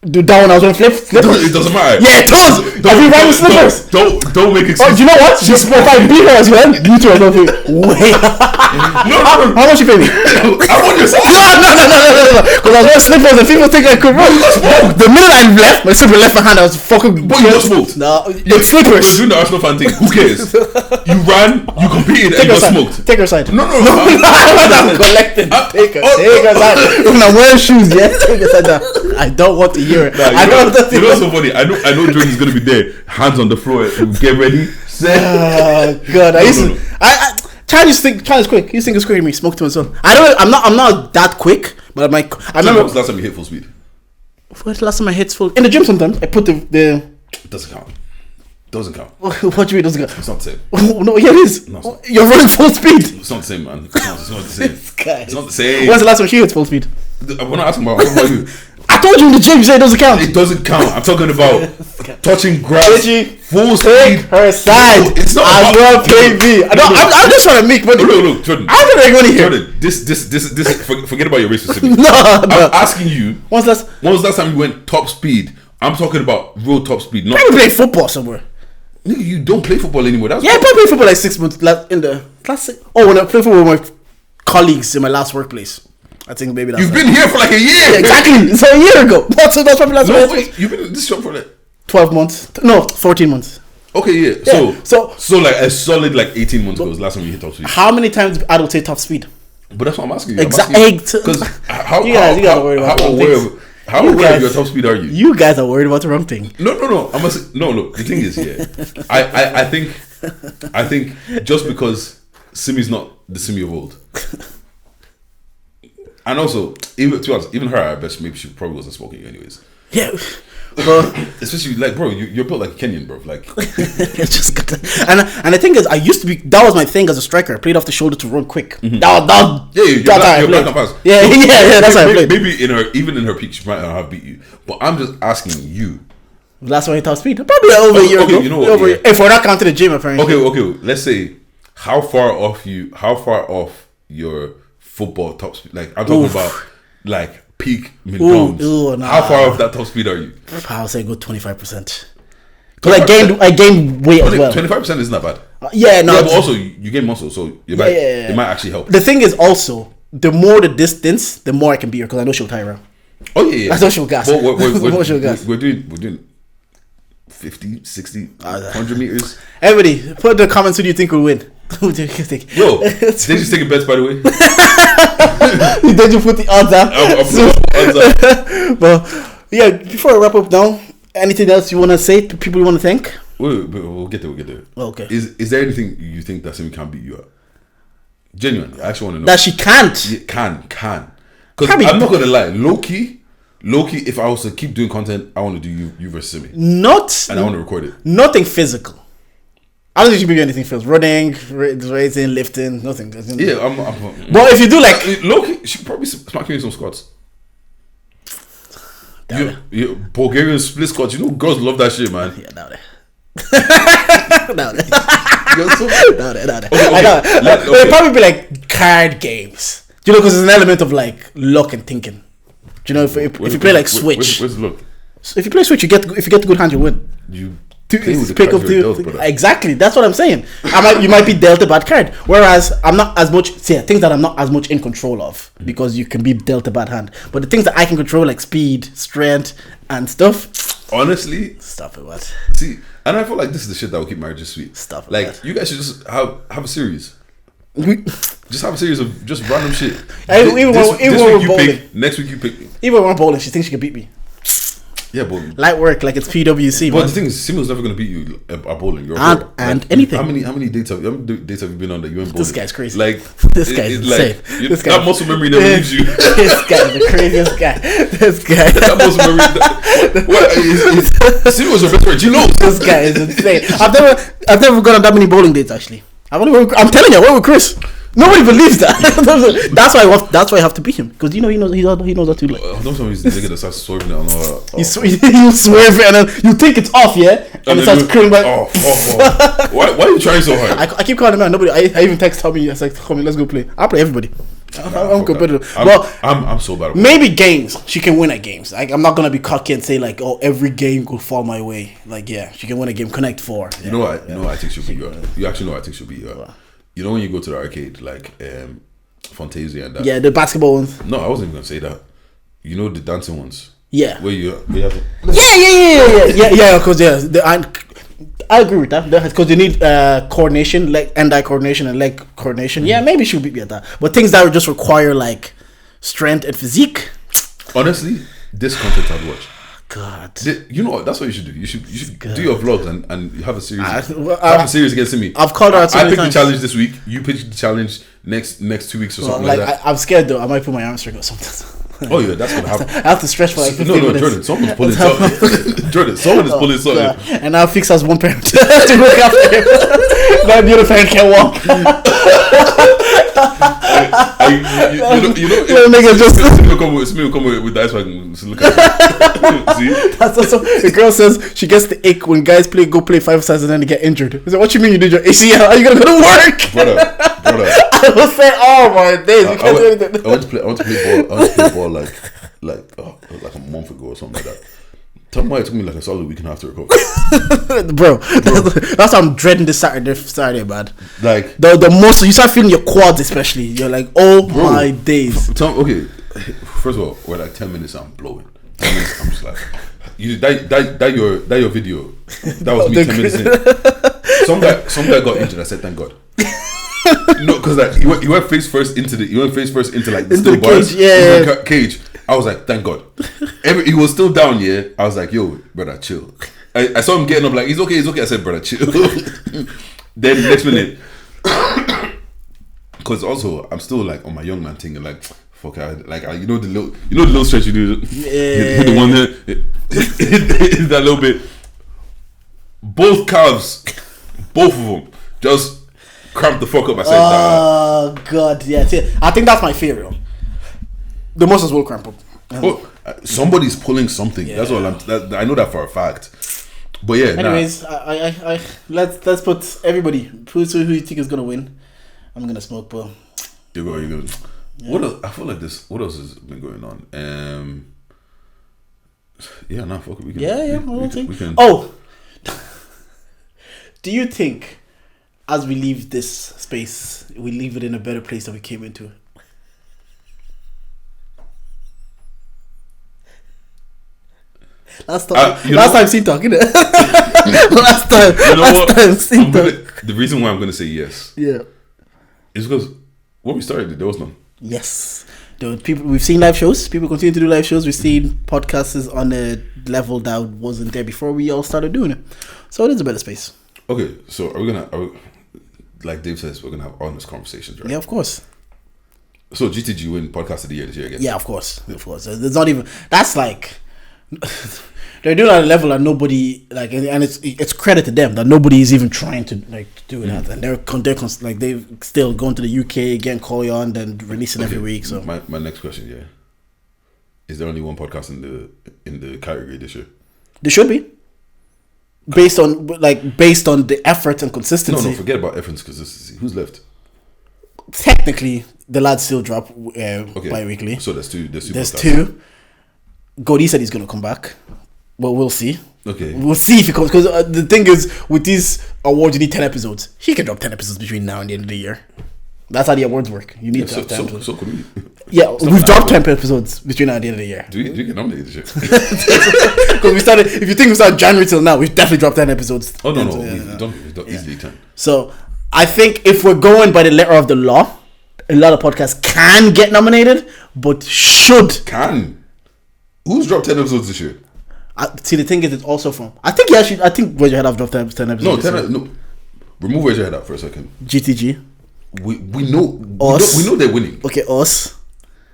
Do that when I was on slippers? It doesn't matter. Yeah, it does. Have you riding slippers? Don't make excuses. Oh, do you know what? If I beat her as well, you two are nothing. Wait. No. How much you pay me? I want your slippers. No. Because I was wearing slippers and people think I could run. The minute I left, my slipper left my hand. I was fucking. But you just smoked. No, it's slippers. You're doing the Arsenal fan thing. Who cares? You ran, you competed, and you got smoked. Take her side. No. I'm collecting. Take her side. Even I'm wearing shoes. Yeah, take her side down. I don't want to hear it. You know what's so funny? I know Jordan's gonna be there, hands on the floor, get ready. God, Charlie is quick. He's thinking quicker than me. Smoke to my son. I'm not that quick, but I remember. When was the last time you hit full speed? When's the last time I hit full? In the gym sometimes. I put the It doesn't count. Doesn't count. What do you mean doesn't count? It's not the same. Oh, no, yeah, it is. No, You're running full speed. It's not the same, man. It's not the same. It's not the same. When's the last time she hit full speed? I'm not asking about you. I told you in the gym, you said it doesn't count. It doesn't count. I'm talking about touching grass, full Take speed. her side. It's not I will pay me. I'm just trying to make money. Look, Jordan. I'm trying to make money here. Jordan, this. Forget about your race specific. No. I'm asking you. When was the last time you went top speed? I'm talking about real top speed. Not probably play football somewhere. Nigga, you don't play football anymore. That's I played football like 6 months in the last. When I played football with my colleagues in my last workplace. I think maybe that's. You've been here for like a year. Yeah, exactly. So a year ago. That's probably last. No, wait. You've been in this shop for like 12 months. No, 14 months. Okay, yeah. So like a solid like 18 months ago was the last time you hit top speed. How many times did adults say top speed? But that's what I'm asking you. Exactly. Because how How aware of your top speed are you? You guys are worried about the wrong thing. No. Look, the thing is, I think just because Simi's not the Simi of old, and also even to us, even her at best, maybe she probably wasn't smoking anyways. Yeah. Bro, especially like, bro, you're built like a Kenyan, bro. Like, just got and the thing is, I used to be. That was my thing as a striker. I played off the shoulder to run quick. Mm-hmm. You're black and pass. Yeah, that's how I played. Maybe even in her peak, she might not have beat you. But I'm just asking you. Last one hit top speed, probably over a year ago. You know what? If we're not counting the gym, apparently. Okay. Let's say how far off your football top speed? Like I'm talking about like peak mid-bounds. How far off that top speed are you? I'll say go 25%. Because I gained weight as well. 25% isn't that bad. Yeah, but also you gain muscle, so it might actually help. The thing is also, the more the distance, the more I can beat her, because I know she'll tire around. Oh yeah. That's what she'll gas. We're doing 50, 60, 100 meters. Everybody, put in the comments who do you think will win. Who do you think? Yo, they just taking bets, by the way. Did you put the odds up? But yeah, before I wrap up now, anything else you want to say to people you want to thank? we'll get there. Okay. Is there anything you think that Simi can beat you at? Genuinely, I actually want to know. That she can't. Yeah, can. Because I'm not gonna lie, low key. If I was to keep doing content, I want to do you versus Simi. And I want to record it. Nothing physical. I don't think she can do anything physical. Running, raising, lifting, nothing. Yeah, but if you do like low key, she probably smack me in some squats. Bulgarian split squats. You know, girls love that shit, man. Yeah, doubt it. It'd probably be like card games. Do you know, because there's an element of like luck and thinking. Do you know, if you play like Switch, where's the look? If you play Switch, if you get the good hand, you win. You Pick up exactly. That's what I'm saying. You might be dealt a bad card, whereas I'm not as much. Things that I'm not as much in control of, because you can be dealt a bad hand. But the things that I can control, like speed, strength, and stuff. Honestly, stop it. What? See, and I feel like this is the shit that will keep marriages sweet. Stop it. Like, you guys should just have a series. Just have a series of just random shit. Even when we're bowling. Pick, next week you pick. Even when we're bowling, she thinks she can beat me. Yeah, but light work, like it's PWC. But the thing is, Simo's never gonna beat you at bowling. You're and anything. How many dates have you been on that you went bowling? This guy's crazy. Like this guy's insane. Like, this guy, that muscle memory never leaves you. This guy is the craziest guy. This guy. That muscle memory. Simo's your best friend. You know. This guy is insane. I've never gone on that many bowling dates actually. I'm telling you, I went with Chris. Nobody believes that. That's why I have to beat him, because he knows how to like. Don't tell me he's the nigga that starts swerving it on you swerve it and then you think it's off, yeah, and it starts cringing back. Why are you trying so hard? I keep calling him out. Nobody. I even text Tommy. I was like, Tommy, let's go play. I play everybody. I'm competitive. I'm so bad at maybe games. She can win at games. Like, I'm not gonna be cocky and say like, oh, every game could fall my way. Like, yeah, she can win a game. Connect 4. You know what? I think she'll beat you. You actually know what I think she'll beat you. You know when you go to the arcade, like Fantasia and that. Yeah, the basketball ones. No, I wasn't even gonna say that. You know the dancing ones. Yeah. Where you have to. Yeah. Because I agree with that, because you need coordination, like hand-eye coordination and leg coordination. Yeah, maybe she'll beat me at that. But things that would just require like strength and physique. Honestly, this content I'd watch. God, you know what? That's what you should do. You should do your vlogs and have a series. Have a series against me. I've called her out so many times. I picked the challenge this week. You picked the challenge next 2 weeks or something like that. I'm scared though. I might put my hamstring or something. Oh yeah, that's gonna happen. I have to stretch for like 15 minutes. Jordan, someone's pulling something. Jordan, someone is pulling something. And I'll fix as one parent to look after him. Now the other parent can walk. It's me who come with the ice wagon. Look at see? That's also the girl says she gets the ick when guys go play 5 sides and then they get injured. I said, what you mean you did your ACL? Are you gonna go to work? Brother. I was saying, oh my days, you can't do anything. I want to play ball like a month ago or something like that. Tell me why it took me like a solid week and a half to recover. Bro, that's why I'm dreading this Saturday, man. Like the muscle, you start feeling your quads especially. You're like, oh my days. Okay, first of all, we're like 10 minutes and I'm blowing. 10 minutes, I'm just like, that your video. That was me 10 minutes in. Some guy got injured. I said, thank God. No, because like he went face first into like the steel bars, cage. I was like, thank God. He was still down, yeah. I was like, yo, brother, chill. I saw him getting up, like, he's okay. I said, brother, chill. Then next minute, because also I'm still like on my young man thing, and like, fuck, you know the little stretch you do, hit the one there, that little bit. Both calves, both of them, just cramped the fuck up. I said, oh God, yeah. I think that's my fear. The muscles will cramp up. Somebody's pulling something. Yeah. That's all. I know that for a fact. But yeah. Anyways, I let's put everybody. Who you think is gonna win? I'm gonna smoke, but you go. Yeah. What else? I feel like this. What else has been going on? Yeah, no, fuck it. We can. Oh, do you think, as we leave this space, we leave it in a better place than we came into? Last time Cittg, innit? Last time Cittg. The reason why I'm gonna say yes, yeah, is because when we started, there was none. Yes, there were people. We've seen live shows. People continue to do live shows. We've seen podcasts on a level that wasn't there before we all started doing it. So it is a better space. Okay, so are we like Dave says, we're gonna have honest conversations, right? Yeah, of course. So GTG win podcast of the year this year again? Yeah, of course. There's not even, that's like, they're doing it at a level that nobody, like, and it's credit to them that nobody is even trying to like do that, and they're like they've still going to the UK, getting call on, then releasing every week. So my next question, yeah, is there only one podcast in the category this year? There should be, based on the effort and consistency. No, forget about effort and consistency. Who's left? Technically, the lads still drop bi-weekly. So there's two. There's two. Goddy said he's gonna come back. Well, we'll see. Okay. We'll see if he comes. Because the thing is, with these awards, you need 10 episodes. He can drop 10 episodes between now and the end of the year. That's how the awards work. You need to have 10 episodes. So could we? Yeah, we've dropped 10 episodes between now and the end of the year. Do you get nominated this year? Because we started, if you think we started January till now, we've definitely dropped 10 episodes. Oh, no. We've done easily 10. So, I think if we're going by the letter of the law, a lot of podcasts can get nominated, but should. Can. Who's dropped 10 episodes this year? See, the thing is, it's also from. I think Raise Your Head have dropped 10 episodes. No. Remove Raise Your Head up for a second. GTG. We know Us. we know they're winning. Okay, us.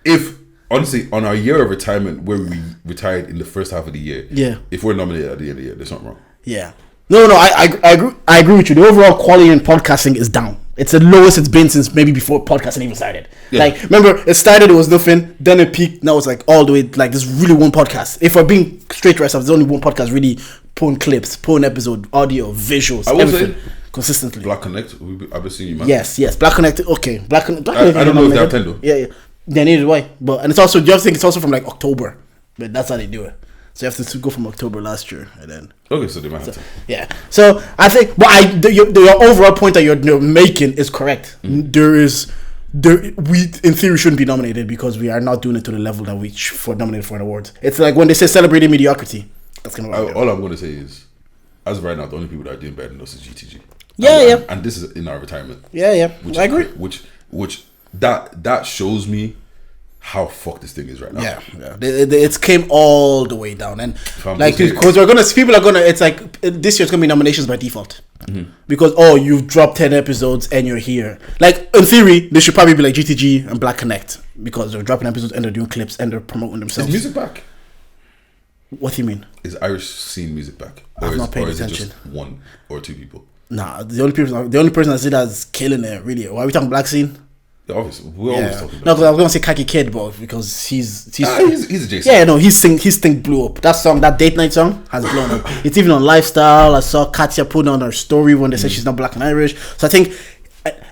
If honestly on our year of retirement where we retired in the first half of the year, yeah. If we're nominated at the end of the year, there's something wrong. Yeah. No, I agree with you. The overall quality in podcasting is down. It's the lowest it's been since maybe before podcasting even started. Yeah. Like, remember, it started, it was nothing, then it peaked, now it's like all the way, like, there's really one podcast. If we're being straight to ourselves, there's only one podcast really pulling clips, pulling episode, audio, visuals, everything, consistently. Black Connect, I've been seeing you, man. Yes, Black Connect, okay. Black Connect. I don't know if they have 10 though. Yeah. They needed why. And it's also, do you have to think it's also from like October? But that's how they do it. So you have to go from October last year and then. Okay, so they might have to. Yeah. So I think, but your overall point that you're making is correct. We in theory shouldn't be nominated because we are not doing it to the level that we nominated for an award. It's like when they say celebrating mediocrity. That's kind of all I'm going to say is, as of right now, the only people that are doing better than us is GTG. Yeah. And this is in our retirement. Yeah. I agree. Which that shows me how fucked this thing is right now. Yeah. It came all the way down, and like because people are gonna. It's like this year's gonna be nominations by default because you've dropped 10 episodes and you're here. Like in theory, they should probably be like GTG and Black Connect because they're dropping episodes and they're doing clips and they're promoting themselves. Is music back? What do you mean? Is Irish scene music back? I've not paid attention. Is it just one or two people? Nah, the only person I see that's killing it really. Why are we talking black scene? Yeah, obviously, we're always talking about. No, because I was gonna say Khaki Kid, but because he's a Jason. Yeah, no, his thing blew up. That song, that date night song, has blown up. It's even on Lifestyle. I saw Katya put on her story when they said she's not black and Irish. So I think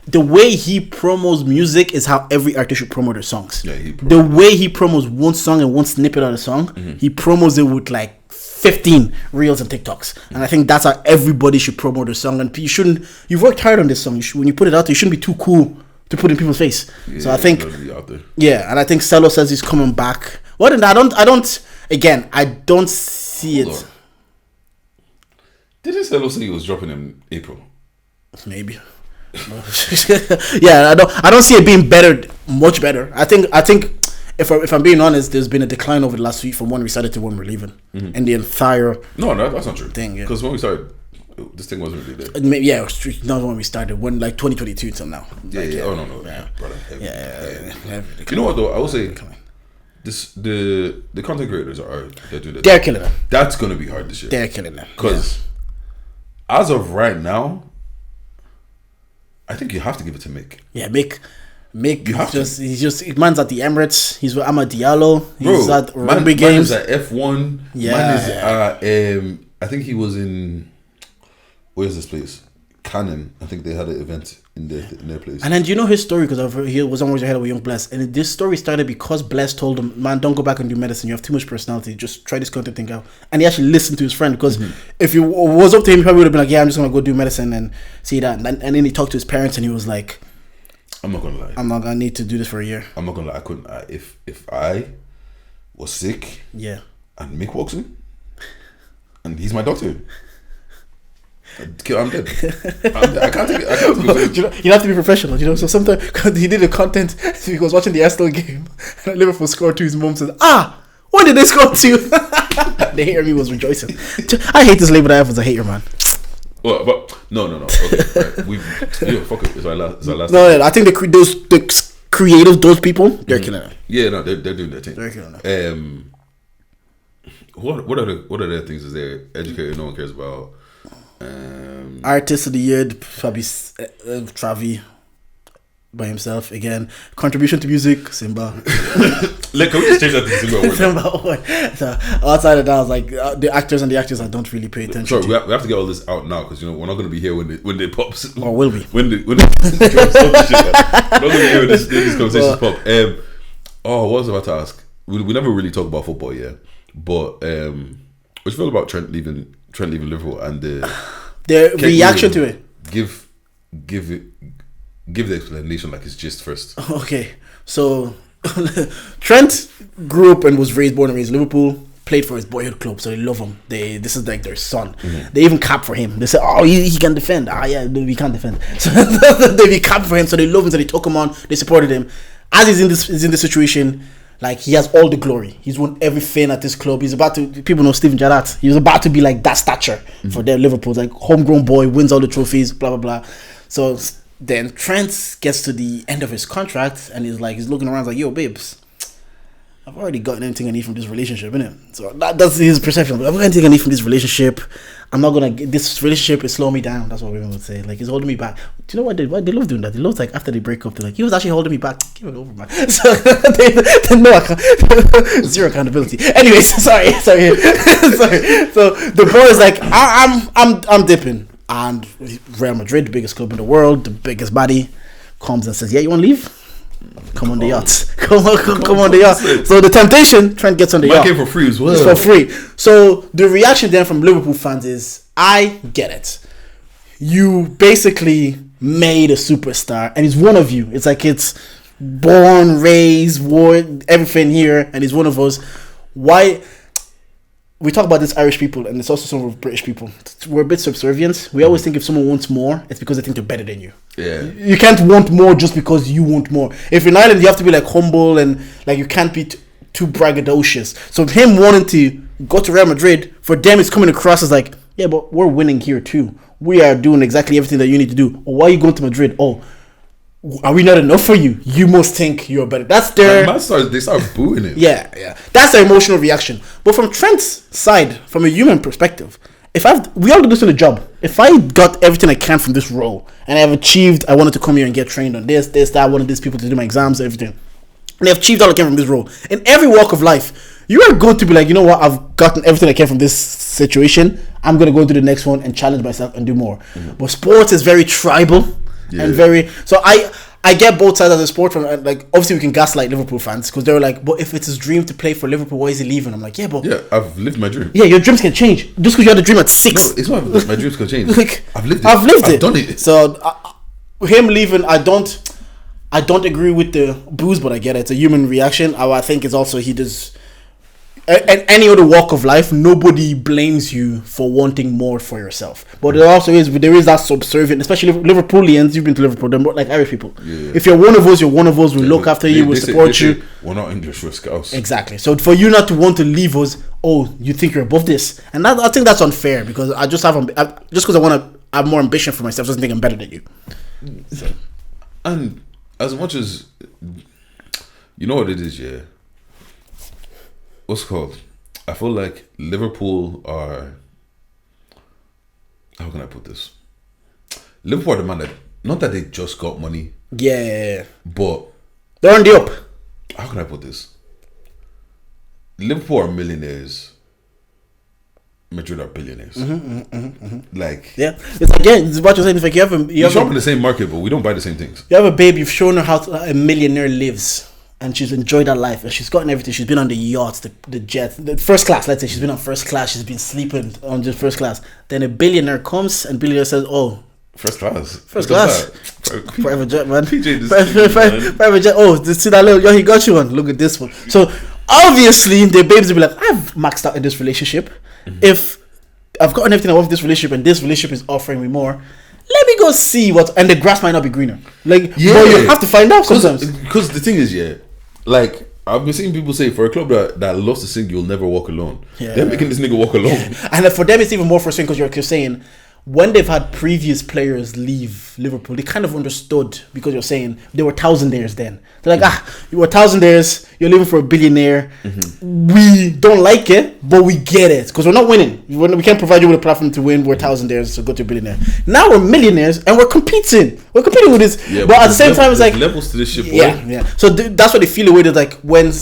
the way he promos music is how every artist should promote their songs. Yeah, the way he promos one song and one snippet of the song, he promos it with like 15 reels and TikToks, and I think that's how everybody should promote their song. And you've worked hard on this song. When you put it out there, you shouldn't be too cool to put in people's face. So I think, and I think Cello says he's coming back. I don't see it. Didn't Cello say he was dropping in April? Maybe. Yeah, I don't see it being much better. I think if I'm being honest, there's been a decline over the last week from when we started to when we're leaving, and the entire no, that's not true. Thing, because when we started, this thing wasn't really there. Maybe, yeah, it was not when we started. When like 2022 till now. Oh no, brother. You know what though? I will say, the content creators they're doing it. They're killing it. That's gonna be hard this year. They're killing it because as of right now, I think you have to give it to Mick. Yeah, Mick man's at the Emirates. He's with Amad Diallo. He's at rugby games. Man is at F1. Yeah. Man is at, I think he was in, where's this place? Cannon. I think they had an event in their place. And then do you know his story? Because he was on Raise Your Head with Young Bless. And this story started because Bless told him, man, don't go back and do medicine. You have too much personality. Just try this content thing out. And he actually listened to his friend. Because if it was up to him, he probably would have been like, yeah, I'm just going to go do medicine and see that. And then he talked to his parents and he was like, I'm not gonna lie. I'm not gonna need to do this for a year. I'm not gonna lie. I couldn't. If I was sick, yeah, and Mick walks in, and he's my doctor, I'm dead. I can't take it. You have to be professional. So sometimes because he did the content, he was watching the Aston game, and Liverpool scored 2. His mom said, "When did they score 2?" The hater me was rejoicing. I hate this label I have as a hater, man. Well, but no. Okay, right. Fuck it. It's our last. No, I think the creative, those people, they're killing it. Yeah, no, they're doing their thing. They're killing it. What other things is there? Educator, no one cares about. Artist of the year, probably Travi by himself again. Contribution to music, Simba. Like, can we just change that to Simba? So outside of that, I was like the actors I don't really pay attention. Sorry, to. we have to get all this out now because we're not going to be here when they pops. Or will we? When the we're not going to be here when these conversations pop. What was I about to ask? We never really talk about football, yeah. But what do you feel about Trent leaving Liverpool and the reaction to it? Give the explanation like it's just first. Okay, so Trent grew up and was born and raised in Liverpool. Played for his boyhood club, so they love him. This is like their son. They even cap for him. They say, "Oh, he can defend." Yeah, no, we can't defend. So they cap for him, so they love him. So they took him on. They supported him. As he's in this situation, like he has all the glory. He's won everything at this club. He's about to. People know Steven Gerrard. He was about to be like that stature for their Liverpool, like homegrown boy, wins all the trophies, blah blah blah. So then Trent gets to the end of his contract and he's looking around like, yo, babes, I've already gotten anything I need from this relationship, innit? So that's his perception. I've got anything I need from this relationship. I'm not gonna get this relationship is slowing me down. That's what women would say. Like, it's holding me back. Do you know why they love doing that? They love, like, after they break up, they're like, he was actually holding me back. Give it over, man. So they know zero accountability. Anyways, sorry. So the boy is like, I'm dipping. And Real Madrid, the biggest club in the world, the biggest body, comes and says, yeah, you want to leave? Come on the yacht. Come on the yacht. So the temptation, Trent gets on the yacht. Came for free as well. It's for free. So the reaction then from Liverpool fans is, I get it. You basically made a superstar, and he's one of you. It's like it's born, raised, wore everything here, and he's one of us. Why? We talk about this Irish people, and it's also some of British people. We're a bit subservient. We always think if someone wants more, it's because they think they're better than you. Yeah. You can't want more just because you want more. If you're in Ireland, you have to be like humble and like you can't be too braggadocious. So him wanting to go to Real Madrid, for them it's coming across as like, yeah, but we're winning here too. We are doing exactly everything that you need to do. Or why are you going to Madrid? Oh, are we not enough for you? You must think you're better. That's their... They start booing it. Yeah. That's their emotional reaction. But from Trent's side, from a human perspective, we all do this in a job. If I got everything I can from this role and I've achieved, I wanted to come here and get trained on this, that, I wanted these people to do my exams, everything. And I've achieved all I can from this role. In every walk of life, you are going to be like, you know what, I've gotten everything I can from this situation. I'm going to go into the next one and challenge myself and do more. But sports is very tribal. Yeah. And very, so I get both sides of the sport. From like, obviously we can gaslight Liverpool fans because they're like, but if it's his dream to play for Liverpool, why is he leaving? I'm like, yeah, but I've lived my dream. Yeah, your dreams can change just because you had a dream at 6. No, it's not my dreams can change. Like, I've lived it. I've done it. So him leaving, I don't agree with the booze, but I get it. It's a human reaction. I think it's also he does. And any other walk of life, nobody blames you for wanting more for yourself. But there is that subservient, especially Liverpoolians. You've been to Liverpool, they're more like Irish people. Yeah. If you're one of us, you're one of us. We look after you, we support you. We're not English, we're Scouse. Exactly. So for you not to want to leave us, you think you're above this, and I think that's unfair because I just because I want to have more ambition for myself doesn't think I'm better than you. So. And as much as you know what it is, yeah. What's it called? I feel like Liverpool are... How can I put this? Liverpool are the man that... Not that they just got money. Yeah. But... They're on the up. How can I put this? Liverpool are millionaires. Madrid are billionaires. Like... Yeah. It's like, yeah, it's what you're saying. It's like you shop in the same market, but we don't buy the same things. You have a babe, you've shown her how a millionaire lives. And she's enjoyed her life, and she's gotten everything. She's been on the yachts, the jets, the first class. Let's say she's been on first class. She's been sleeping on the first class. Then a billionaire comes, and billionaire says, "Oh, first class, private jet, man, PJ, private jet. Oh, see that little? Yo, he got you one. Look at this one." So obviously, the babes will be like, "I've maxed out in this relationship. If I've gotten everything I want in this relationship, and this relationship is offering me more." Let me go see what, and the grass might not be greener. Like, yeah, but you have to find out sometimes. Because the thing is, yeah, like I've been seeing people say for a club that loves to sing, you'll never walk alone. Yeah. They're making this nigga walk alone. And for them, it's even more frustrating because you're saying when they've had previous players leave Liverpool, they kind of understood because you're saying they were thousandaires then. They're like, you were thousandaires, you're living for a billionaire. We don't like it, but we get it because we're not winning. We can't provide you with a platform to win. We're thousandaires, so go to a billionaire. Now we're millionaires and we're competing. We're competing with this. Yeah, but at the same time, it's like levels to this shit, boy. Yeah. So that's what they feel away. That like when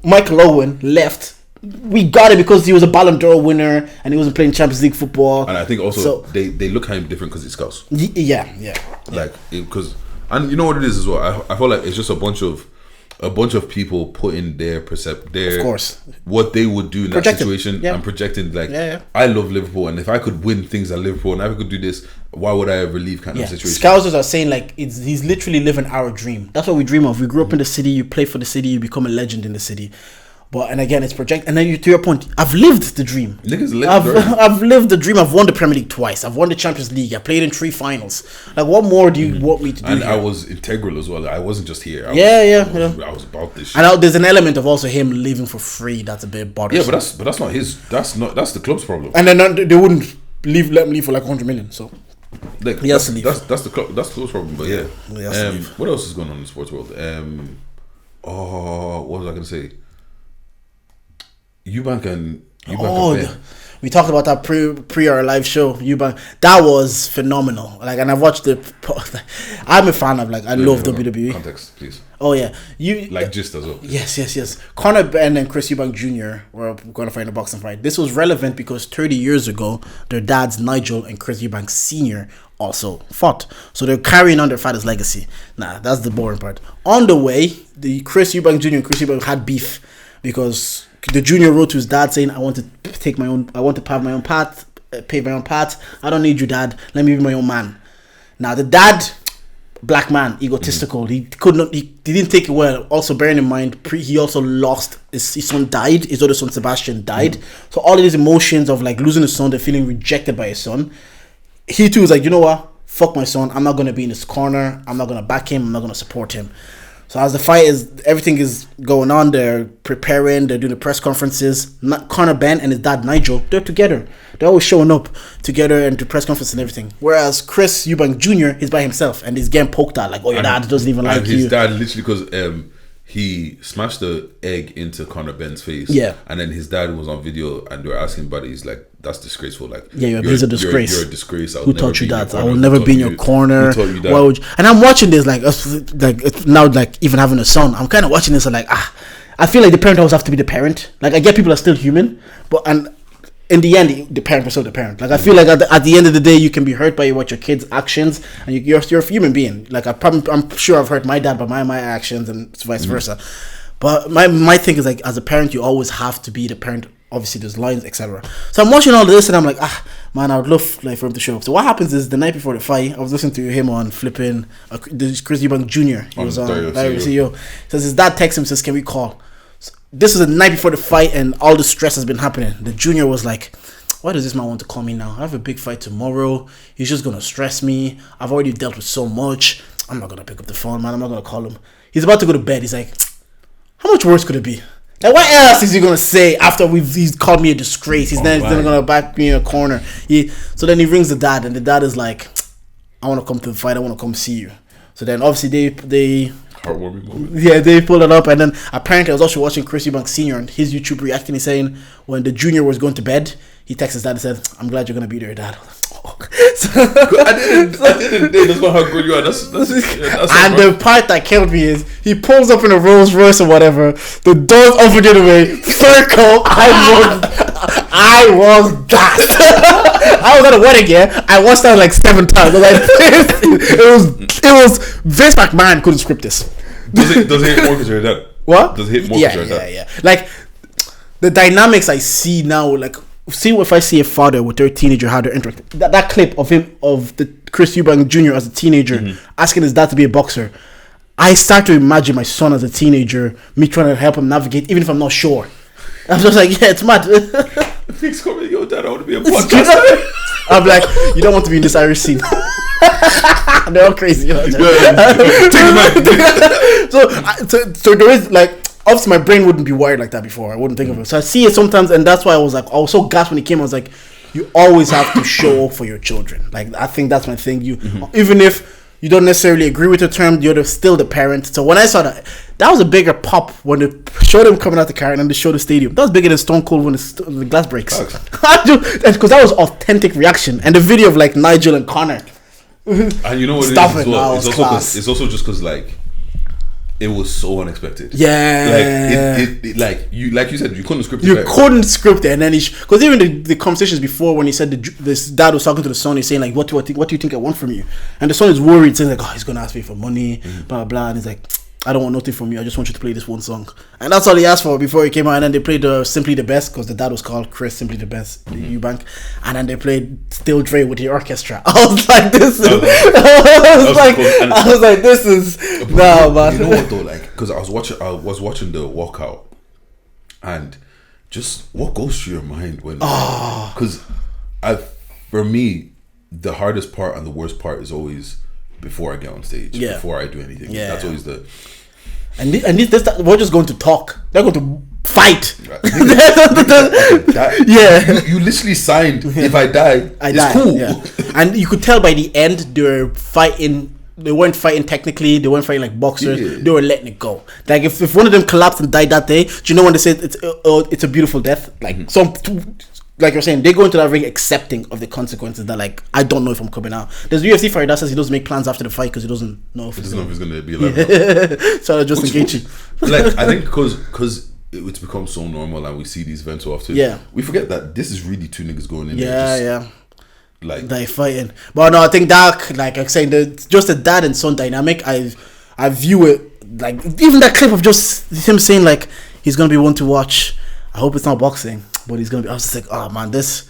Michael Owen left, we got it because he was a Ballon d'Or winner and he wasn't playing Champions League football. And I think also they look kind of different because it's Scouse. Yeah. Like because and you know what it is as well. I feel like it's just a bunch of people putting their of course, what they would do in that situation and projecting like I love Liverpool and if I could win things at Liverpool and if I could do this, why would I ever leave kind of situation. Scousers are saying like he's literally living our dream. That's what we dream of. We grew up in the city, you play for the city, you become a legend in the city. But and again, it's project. And then to your point, I've lived the dream. Niggas lived I've lived the dream. I've won the Premier League twice. I've won the Champions League. I played in 3 finals. Like, what more do you want me to do? And here? I was integral as well. I wasn't just here. I was about this shit. And there's an element of also him leaving for free. That's a bit bothersome. Yeah, but that's not his. That's the club's problem. And then they wouldn't let him leave for like 100 million. So like, he has to leave. That's the club. That's the club's problem. But yeah, he has to leave. What else is going on in the sports world? What was I going to say? Eubank and Ben. We talked about that pre our live show. Eubank, that was phenomenal. Like, and I've watched it. I'm a fan of I love WWE. Context, please. Oh yeah, gist as well. Yes. Conor Ben and Chris Eubank Jr. were going to fight in a boxing fight. This was relevant because 30 years ago, their dads Nigel and Chris Eubank Sr. also fought. So they're carrying on their father's legacy. Nah, that's the boring part. On the way, the Chris Eubank Jr. and Chris Eubank had beef because the junior wrote to his dad saying, I want to pave my own path. I don't need you, dad. Let me be my own man. Now the dad, black man, egotistical. He didn't take it well. Also bearing in mind, he also lost his son died. His other son Sebastian died. So all of these emotions of like losing his son, they're feeling rejected by his son. He too is like, you know what? Fuck my son. I'm not gonna be in his corner. I'm not gonna back him. I'm not gonna support him. So as the fight everything is going on, they're preparing, they're doing the press conferences. Conor Ben and his dad Nigel, they're together. They're always showing up together and do press conferences and everything. Whereas Chris Eubank Jr. is by himself and he's getting poked at like, oh, your dad doesn't even like you. And his dad literally because he smashed the egg into Conor Ben's face. Yeah. And then his dad was on video and they were asking about it. He's like, that's disgraceful. Like, he's a disgrace. You're a disgrace. Who taught you that? I will never be in your corner. Who taught you that? And I'm watching this like it's now like even having a son. I'm kind of watching this and like I feel like the parent always have to be the parent. Like I get people are still human, but and in the end the parent was still the parent. Like I feel like at the end of the day you can be hurt by what your kid's actions and you're a human being. Like I'm sure I've hurt my dad by my actions and vice versa. But my thing is like as a parent you always have to be the parent. Obviously there's lines, etc. So I'm watching all this and I'm like, man, I would love like for him to show up. So what happens is the night before the fight, I was listening to him on flipping this Chris Eubank Jr. He was on CEO. Says his dad texts him, says, can we call? So this is the night before the fight and all the stress has been happening. The junior was like, why does this man want to call me now? I have a big fight tomorrow. He's just gonna stress me. I've already dealt with so much. I'm not gonna pick up the phone, man. I'm not gonna call him. He's about to go to bed. He's like, how much worse could it be? Like, what else is he gonna say after he's called me a disgrace? He's then gonna back me in a corner. So then he rings the dad, and the dad is like, "I want to come to the fight. I want to come see you." So then obviously they heartwarming moment. Yeah, they pulled it up, and then apparently I was also watching Chris Eubank Sr. on his YouTube reacting. He's saying when the junior was going to bed, he texted his dad and said, "I'm glad you're gonna be there, Dad." I didn't. That's not how good you are. That's and the part that killed me is he pulls up in a Rolls Royce or whatever. The doors open the other way. Circle. I was gassed. I was at a wedding. Yeah, I watched that like 7 times. I was like, it was Vince McMahon couldn't script this. Does it hit more because you're dead? What? Does it hit more because you're dead? Yeah. Like the dynamics I see now, like. See if I see a father with their teenager how they're interacting. That clip of the Chris Eubank Jr. as a teenager asking his dad to be a boxer. I start to imagine my son as a teenager, me trying to help him navigate, even if I'm not sure. I'm just like, yeah, it's mad. Things coming, yo, dad, I want to be a podcaster. I'm like, you don't want to be in this Irish scene. They're all crazy. You know? Take it back. So there is like. obviously my brain wouldn't be wired like that before. I wouldn't think of it. So I see it sometimes, and that's why I was so gassed when he came. I was like, you always have to show up for your children. Like, I think that's my thing. You even if you don't necessarily agree with the term, you're still the parent. So when I saw that was a bigger pop when they showed him coming out the car and then they showed the stadium. That was bigger than Stone Cold when the glass breaks. Because that was authentic reaction. And the video of like Nigel and Connor. And you know what it is as well? It's also just because like it was so unexpected. Yeah, like you said, you couldn't script it. You couldn't script it, and then because even the conversations before when he said this dad was talking to the son, he's saying like, "What do you think I want from you?" And the son is worried, saying like, "Oh, he's gonna ask me for money, blah blah blah," and he's like, "I don't want nothing from you. I just want you to play this one song." And that's all he asked for before he came out. And then they played Simply the Best, because the dad was called Chris Simply the Best, the Eubank. And then they played Still Dre with the orchestra. I was like, this is... I was like, this is... No, man. You know what though? Like, because I was watching the walkout, and just what goes through your mind when... Because for me, the hardest part and the worst part is always before I get on stage, before I do anything. Yeah. That's always the... And we're just going to talk. They're going to fight. You literally signed, if I die, it's cool. Yeah. And you could tell by the end, they were fighting... They weren't fighting technically. They weren't fighting like boxers. Yeah. They were letting it go. Like if one of them collapsed and died that day, do you know when they said it's a beautiful death? Like like you're saying, they go into that ring accepting of the consequences. That like, I don't know if I'm coming out. There's a UFC fighter that says he doesn't make plans after the fight because he doesn't know if he's going to be alive. So just engaging. Like I think because it's become so normal and we see these events so often. Yeah, we forget that this is really two niggas going in there. Like they fighting. But no, I think that like I'm saying, just the dad and son dynamic, I view it like even that clip of just him saying like he's gonna be one to watch. I hope it's not boxing, but he's gonna be. I was just like, oh man, that's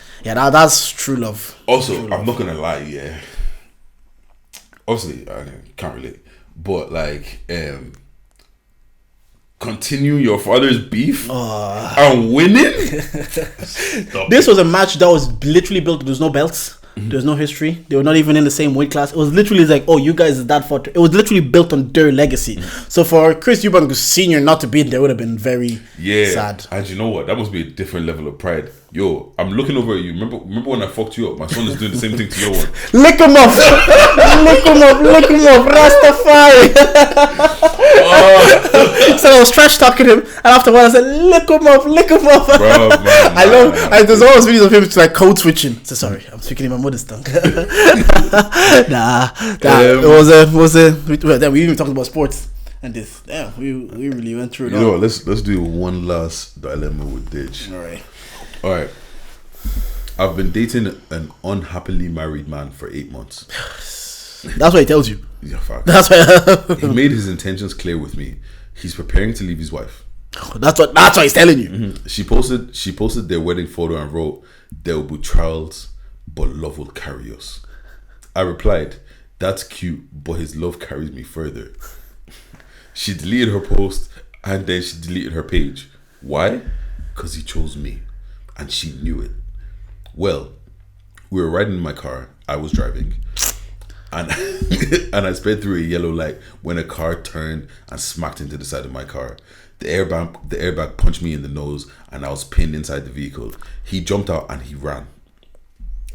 true love. Also, true love. I'm not gonna lie, obviously I can't relate, but like continue your father's beef and winning. This was a match that was literally built. There's no belts. There's no history. They were not even in the same weight class. It was literally like, oh, you guys is that fought. It was literally built on their legacy. So for Chris Eubank Sr. not to be there would have been very sad. And you know what? That must be a different level of pride. Yo, I'm looking over at you. Remember when I fucked you up? My son is doing the same thing to your one. Lick him up, lick him up, Rastafari. So I was trash talking him, and after a while I said, lick him up. Bro, man, there's always videos of him like code switching. So sorry, I'm speaking in my mother's tongue. It was a. We even talked about sports and this. Yeah, we really went through it. You know what? Let's do one last dilemma with Ditch. All right. I've been dating an unhappily married man for 8 months. That's what he tells you. Yeah, fact. That's why he made his intentions clear with me. He's preparing to leave his wife. That's what he's telling you. Mm-hmm. She posted their wedding photo and wrote, "There will be trials, but love will carry us." I replied, "That's cute, but his love carries me further." She deleted her post and then she deleted her page. Why? Because he chose me. And she knew it. Well, we were riding in my car. I was driving. And and I sped through a yellow light when a car turned and smacked into the side of my car. The airbag punched me in the nose and I was pinned inside the vehicle. He jumped out and he ran.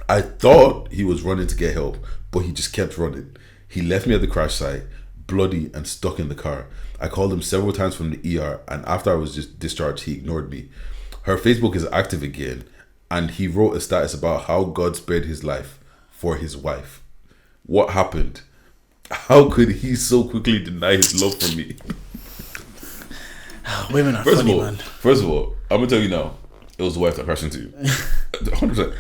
I thought he was running to get help, but he just kept running. He left me at the crash site, bloody and stuck in the car. I called him several times from the ER, and after I was just discharged, he ignored me. Her Facebook is active again, and he wrote a status about how God spared his life for his wife. What happened? How could he so quickly deny his love for me? Women are funny, man. First of all, I'm gonna tell you now, it was the wife that crashed into you. 100%.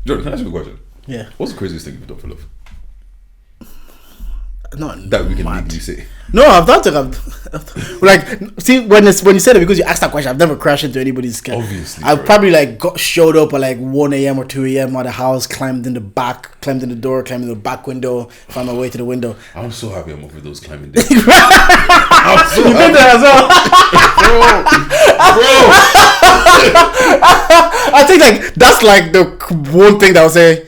Jordan, can I ask you a question? Yeah. What's the craziest thing you've done for love? Not that we can legally say. No, I've done it. Like, see, when you said it, because you asked that question, I've never crashed into anybody's car. Obviously, I've probably like showed up at like 1 a.m. or 2 a.m. at the house, climbed in the door, climbed in the back window, found my way to the window. I'm so happy I'm over those climbing days. I'm so You've been there as well, bro. I think like that's like the one thing that I'll say.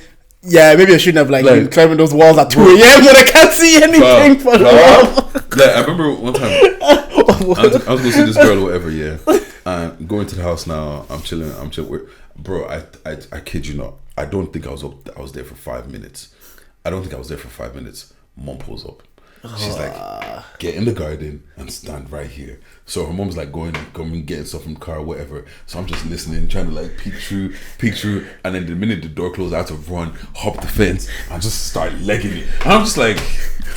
Yeah, maybe I shouldn't have like been climbing those walls at 2 a.m. when I can't see anything for love. Like, I remember one time I was going to see this girl or whatever, yeah. And going to the house now, I'm chilling. Bro, I kid you not. I don't think I was there for 5 minutes. Mom pulls up. She's like, get in the garden and stand right here. So her mom's like going getting stuff from the car or whatever. So I'm just listening, trying to like peek through. And then the minute the door closed, I had to run, hop the fence, and just start legging it. And I'm just like,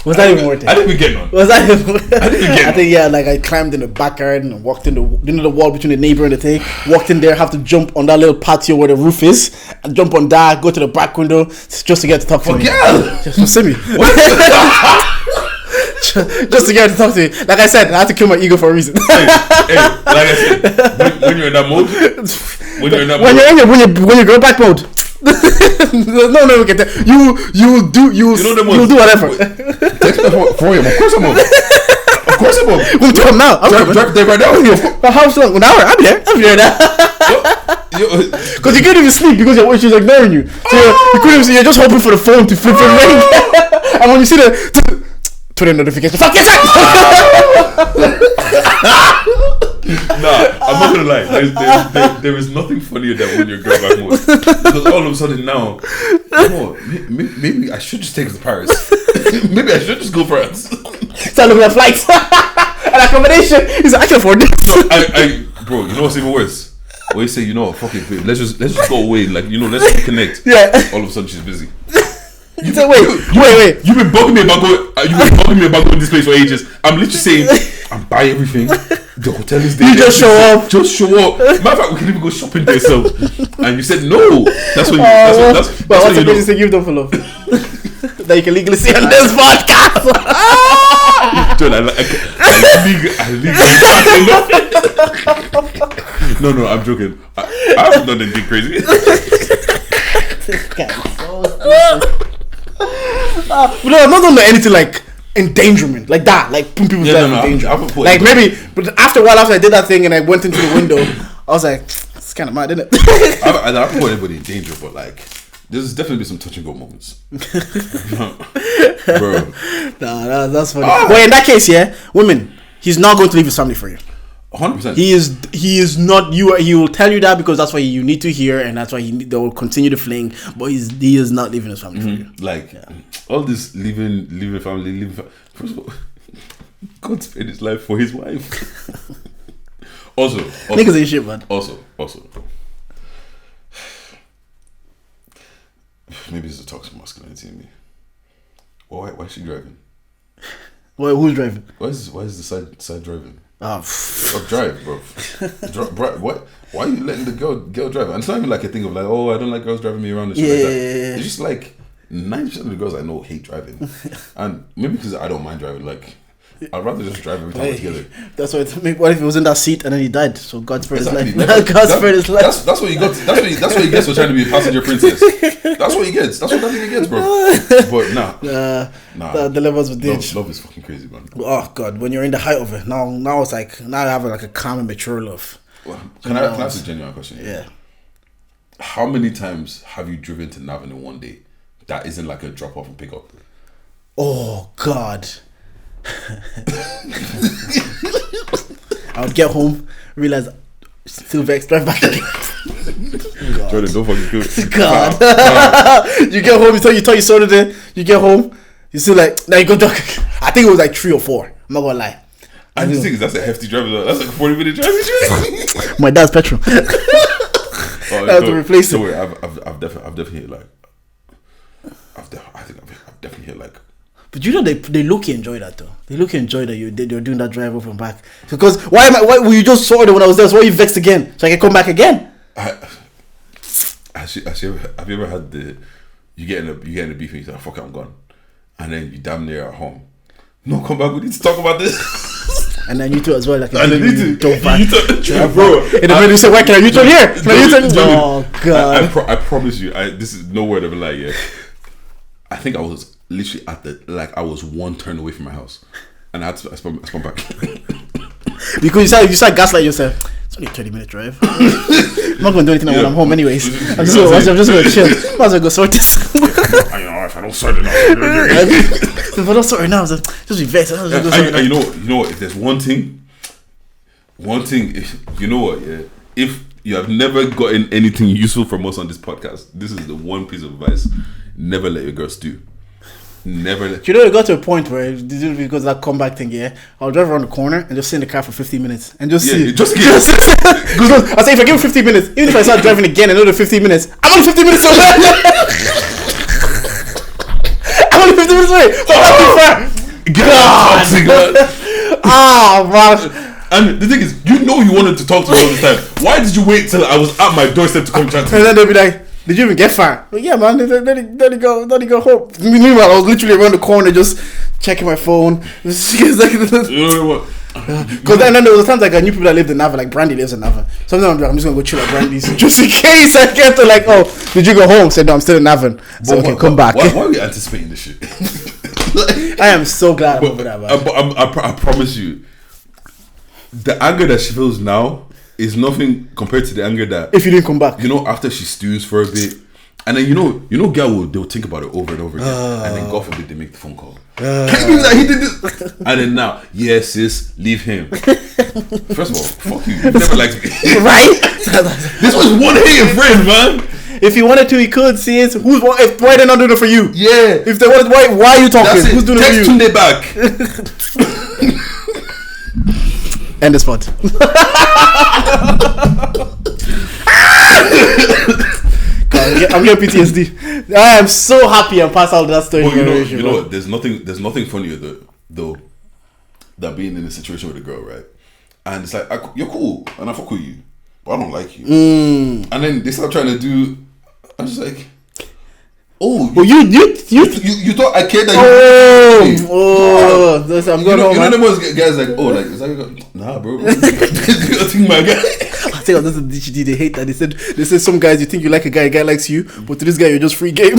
was that even worth it? I didn't even get none. Was that even I didn't even get I think, yeah, like I climbed in the backyard and walked in the wall between the neighbor and the thing. Walked in there, have to jump on that little patio where the roof is, and jump on that, go to the back window just to get to talk to me. Yeah. Just to see me. Just to get to talk to you. Like I said, I had to kill my ego for a reason. Hey, like I said, when you're in that mode, when you go back mode. no, we can tell. You'll do whatever. Text me for him. Of course I'm on. We'll come now. Drive there right now. For how long? An hour? I'll be there now. Because you can't even sleep because your wife is ignoring you. So you couldn't even, you're just hoping for the phone to flip and ring. And when you see the Twitter notification, fuck yourself. Nah, I'm not gonna lie. There is nothing funnier than when you're going back mode. Because all of a sudden now, maybe I should just take us to Paris. Maybe I should just go France. Start looking at flights and accommodation. He's like, I can afford this. No, bro, you know what's even worse? When you say, you know, fucking babe, let's just go away. Like, you know, let's reconnect. Yeah. All of a sudden she's busy. You say, wait. You've been bugging me about going to this place for ages. I'm literally saying, I'm buying everything. The hotel is there. You just show up. Just show up. Matter of fact, we can even go shopping by yourself. And you said no. That's what you. That's what's what the craziest thing you've done for love? That you can legally say on this podcast. Dude, I legally. No, I'm joking. I haven't done anything crazy. This guy is so stupid. No, I'm not doing anything like endangerment like that, like putting people's lives in danger. Like maybe, but after a while, after I did that thing and I went into the window, I was like, it's kind of mad, isn't it? I don't put anybody in danger, but like, there's definitely some touch and go moments. Bro. Nah, that's funny. Well, in that case, yeah, women, he's not going to leave his family for you. 100%. He is not you. He will tell you that because that's what you need to hear, and that's why they will continue to fling. But he is not leaving his family for you. Like all this leaving family. First of all, God spared his life for his wife. also, niggas ain't shit, man. Also, maybe it's a toxic masculinity in me. Why is she driving? Well, who's driving? Why is the side driving? Drive, bro. What? Why are you letting the girl drive? And it's not even like a thing of like, oh, I don't like girls driving me around and shit like that. It's just like 90% of the girls I know hate driving, and maybe because I don't mind driving. Like, I'd rather just drive every time we're together. That's why. What if he was in that seat and then he died? So God spared his life. God spared his life. That's what you got. That's what he gets for trying to be a passenger princess. That's what he gets. That's what that nigga gets, bro. But nah. The levels of ditch. Love is fucking crazy, man. Oh God, when you're in the height of it, now it's like I have like a calm and mature love. Well, can I ask a genuine question? Yeah. How many times have you driven to Navan in one day? That isn't like a drop off and pick up. Oh God. I would get home, realize still vexed, drive back again. Jordan, don't fucking kill me. God. You get home, you thought you sorted it, you get home, you still like, now you go talk. I think it was like 3 or 4. I'm not gonna lie. And the thing is, that's a hefty drive. That's like a 40-minute drive. My dad's petrol. I have to replace it. Don't worry, I've definitely hit like. I've definitely hit like. But you know they look-y enjoy that though. They look-y enjoy that you're doing that drive up and back. Because why were you just sorted when I was there? So why are you vexed again? So I can come back again. Have you ever had you get in a beef and you say, fuck it, I'm gone, and then you damn near at home. No, come back. We need to talk about this. And then you two as well. Like, and then you two, bro. In the middle, you say, "Why can I U-turn here? Can I U-turn?" Oh God! I promise you, this is no word of a lie. Yeah, I think I was literally I was one turn away from my house, and I spun back. Because you start gaslighting yourself. It's only a 30-minute drive. I'm not going to do anything when I'm home anyways. I'm just going to chill. Might as well go sort this. I if I don't sort it out. If I don't sort it now, just be vexed. And you know what? If there's one thing, you know what? Yeah, if you have never gotten anything useful from us on this podcast, this is the one piece of advice: never let your girls do. Never. You know, it got to a point where because that comeback thing, yeah, I'll drive around the corner and just sit in the car for 15 minutes and just see. Just I say if I give it 15 minutes, even if I start driving again another 15 minutes, I'm only 15 minutes away. I'm only 15 minutes away. So not too far. toxic, man. Man. And the thing is, you know you wanted to talk to me all the time. Why did you wait till I was at my doorstep to come chat to me? And then they'll be like, did you even get far? Like, yeah, man. Then he go home. Meanwhile, I was literally around the corner just checking my phone. You know what? Because then there was times like I knew people that lived in Nava, like Brandy lives in Nava. Sometimes I'm just gonna go chill at Brandy's just in case I get to like, oh, did you go home? Said no, I'm still in Navan. So okay, come back. Why are we anticipating this shit? I am so glad I'm over that, man. I promise you, the anger that she feels now is nothing compared to the anger that if you didn't come back, you know, after she stews for a bit, and then you know, girl they'll think about it over and over again, and then God forbid they make the phone call. Can you believe that he did this? And then now, yes, sis, leave him. First of all, fuck you. You never liked me, right? This was one hating friend, man. If he wanted to, he could. See, why they not doing it for you? Yeah. If they wanted, why are you talking? Who's doing Text it for you? Tunde back. End the spot. I'm getting PTSD. I am so happy I'm past all that story. Well, you know what? There's nothing funnier though that being in a situation with a girl, right? And it's like you're cool and I fuck with you, but I don't like you. And then they start trying to do. I'm just like, oh, well, you thought I cared that you. I'm going home. You know them guys like, oh, like is that your girl? Nah, bro. You think my guy. I think that's the DGD. They hate that. They said some guys, you think you like a guy likes you, but to this guy you're just free game.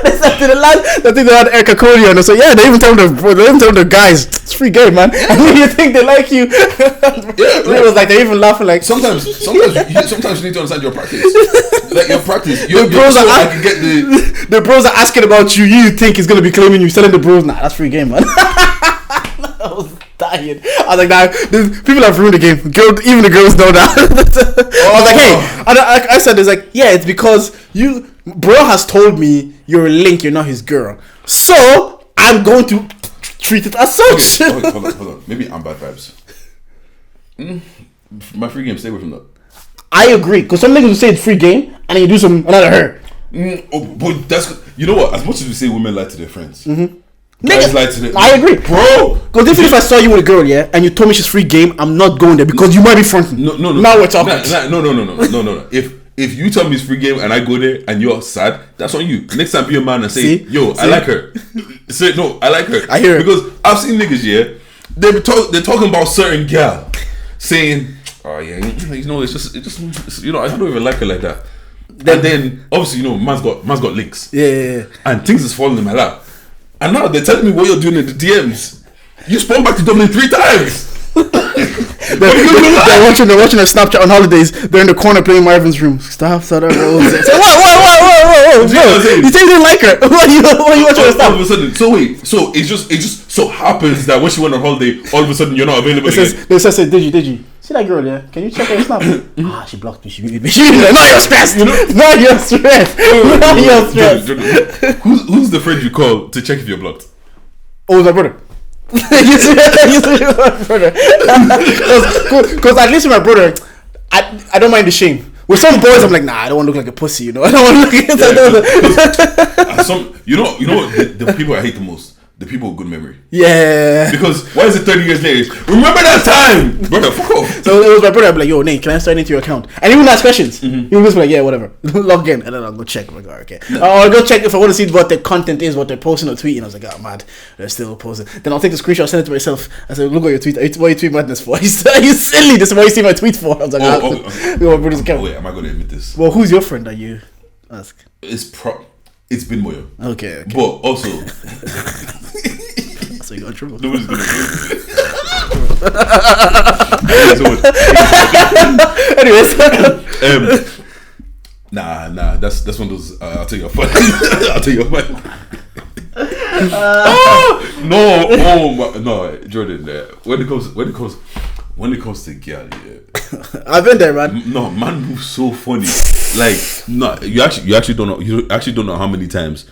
They said to the lad, I think they had Erica Cody on. So yeah, they even tell the guys, it's free game, man. And then you think they like you. It was like they even laughing like sometimes you need to understand your practice. Like your practice. The bros are asking about you. You think he's gonna be claiming you, selling the bros. Nah, that's free game, man. I was dying. I was like, nah, people have ruined the game. Even the girls know that. I was like, hey, I said, it's like, yeah, it's because bro has told me you're a link, you're not his girl. So I'm going to treat it as such. Okay, hold on. Maybe I'm bad vibes. My free game, stay away from that. I agree, because some niggas will say it's free game and then you do another her. But that's, you know what? As much as we say women lie to their friends, niggas lie to their, I agree, bro. Because if I saw you with a girl, yeah, and you told me she's free game, I'm not going there because you might be fronting. No. Now we're talking. No. If you tell me it's free game and I go there and you're sad, that's on you. Next time, be a man and say, I like her. Say no, I like her. I hear it. Because I've seen niggas, yeah, they're talking about certain gal, saying, oh yeah, you know, it's just you know, I don't even like her like that. And then obviously, you know, man's got links. Yeah. And things is falling in my lap. And now they're telling me what you're doing in the DMs. You spawned back to Dublin 3 times. They're watching a Snapchat on holidays. They're in the corner playing Marvin's Room. Stop, Whoa. You think you didn't like her? What are you watching her stop? All of a sudden, so wait, so it just so happens that when she went on holiday, all of a sudden you're not available again. They said, did you? See that girl, yeah? Can you check her snap? She blocked me. She muted me. Not your stress. Not your stress. Who's the friend you call to check if you're blocked? Oh, my brother. You see my brother. Because at least with my brother, I don't mind the shame. With some boys, I'm like, nah, I don't want to look like a pussy, you know. I don't want to look like you know what the people I hate the most? The people with good memory. Yeah. Because why is it 30 years later? Remember that time, brother. Fuck off. So it was my brother. I'm like, yo, Nate, can I sign into your account? And he wouldn't ask questions. He would just be like, yeah, whatever. Log in, and then I'll go check. I'm like, oh, okay. I'll go check if I want to see what the content is, what they're posting or tweeting. I was like, oh, mad, they're still posting. Then I'll take the screenshot, send it to myself. I said, look at your tweet. What are you tweet madness for? You silly. This is what you see my tweet for. I was like, my brother's account. Wait, am I going to admit this? Well, who's your friend that you ask? It's been Moyo. Okay. But also. So you got in trouble. Nobody's gonna do it. Anyways, Nah. That's one of those. I'll tell you a fun. I'll tell you a fun. No, Jordan. When it comes to girl, yeah. I've been there, man. No, man moves so funny. Like, no, you actually don't know. You actually don't know how many times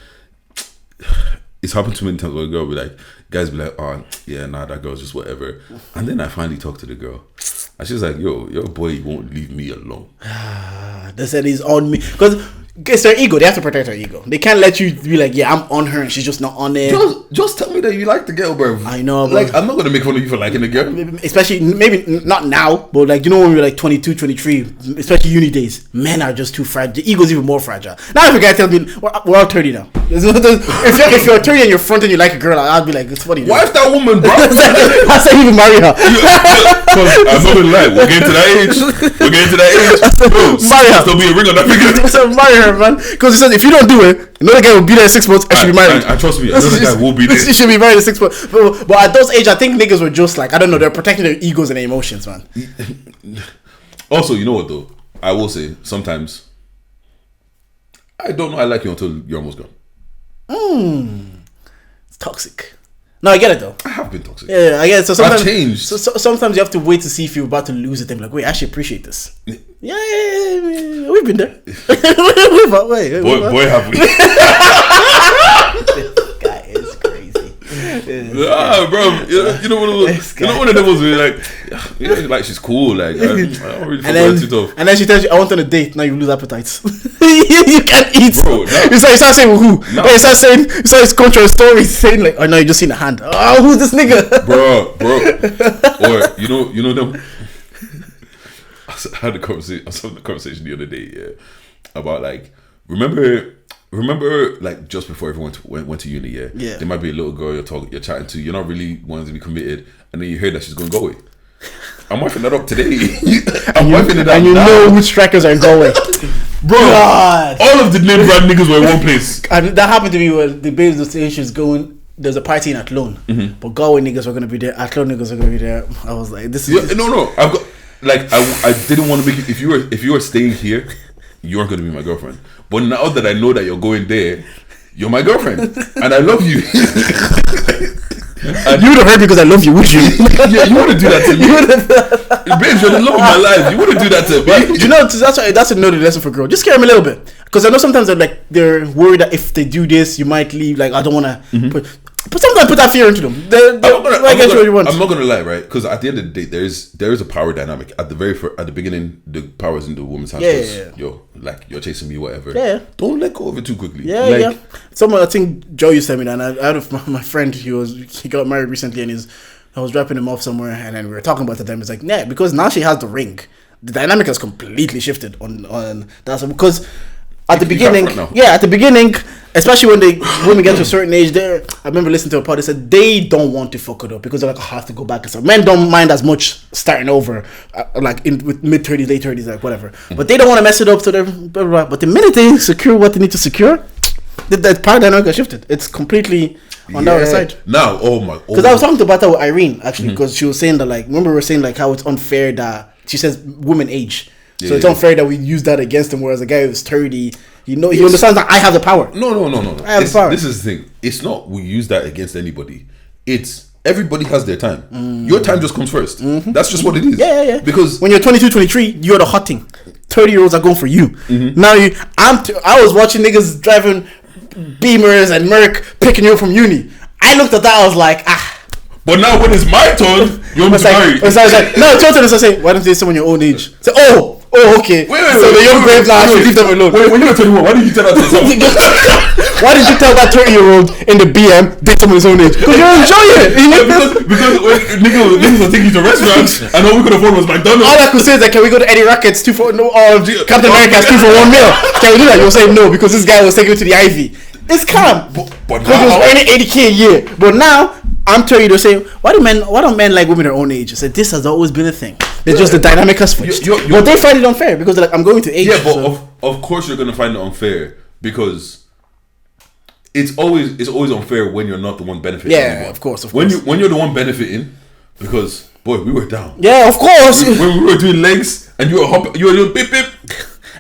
it's happened too many times where a girl be like, guys be like, oh yeah, nah, that girl's just whatever. And then I finally talk to the girl, and she's like, yo, your boy won't leave me alone. They said he's on me because it's their ego. They have to protect their ego. They can't let you be like, yeah, I'm on her and she's just not on it. Just tell me that you like the girl, bro. I know, bro. Like, I'm not gonna make fun of you for liking the girl. Especially, maybe not now, but like, you know, when we were like 22, 23, especially uni days, men are just too fragile. The ego's even more fragile. Now if a guy tells me, we're all 30 now. If you're 30 and you're front and you like a girl, I'll be like, it's funny. Why is that woman, bro? I say even marry her. I'm not gonna lie, we're getting to that age. Bro, marry her. There'll be a ring on that finger. So marry her, man. Because he says if you don't do it, another guy will be there in 6 months and should be married. And trust me, another guy will be there. She should be married in 6 months. But at those age, I think niggas were just like, I don't know, they're protecting their egos and their emotions, man. Also, you know what though? I will say sometimes I don't know I like you until you're almost gone. It's toxic. No, I get it though. I have been toxic. Yeah, I get it. So sometimes, I've changed. So sometimes you have to wait to see if you're about to lose it. Then be like, wait, I actually appreciate this. Yeah, we've been there. Boy, have we? This guy is crazy. Bro, you know one of them was really like she's cool, like I don't really fuck her too tough. And then she tells you, I want on a date. Now you lose appetite. You can't eat. Bro, you start saying who? No. You start going through a story saying like, oh no, you just seen a hand. Oh, who's this nigga? bro. Or you know them. I had a conversation the other day, yeah, about like remember like just before everyone went to uni, yeah. There might be a little girl you're chatting to, you're not really wanting to be committed, and then you hear that she's going Galway. I'm wiping that up today. Wiping it up, and you know which strikers are in Galway. Bro, God. All of the name brand niggas were in one place. And that happened to me when the Babes Association is going. There's a party in Athlone, but Galway niggas were gonna be there. Athlone niggas are gonna be there. I was like, this is no. I've got like I didn't want to make it. If you were staying here, you weren't gonna be my girlfriend. But now that I know that you're going there, you're my girlfriend, and I love you. You would have heard because I love you, would you? Yeah, you wouldn't do that to me. Babes, you're the love of my life. You wouldn't do that to me. But, you know, that's another lesson for girls. Just scare them a little bit, because I know sometimes they're worried that if they do this, you might leave. Like, I don't want to. But sometimes put that fear into them. I'm not gonna lie, right? Because at the end of the day, there is a power dynamic. At the beginning, the power is in the woman's hands. Yeah. Yo, like you're chasing me, whatever. Yeah. Don't let go of it too quickly. Yeah. Someone, I think Joe used to tell me that. And I had my friend. He got married recently, and I was dropping him off somewhere, and then we were talking about it. Then it's like, yeah, because now she has the ring. The dynamic has completely shifted on that. So because at the beginning, especially when women get to a certain age, I remember listening to a pod. They said they don't want to fuck it up because they're like, I have to go back and stuff. Men don't mind as much starting over, like with mid 30s, late 30s, like whatever. But they don't want to mess it up. So they're blah, blah, blah. But the minute they secure what they need to secure, the power dynamic has shifted. It's completely on the other side. Now, because I was talking about that with Irene actually, because she was saying that, like, remember we were saying like how it's unfair that she says women age. So it's unfair that we use that against him, whereas a guy who's 30, he understands that I have the power. No. I have the power. This is the thing. It's not we use that against anybody. It's everybody has their time. Your time just comes first. That's just what it is. Yeah. Because when you're 22, 23, you're the hot thing. 30-year-olds are going for you. Now I was watching niggas driving Beamers and Merc picking you up from uni. I looked at that, I was like, But now when it's my turn, you're married. It's like, no, it's your turn. It's like, why don't they someone your own age? Say, okay. Wait, so the young babes now actually leave them alone. When you were 21, why did you tell that to someone? Why did you tell that 30-year-old in the BM date someone his own age? Because you're enjoying it. because when niggas were taking you to restaurants and all we could afford was McDonald's. All I could say is like, can we go to Eddie Rackets 2 for no, or Captain America's 2 for 1 meal? Can we do that? You'll say no because this guy was taking me to the Ivy. It's calm. But now he was earning 80K a year. But now I'm telling you, they're saying, why don't men like women their own age? I said, this has always been a thing. It's just the dynamic has switched. But they find it unfair because they're like, I'm going to age. Yeah, but of course you're gonna find it unfair because it's always unfair when you're not the one benefiting. Yeah, anymore. Of course. When you're the one benefiting, because boy, we were down. Yeah, of course. When we were doing legs and you were doing beep beep.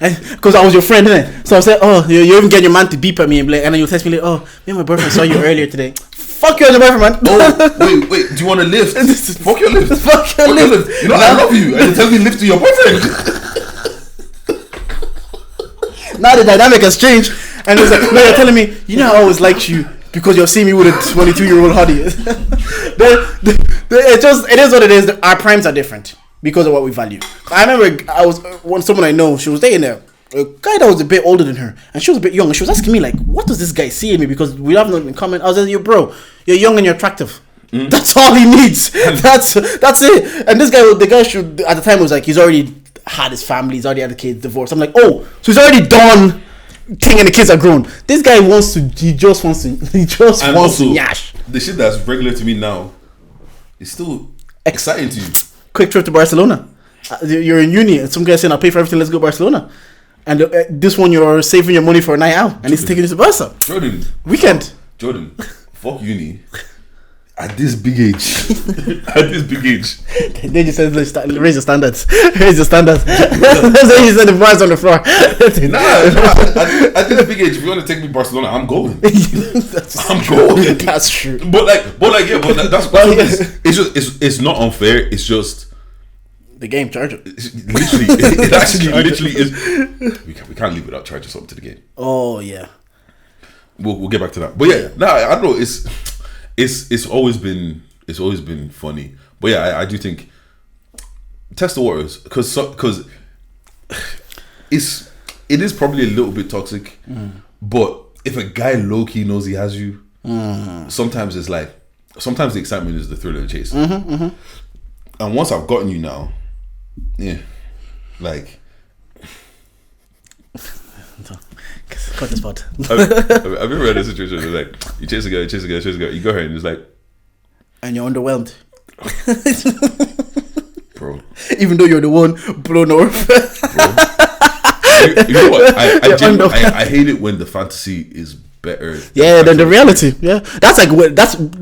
because I was your friend, innit? So I said, oh, you even get your man to beep at me and be like, and then you text me like, oh, me and my boyfriend saw you earlier today. Fuck you and your boyfriend, man. Oh, wait, do you want a lift? Fuck your lift. Fuck your lift. You know, I love you, and you tell me lift to your boyfriend. Now the dynamic has changed, and it's like, no, you're telling me, you know, I always liked you because you're seeing me with a 22-year-old hottie. It is what it is. Our primes are different because of what we value. I remember when someone I know, she was dating a guy that was a bit older than her, and she was a bit young, and she was asking me like, what does this guy see in me, because we have nothing in common. I was like, bro, you're young and you're attractive. That's all he needs. That's it. And the guy should, at the time, was like, he's already had his family, he's already had the kids, divorced. I'm like, oh, so he's already done thing and the kids are grown. This guy just wants to yash. The shit that's regular to me now is still exciting to you. Quick trip to Barcelona. You're in uni and some guy saying, I'll pay for everything, let's go to Barcelona. And this one, you're saving your money for a night out, and he's taking you to Barca. Jordan, fuck uni. At this big age, they just said, raise your standards. Raise your standards. That's why you said the bars on the floor. At this big age, if you want to take me to Barcelona, I'm going. I'm going. That's true. But that's it's not unfair. It's just the game charger. It literally is. We can't leave without charging something to the game. Oh yeah. We'll get back to that. But yeah, I don't know. It's always been funny. But yeah, I do think test the waters, because it is probably a little bit toxic. But if a guy low key knows he has you, sometimes the excitement is the thrill of the chase. And once I've gotten you now, yeah, like. Cut the spot. I've ever had a situation where like you chase a girl, you go her and it's like, and you're underwhelmed, bro. Even though you're the one blown off. You know what? I hate it when the fantasy is better. Than the reality. Yeah, that's like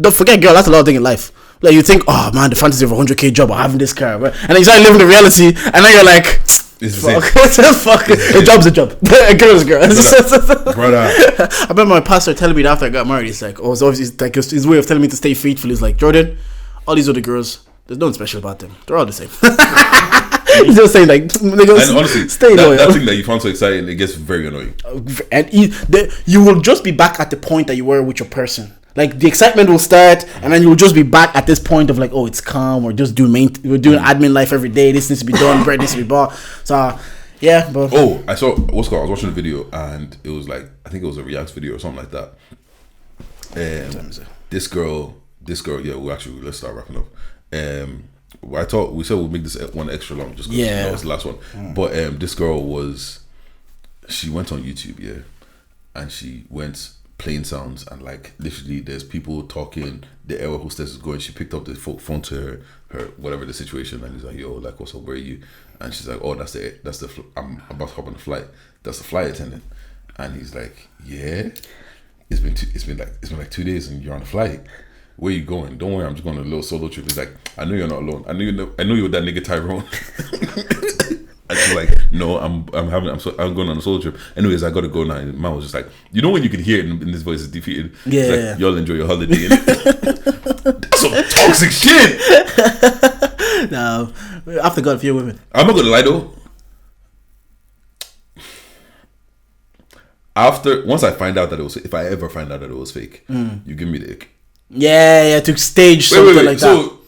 don't forget, girl. That's a lot of things in life. Like you think, oh man, the fantasy of a 100K job or having this car, right? And then you start living the reality, and then you're like. Fuck. A job's a job. A girl's a girl. Brother. I remember my pastor telling me that after I got married, he's like, oh, it's obviously like his way of telling me to stay faithful. He's like, Jordan, all these other girls, there's nothing special about them. They're all the same. He's just saying like, and honestly, stay loyal. That thing that you found so exciting, it gets very annoying. And you will just be back at the point that you were with your person. Like the excitement will start, and then you'll just be back at this point of like, oh, it's calm. We're just doing admin life every day. This needs to be done. Bread needs to be bought. So, yeah. But I saw I was watching a video, and it was like, I think it was a React video or something like that. This girl. Yeah, let's start wrapping up. I thought we said we'll make this one extra long, just because it's the last one. But this girl she went on YouTube, and she went. Plain sounds, and like literally there's people talking, the air hostess is going, she picked up the phone to her whatever the situation, and he's like, yo, like, what's up, where are you? And she's like, oh, I'm about to hop on the flight, that's the flight attendant. And he's like, yeah, it's been like 2 days and you're on a flight, where you going? Don't worry, I'm just going on a little solo trip. He's like, I know you're not alone, I know you're with that nigga Tyrone. And she's like, no, I'm going on a solo trip. Anyways, I gotta go now. And man was just like, you know when you can hear it in his voice is defeated. Yeah. It's like, y'all enjoy your holiday. That's some toxic shit. No, after got a few women. I'm not gonna lie though. Once I find out that it was, if I ever find out that it was fake, you give me the ick. Yeah, to stage something like so, that.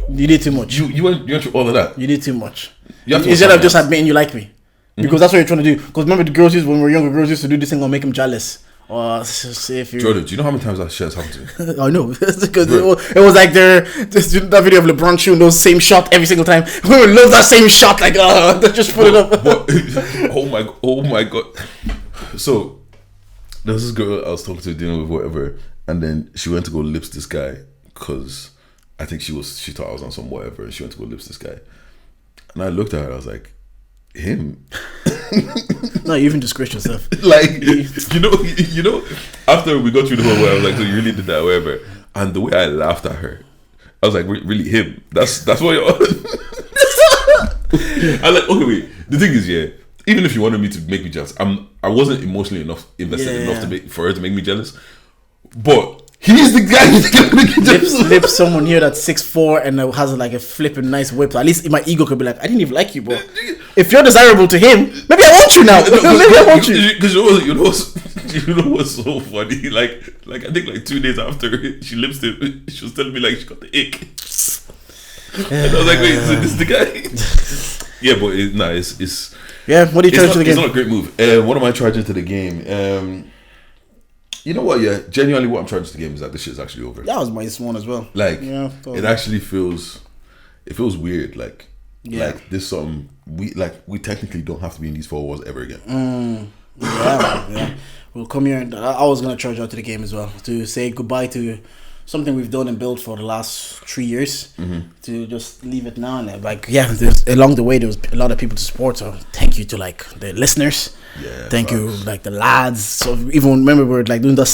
You did too much. You went through all of that. You did too much. Instead of just admitting you like me, because that's what you're trying to do. Because remember, the girls when we were younger, girls used to do this thing on make them jealous. Or say if you Jordan, do you know how many times that shit has happened to me? I know, because it was like that video of LeBron shooting those same shot every single time. We would love that same shot, like they just put it up. Oh my god! So there was this girl I was talking to, dealing with whatever, and then she went to go lips this guy because I think she thought I was on some whatever, and she went to go lips this guy. And I looked at her, I was like, him? No, you even disgrace yourself. Like, you know, after we got through the whole way, I was like, so you really did that, whatever. And the way I laughed at her, I was like, really him? That's what you're on? I'm like, okay, wait. The thing is, even if you wanted me to make me jealous, I wasn't emotionally invested enough for her to make me jealous. But he's the guy who's gonna get jealous. Lip someone here that's 6'4" and has like a flipping nice whip. At least my ego could be like, I didn't even like you, bro. If you're desirable to him, maybe I want you now. Maybe I want you. Because you know what's so funny? Like I think like 2 days after she lips it, she was telling me like she got the ick. And I was like, wait, so this is the guy? Yeah, but it's yeah. What are you charging to the game? It's not a great move. What am I charging to the game? You know what? Yeah, genuinely, what I'm charging to the game is that this shit's actually over. That was my one as well. Like, yeah, it actually feels weird. Like this something we technically don't have to be in these 4 walls ever again. Yeah. We'll come here and I was gonna charge out to the game as well to say goodbye to something we've done and built for the last 3 years. To just leave it now and like there's along the way there was a lot of people to support, so thank you to like the listeners. Thank you like the lads. So even remember we were like doing that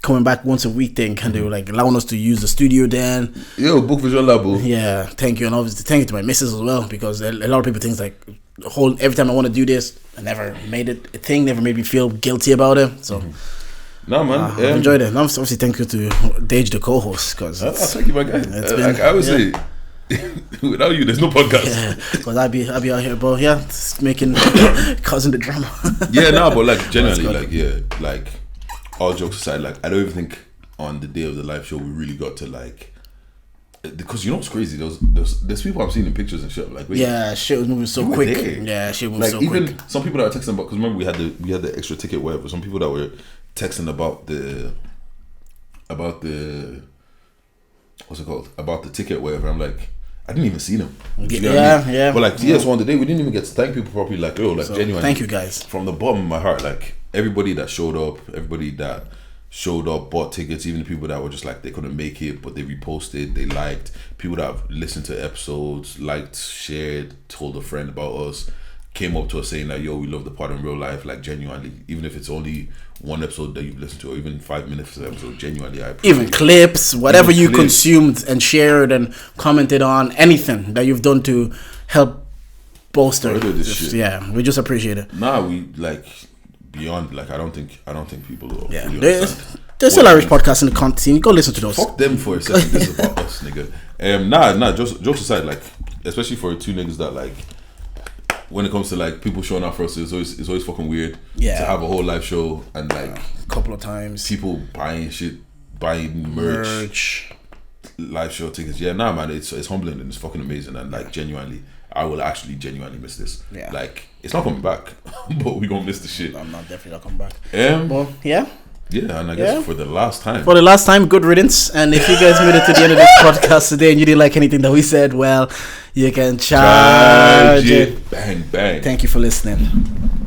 coming back once a week thing, and they were like allowing us to use the studio then. Yo, book Vision Labo. Yeah, thank you, and obviously thank you to my missus as well, because a lot of people think like every time I want to do this, I never made it a thing, never made me feel guilty about it. So no man, I've enjoyed it. And obviously thank you to Dage, the co-host, because thank you, my guy. I would say without you, there's no podcast. Yeah, because I'd be out here, but it's making causing the drama. But like generally, like all jokes aside, like I don't even think on the day of the live show we really got to like, because you know what's crazy? There's people I've seen in pictures and shit. Like, shit was moving so quick. There. Yeah, shit was like, so even quick. Some people that are texting about, because remember we had the extra ticket, whatever. Some people that were texting about the what's it called? About the ticket, whatever. I'm like, I didn't even see them. You know what I mean? Yeah. But like, so on the day we didn't even get to thank people properly. Like, so genuinely, thank you guys from the bottom of my heart. Like everybody that showed up, bought tickets, even the people that were just like they couldn't make it, but they reposted, they liked. People that have listened to episodes, liked, shared, told a friend about us, came up to us saying like, yo, we love the pod in real life. Like genuinely, even if it's only one episode that you've listened to, or even 5 minutes of the episode, genuinely I appreciate even clips, whatever you consumed and shared and commented on, anything that you've done to help bolster this shit. Yeah, we just appreciate it. We like beyond, like I don't think people will fully understand. There's still Irish podcasts in the content scene. Go listen to those. Fuck them for a second. This is about us, nigga. Jokes aside, like especially for 2 niggas that like, when it comes to like people showing up for us, it's always fucking weird to have a whole live show and like a couple of times people buying merch, live show tickets. Man, it's humbling and it's fucking amazing, and like genuinely, I will actually genuinely miss this. Like it's not coming back, but we gonna miss the shit. I'm not definitely not coming back. Well, and I guess for the last time, good riddance. And if you guys made it to the end of this podcast today and you didn't like anything that we said, well, you can charge it. Bang bang. Thank you for listening.